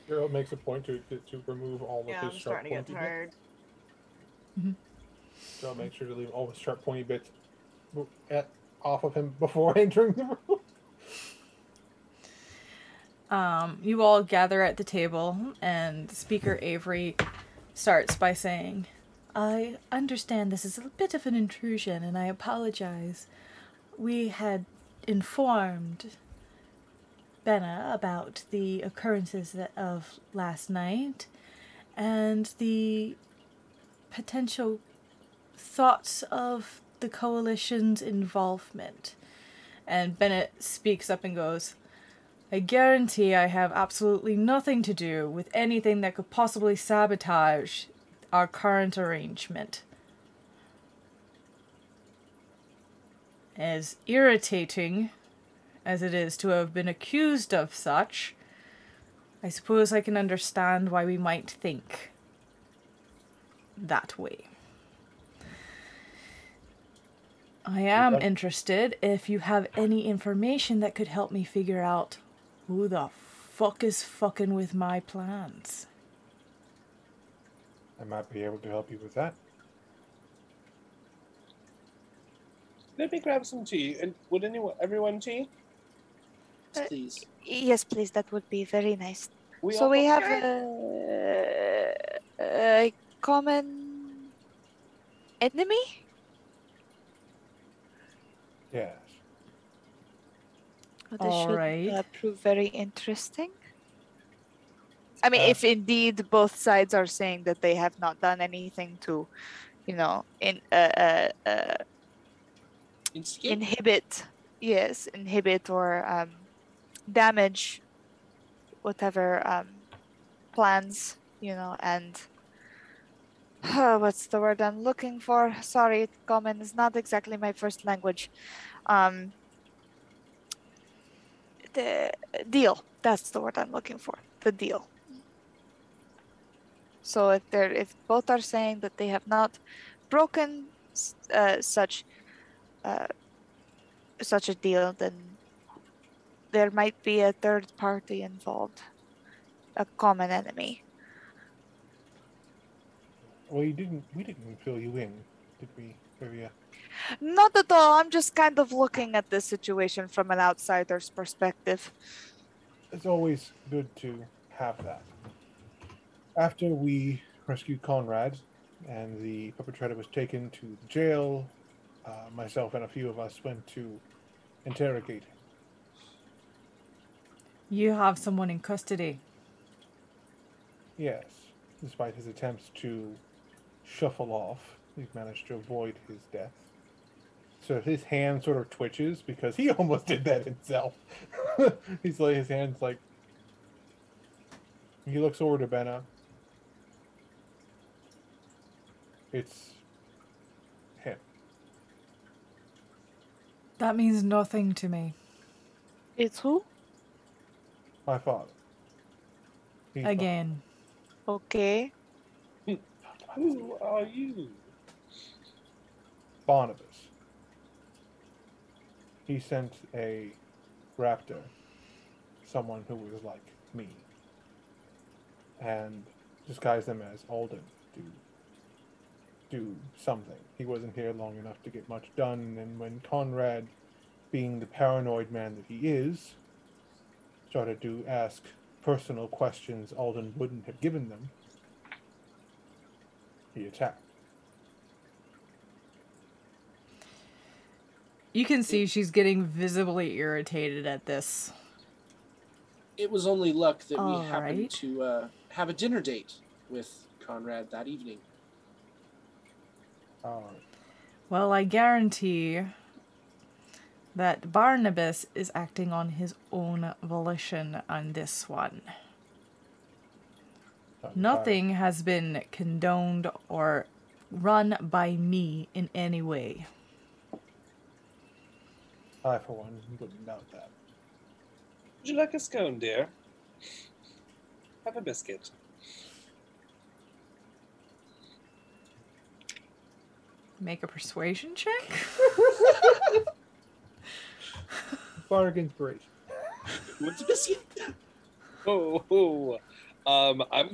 Gerald makes a point to remove all of his sharp pointy bits. So make sure to leave all the sharp pointy bits off of him before entering the room. You all gather at the table, and Speaker Avery starts by saying, I understand this is a bit of an intrusion, and I apologize. We had informed Benna about the occurrences of last night and the potential thoughts of the coalition's involvement. And Bennett speaks up and goes, I guarantee I have absolutely nothing to do with anything that could possibly sabotage our current arrangement. As irritating as it is to have been accused of such, I suppose I can understand why we might think that way. I am interested if you have any information that could help me figure out who the fuck is fucking with my plans. I might be able to help you with that. Let me grab some tea. And would everyone tea? Please. Yes, please. That would be very nice. We So all- we have a common enemy? Yes. Oh, this should Alright. prove very interesting. I mean, Uh, if indeed both sides are saying that they have not done anything to, Instigate? inhibit or damage whatever plans, and what's the word I'm looking for? Sorry, common is not exactly my first language. The deal, that's the word I'm looking for. The deal. So if both are saying that they have not broken such a deal, then there might be a third party involved, a common enemy. Well, we didn't fill you in, did we, Vivian? Not at all. I'm just kind of looking at this situation from an outsider's perspective. It's always good to have that. After we rescued Conrad and the perpetrator was taken to the jail, myself and a few of us went to interrogate him. You have someone in custody. Yes, despite his attempts to shuffle off, we've managed to avoid his death. So his hand sort of twitches because he almost did that himself. He's like, his hand's like, he looks over to Benna. It's him. That means nothing to me. It's who? My father. He's Again. Okay. Who are you? Barnabas. He sent a raptor, someone who was like me, and disguised them as Alden to do something. He wasn't here long enough to get much done, and when Conrad, being the paranoid man that he is, started to ask personal questions Alden wouldn't have given them, he attacked. You can see she's getting visibly irritated at this. It was only luck that we All happened right. to have a dinner date with Conrad that evening. Well, I guarantee that Barnabas is acting on his own volition on this one. Nothing has been condoned or run by me in any way. I, for one, wouldn't doubt that. Would you like a scone, dear? Have a biscuit. Make a persuasion check? Bardic inspiration. What's a biscuit? I'm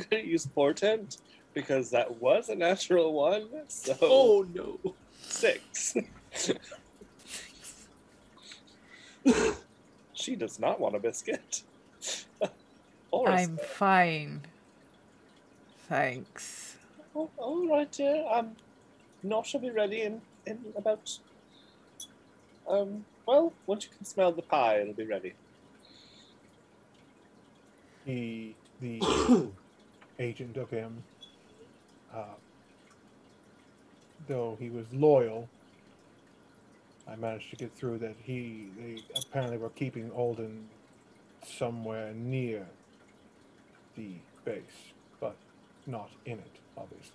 gonna use portent because that was a natural one. So Oh no. 6. She does not want a biscuit. Or a I'm scone. fine. Thanks. Oh, all right, dear. Not shall be ready in about Well, once you can smell the pie, it'll be ready. The agent of him, though he was loyal, I managed to get through that they apparently were keeping Alden somewhere near the base, but not in it, obviously.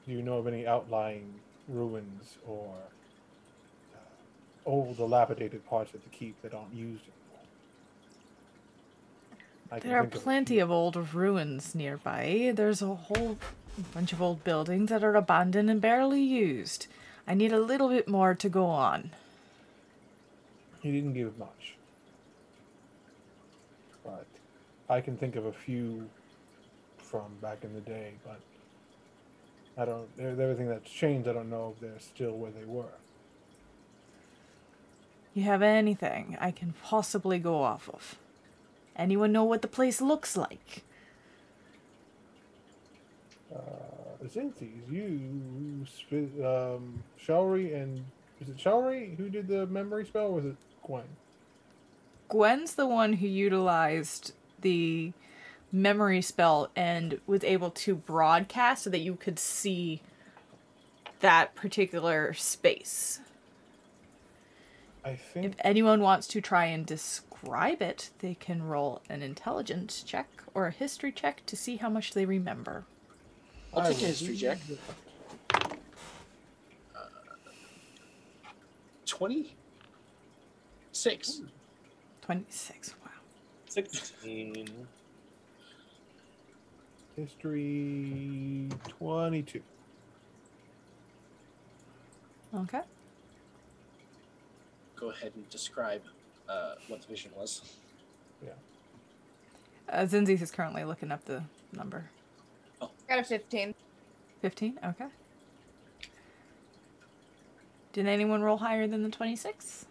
Do you know of any outlying ruins or old, dilapidated parts of the keep that aren't used anymore? There are plenty of old ruins nearby. There's a whole bunch of old buildings that are abandoned and barely used. I need a little bit more to go on. He didn't give much, but I can think of a few from back in the day, but I don't. Everything that's changed, I don't know if they're still where they were. You have anything I can possibly go off of? Anyone know what the place looks like? Zinzi's, Showery, and is it Showery who did the memory spell, or was it Gwen? Gwen's the one who utilized the memory spell and was able to broadcast so that you could see that particular space. I think If anyone wants to try and describe it, they can roll an intelligence check or a history check to see how much they remember. I'll take a history check. 26. 26, wow. 16. history 22. Okay. Go ahead and describe what the vision was. Zinzi is currently looking up the number. Got a 15. 15? Okay. Did anyone roll higher than the 26?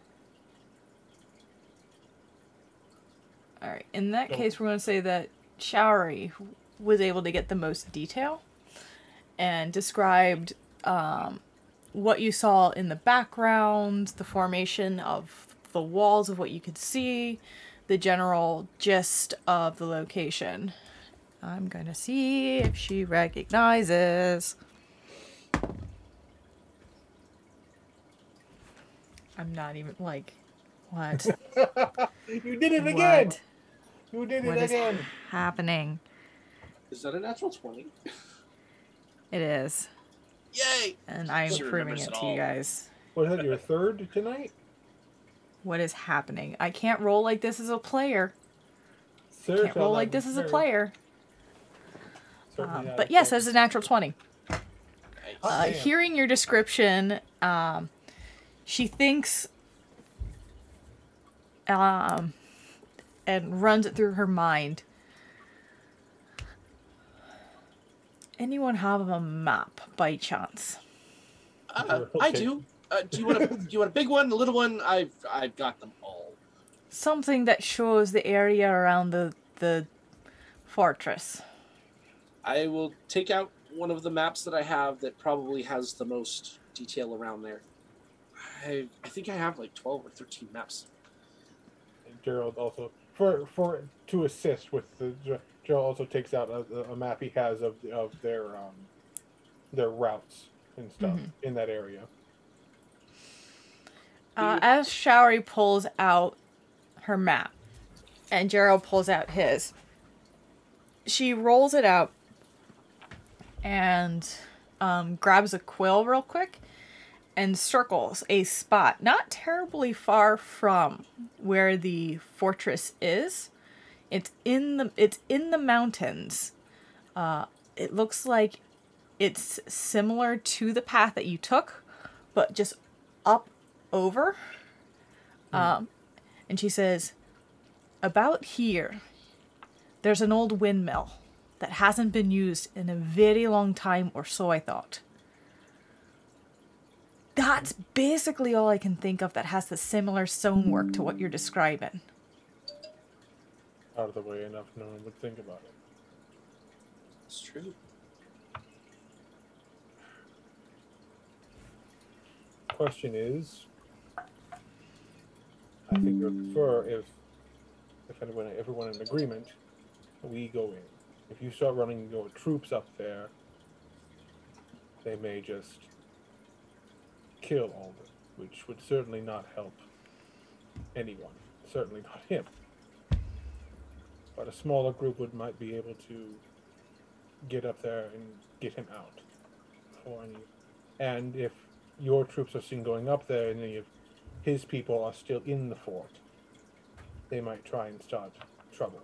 Alright, in that case, we're going to say that Showery was able to get the most detail and described what you saw in the background, the formation of the walls of what you could see, the general gist of the location. I'm going to see if she recognizes. I'm not even like, what? You did it again! What? You did it What is again! happening? Is that a natural 20? It is. Yay! And I'm She proving remembers it it to you all. guys. Was that your third tonight? What is happening? I can't roll like this as a player. Sir, Can't roll like this as a player. But yes, that's a natural 20. Hearing your description, she thinks and runs it through her mind. Anyone have a map by chance? I do. Do you want a big one, a little one? I've got them all. Something that shows the area around the fortress. I will take out one of the maps that I have that probably has the most detail around there. I think I have like 12 or 13 maps. And Gerald also, to assist with the, Gerald also takes out a map he has of their routes and stuff in that area. As Showery pulls out her map and Gerald pulls out his, she rolls it out and grabs a quill real quick and circles a spot not terribly far from where the fortress is. It's in the mountains. It looks like it's similar to the path that you took, but just up over. And she says, about here, there's an old windmill that hasn't been used in a very long time, or so I thought. That's basically all I can think of that has the similar stonework to what you're describing. Out of the way enough, no one would think about it. It's true. Question is, I think I would prefer if everyone in agreement, we go in. If you start running your troops up there, they may just kill Alden, which would certainly not help anyone. Certainly not him. But a smaller group might be able to get up there and get him out. And if your troops are seen going up there and any of his people are still in the fort, they might try and start trouble.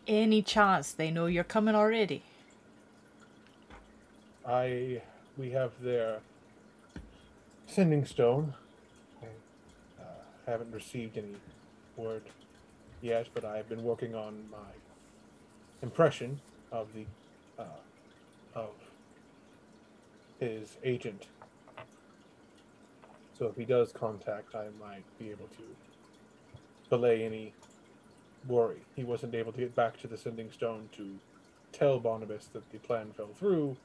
Any chance they know you're coming already? We have their sending stone. I haven't received any word yet, but I've been working on my impression of his agent. So if he does contact, I might be able to delay any worry. He wasn't able to get back to the sending stone to tell Barnabas that the plan fell through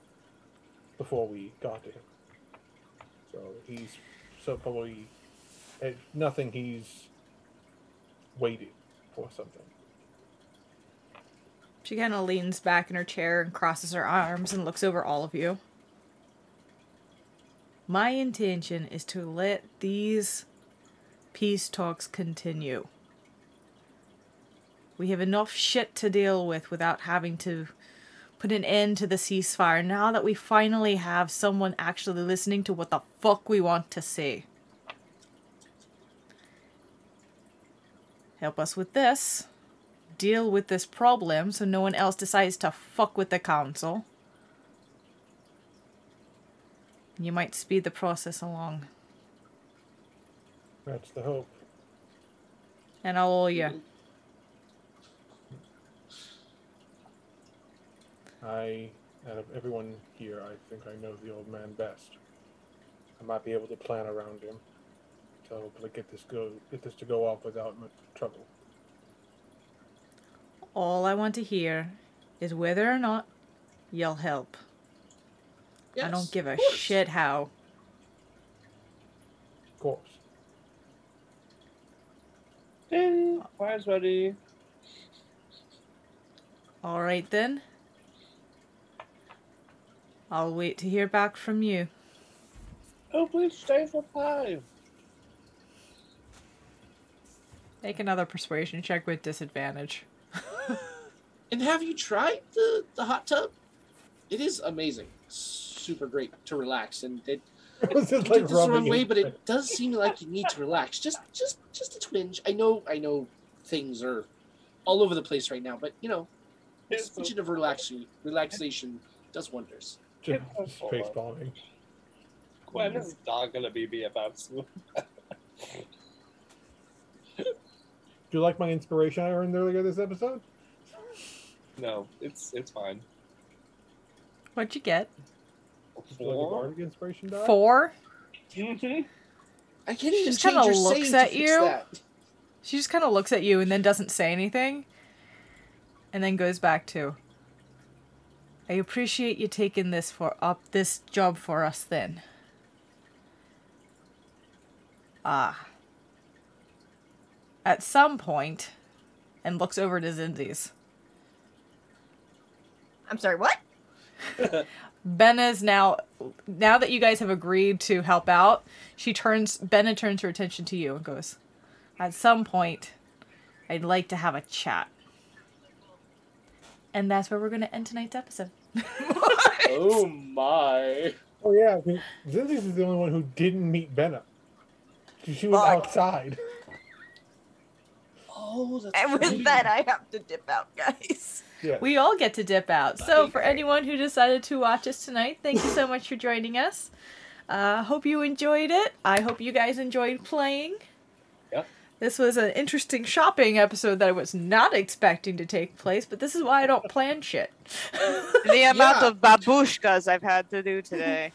before we got to him. So he's probably, if nothing, he's waiting for something. She kind of leans back in her chair and crosses her arms and looks over all of you. My intention is to let these peace talks continue. We have enough shit to deal with without having to put an end to the ceasefire now that we finally have someone actually listening to what the fuck we want to say. Help us with this. Deal with this problem so no one else decides to fuck with the council. You might speed the process along. That's the hope. And I'll owe you. Out of everyone here, I think I know the old man best. I might be able to plan around him to hopefully get this to go off without much trouble. All I want to hear is whether or not you'll help. Yes, I don't give a of course. shit how. Of course. Hey, fire's ready. Alright then. I'll wait to hear back from you. Oh, please stay for 5. Make another persuasion check with disadvantage. And have you tried the hot tub? It is amazing. Super great to relax, and it Was it you like did this the wrong rubbing way, it? but it does seem like you need to relax. Just a twinge. I know things are all over the place right now, but you know, a It's smidgen of relaxation does wonders. Just face bombing. Gwen is not gonna be BFFs. Do you like my inspiration I earned earlier this episode? No, it's fine. What'd you get? Just like a bardic inspiration die? 4? Mm-hmm. I can't even Just change kinda your looks saying at to fix you. that. She just kind of looks at you and then doesn't say anything. And then goes back to, I appreciate you taking this job for us then. At some point, and looks over to Zinzi's. I'm sorry, what? Benna's now that you guys have agreed to help out, Benna turns her attention to you and goes, at some point, I'd like to have a chat. And that's where we're going to end tonight's episode. Oh my. Oh yeah, I mean, Zinzi's is the only one who didn't meet Benna. She was Fuck. outside. Oh, that's And with right. that, I have to dip out, guys. Yeah. We all get to dip out. So for anyone who decided to watch us tonight, thank you so much for joining us. Hope you enjoyed it. I hope you guys enjoyed playing. Yep. This was an interesting shopping episode that I was not expecting to take place, but this is why I don't plan shit. The amount of babushkas I've had to do today.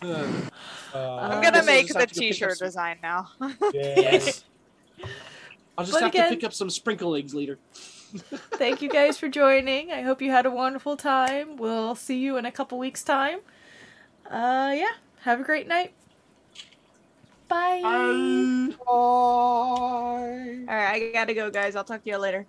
I'm I gonna guess I'll make just the have to go pick up t-shirt some- design now. Yes. I'll just But have again- to pick up some sprinkle eggs later. Thank you guys for joining. I hope you had a wonderful time. We'll see you in a couple weeks' time. Yeah, have a great night. Bye. Bye. All right, I gotta go, guys. I'll talk to you later.